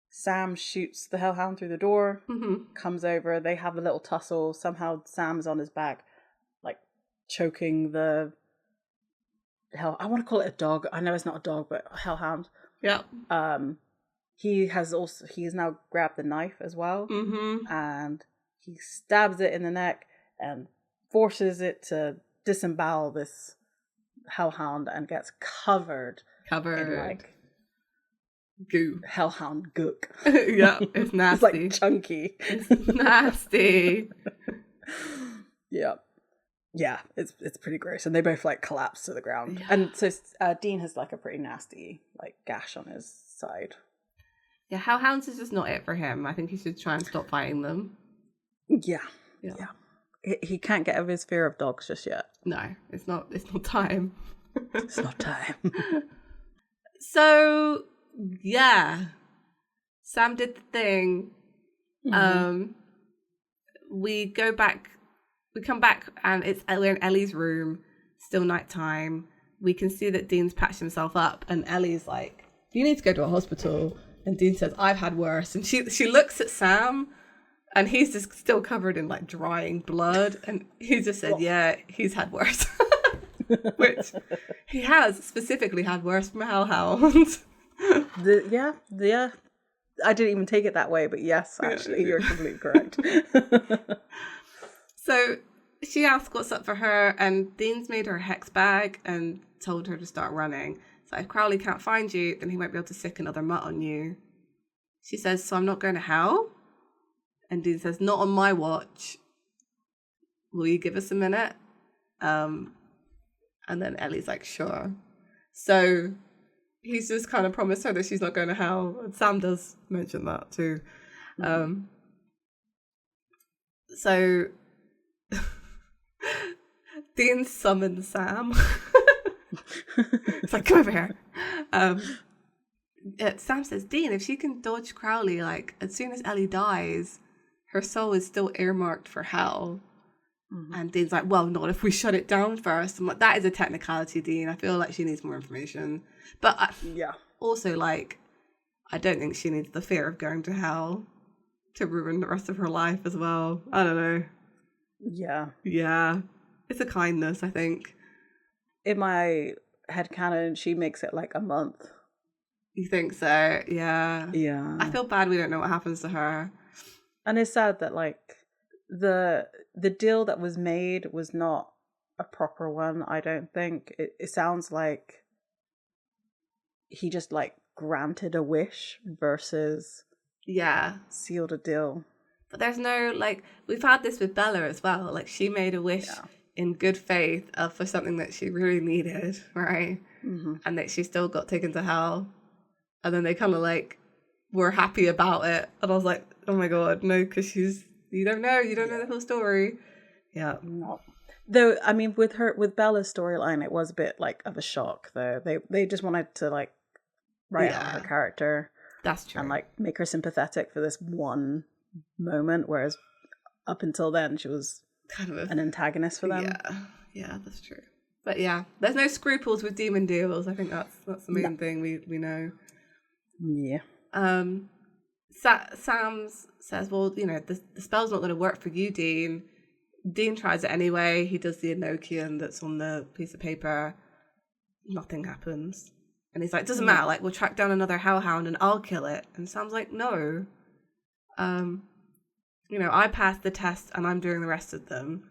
S1: Sam shoots the Hellhound through the door, comes over, they have a little tussle. Somehow Sam's on his back, like choking the I want to call it a dog. I know it's not a dog, but a Hellhound.
S2: Yeah.
S1: He has now grabbed the knife as well, and he stabs it in the neck and forces it to disembowel this Hellhound and gets covered in like
S2: goo.
S1: Hellhound gook.
S2: Yeah, it's nasty.
S1: It's like chunky.
S2: It's nasty.
S1: Yeah, it's pretty gross, and they both like collapse to the ground. Yeah. And so Dean has like a pretty nasty like gash on his side.
S2: Yeah, Hellhounds is just not it for him. I think he should try and stop fighting them.
S1: Yeah. He can't get over his fear of dogs just yet.
S2: No, it's not time.
S1: It's not time.
S2: So yeah, Sam did the thing. We come back and we're in Ellie's room, still nighttime. We can see that Dean's patched himself up and Ellie's like, you need to go to a hospital. And Dean says, I've had worse. And she looks at Sam and he's just still covered in like drying blood. And he just said, yeah, he's had worse. Which he has specifically had worse from a Hellhound.
S1: Yeah. I didn't even take it that way, but yes, actually, you're completely correct.
S2: So she asked what's up for her, and Dean's made her a hex bag and told her to start running. So if Crowley can't find you, then he won't be able to sick another mutt on you. She says, so I'm not going to hell? And Dean says, not on my watch. Will you give us a minute? And then Ellie's like, sure. So he's just kind of promised her that she's not going to hell. And Sam does mention that too. So Dean summons Sam. It's like, come over here. Sam says, Dean, if she can dodge Crowley, like as soon as Ellie dies, her soul is still earmarked for hell. And Dean's like, well, not if we shut it down first. I'm like, that is a technicality, Dean. I feel like she needs more information. But also, like, I don't think she needs the fear of going to hell to ruin the rest of her life as well. I don't know. Yeah. It's a kindness, I think.
S1: In my headcanon, she makes it like a month.
S2: You think so? Yeah.
S1: Yeah.
S2: I feel bad we don't know what happens to her.
S1: And it's sad that like the deal that was made was not a proper one, I don't think. It sounds like he just like granted a wish versus sealed a deal.
S2: But there's no, like, we've had this with Bella as well. Like, she made a wish in good faith for something that she really needed, right? And that she still got taken to hell. And then they kind of like were happy about it. And I was like, oh my God, no, because you don't know the whole story. Yeah.
S1: No. Though, I mean, with Bella's storyline, it was a bit like of a shock though. They just wanted to like write out her character.
S2: That's true.
S1: And like make her sympathetic for this one moment, whereas up until then she was
S2: kind of
S1: an antagonist for them.
S2: Yeah, that's true. But yeah, there's no scruples with demon deals. I think that's the main thing we know.
S1: Yeah.
S2: Sam says, well, you know, the spell's not going to work for you, Dean. Dean tries it anyway. He does the Enochian that's on the piece of paper. Nothing happens. And he's like, doesn't matter, like, we'll track down another hellhound and I'll kill it. And Sam's like, no. You know, I passed the test and I'm doing the rest of them.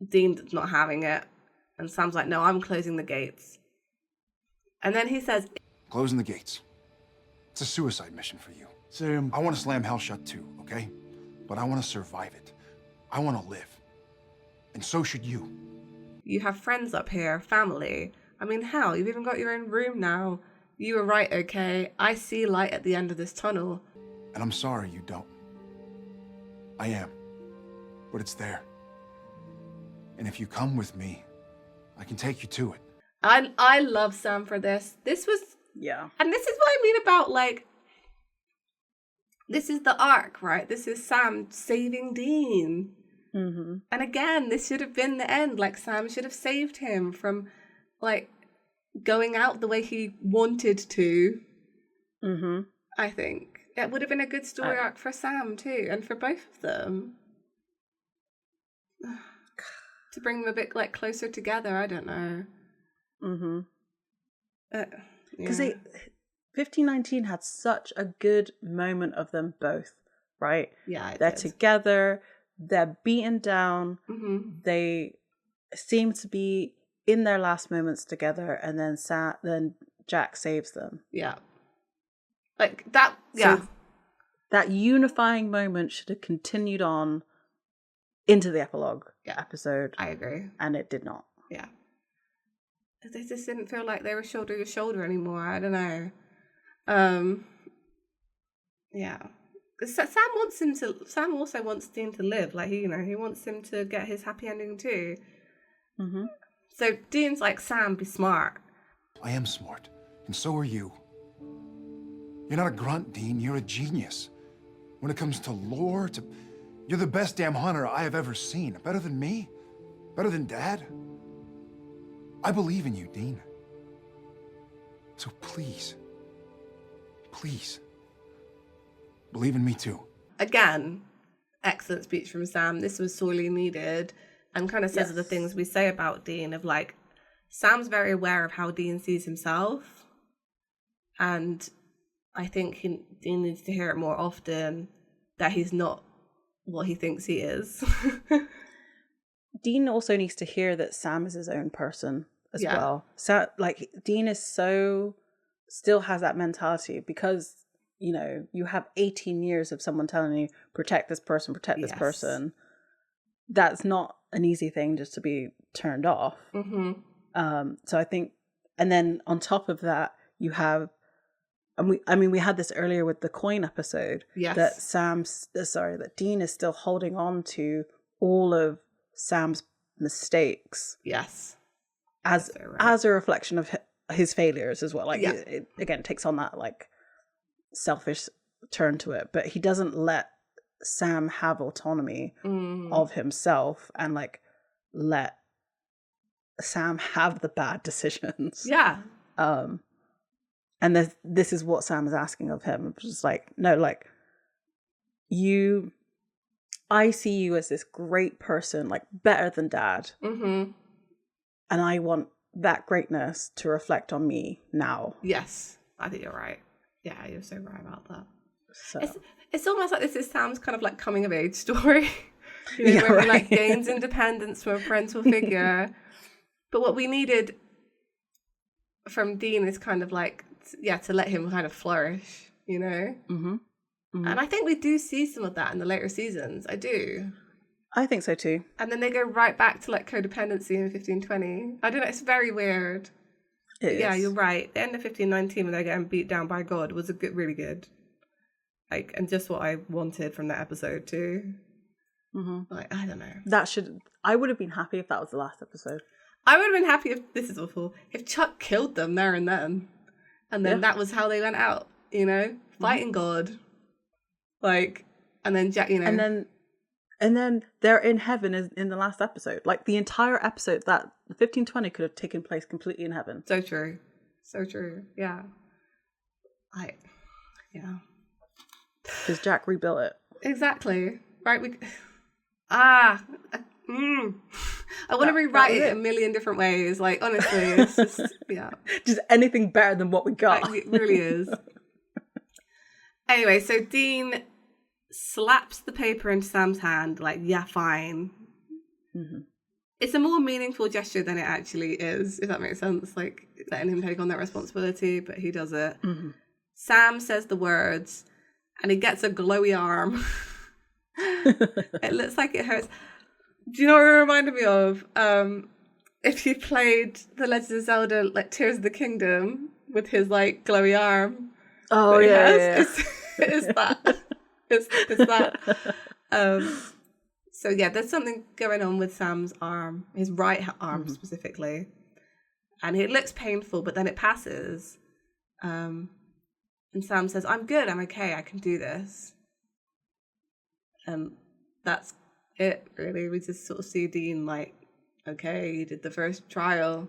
S2: Dean's not having it. And Sam's like, no, I'm closing the gates. And then he says...
S6: Closing the gates. It's a suicide mission for you.
S3: Sam.
S6: I want to slam hell shut too, okay? But I want to survive it. I want to live. And so should you.
S2: You have friends up here, family. I mean, hell, you've even got your own room now. You were right, okay? I see light at the end of this tunnel.
S6: And I'm sorry you don't. I am. But it's there. And if you come with me, I can take you to it.
S2: I love Sam for this. This was...
S1: Yeah.
S2: And this is what I mean about, like... This is the arc, right? This is Sam saving Dean.
S1: Mm-hmm.
S2: And again, this should have been the end. Like, Sam should have saved him from, like, going out the way he wanted to.
S1: Mm-hmm.
S2: I think. It would have been a good story arc for Sam, too. And for both of them. To bring them a bit, like, closer together. I don't know.
S1: Mm-hmm. Because 1519 had such a good moment of them both, right?
S2: Yeah,
S1: they're together, they're beaten down, they seem to be in their last moments together, and then Jack saves them.
S2: Yeah. Like, that, yeah.
S1: So that unifying moment should have continued on into the epilogue episode.
S2: I agree. And
S1: it did not.
S2: Yeah. They just didn't feel like they were shoulder to shoulder anymore. I don't know. Yeah. Sam also wants Dean to live. Like, he wants him to get his happy ending too.
S1: Mm-hmm.
S2: So Dean's like, Sam, be smart.
S6: I am smart, and so are you. You're not a grunt, Dean. You're a genius. When it comes to lore, you're the best damn hunter I have ever seen. Better than me? Better than Dad? I believe in you, Dean. So please, believe in me too.
S2: Again, excellent speech from Sam. This was sorely needed, and kind of says the things we say about Dean of like, Sam's very aware of how Dean sees himself, and I think Dean needs to hear it more often that he's not what he thinks he is.
S1: Dean also needs to hear that Sam is his own person as well. So, like, Dean is still has that mentality because, you know, you have 18 years of someone telling you, protect this person, protect this person. That's not an easy thing just to be turned off. Mm-hmm. So I think, and then on top of that, you have, and we had this earlier with the coin episode, that Dean is still holding on to all of Sam's mistakes.
S2: Yes.
S1: As a reflection of his failures as well. Like, it again takes on that, like, selfish turn to it. But he doesn't let Sam have autonomy of himself and, like, let Sam have the bad decisions.
S2: Yeah.
S1: And this is what Sam is asking of him. It's just like, no, like, I see you as this great person, like, better than Dad. Mm-hmm. And I want that greatness to reflect on me now.
S2: Yes, I think you're right. Yeah, you're so right about that.
S1: So
S2: it's almost like this is Sam's kind of like coming of age story. You know, where he like gains independence from a parental figure. But what we needed from Dean is kind of like, to let him kind of flourish, you know? Mm-hmm. Mm-hmm. And I think we do see some of that in the later seasons. I do.
S1: I think so too.
S2: And then they go right back to like codependency in 1520. I don't know, it's very weird. Yeah, you're right. The end of 1519 when they're getting beat down by God was really good. Like, and just what I wanted from that episode too.
S1: Mm-hmm.
S2: Like, I don't know.
S1: I would have been happy if that was the last episode.
S2: I would have been happy if, this is awful, if Chuck killed them there and then. And then that was how they went out, you know? Fighting God. Like, and then Jack, you know.
S1: And then they're in heaven in the last episode. Like, the entire episode, that 1520 could have taken place completely in heaven.
S2: So true. So true. Yeah. Yeah.
S1: Because Jack rebuilt it.
S2: Exactly. Right? I want to rewrite it a million different ways. Like, honestly, it's just, yeah.
S1: Just anything better than what we got.
S2: Like, it really is. Anyway, so Dean slaps the paper into Sam's hand, like, yeah, fine.
S1: Mm-hmm.
S2: It's a more meaningful gesture than it actually is, if that makes sense. Like, letting him take on that responsibility, but he does it. Mm-hmm. Sam says the words, and he gets a glowy arm. It looks like it hurts. Do you know what it reminded me of? If you played The Legend of Zelda, like Tears of the Kingdom, with his like glowy arm.
S1: Oh yeah.
S2: It's that. It's that. So yeah, there's something going on with Sam's arm, his right arm specifically, and it looks painful, but then it passes. And Sam says, "I'm good. I'm okay. I can do this." And that's it, really. We just sort of see Dean like, okay, he did the first trial.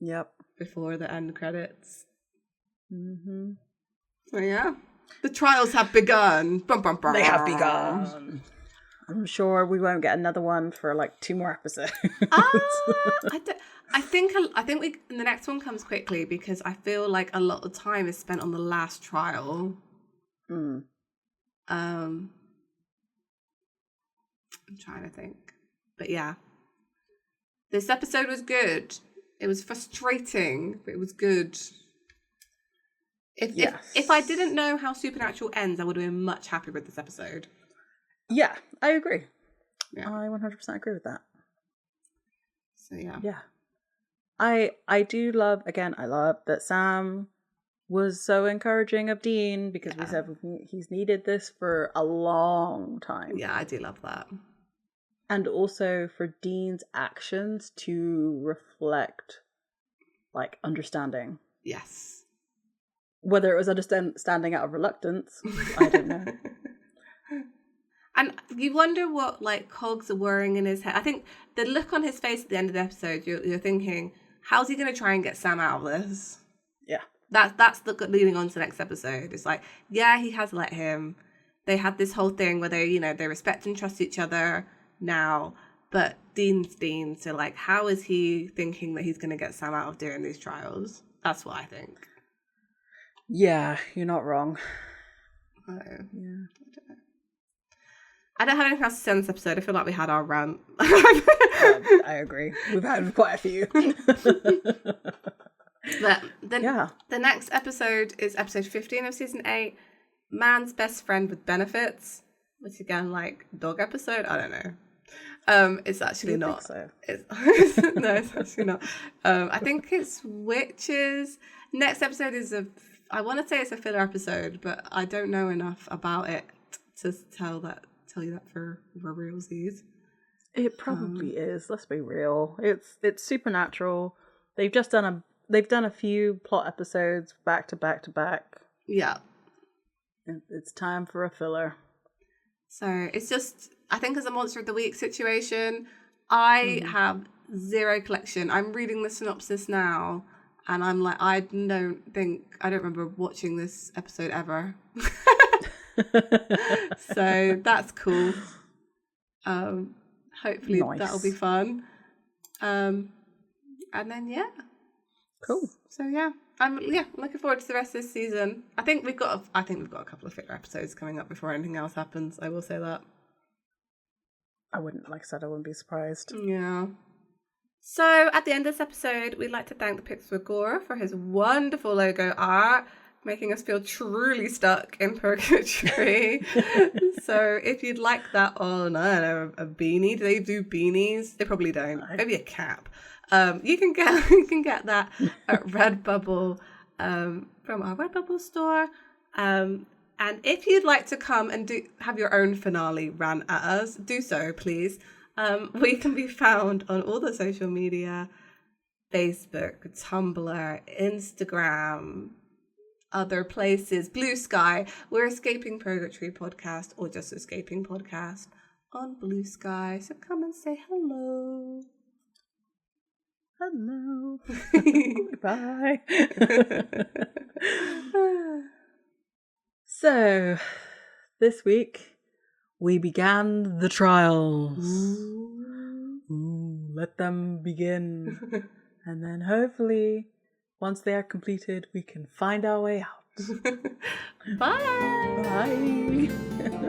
S1: Yep.
S2: Before the end credits.
S1: Mm-hmm.
S2: So yeah, the trials have begun. Bum, bum, bum.
S1: They have begun. I'm sure we won't get another one for like 2 more episodes.
S2: I think we the next one comes quickly because I feel like a lot of time is spent on the last trial. I'm trying to think. But yeah. This episode was good. It was frustrating, but it was good. If I didn't know how Supernatural ends, I would have been much happier with this episode.
S1: Yeah, I agree.
S2: Yeah.
S1: I 100% agree with that.
S2: So yeah.
S1: Yeah. I do love, again, I love that Sam was so encouraging of Dean because we said he's needed this for a long time.
S2: Yeah, I do love that.
S1: And also for Dean's actions to reflect like understanding.
S2: Yes.
S1: Whether it was understanding out of reluctance, I don't know.
S2: And you wonder what like cogs are whirring in his head. I think the look on his face at the end of the episode, you're thinking, how's he going to try and get Sam out of this?
S1: Yeah.
S2: That's the leading on to the next episode. It's like, yeah, he has let him. They had this whole thing where they respect and trust each other now, but Dean's Dean. So like, how is he thinking that he's going to get Sam out of doing these trials? That's what I think.
S1: Yeah, you're not wrong.
S2: Yeah. I don't have anything else to say on this episode. I feel like we had our rant.
S1: I agree. We've had quite a few.
S2: But the next episode is episode 15 of season 8, Man's Best Friend with Benefits, which again, like dog episode. I don't know. It's actually not.
S1: Think so?
S2: No, it's actually not. I think it's witches. Next episode is I want to say it's a filler episode, but I don't know enough about it to tell you that for realsies.
S1: It probably is. Let's be real. It's Supernatural. They've done a few plot episodes back to back to back.
S2: Yeah.
S1: It's time for a filler.
S2: So it's just, I think as a Monster of the Week situation, I have zero collection. I'm reading the synopsis now, and I'm like, I don't remember watching this episode ever. So that's cool. Hopefully that'll be fun. And then
S1: cool.
S2: So I'm looking forward to the rest of this season. I think we've got a couple of filler episodes coming up before anything else happens. I will say that.
S1: I wouldn't be surprised.
S2: Yeah. So at the end of this episode, we'd like to thank the Pixar Agora for his wonderful logo art, making us feel truly stuck in purgatory. So if you'd like that on, I don't know, a beanie, do they do beanies? They probably don't. Maybe a cap. You can get that at Redbubble, from our Redbubble store. And if you'd like to come and have your own finale rant at us, do so, please. We can be found on all the social media: Facebook, Tumblr, Instagram, other places, Bluesky. We're Escaping Purgatory Podcast, or just Escaping Podcast on Bluesky. So come and say hello.
S1: Hello. Bye. So, this week we began the trials. Ooh, let them begin. And then hopefully, once they are completed, we can find our way out.
S2: Bye.
S1: Bye.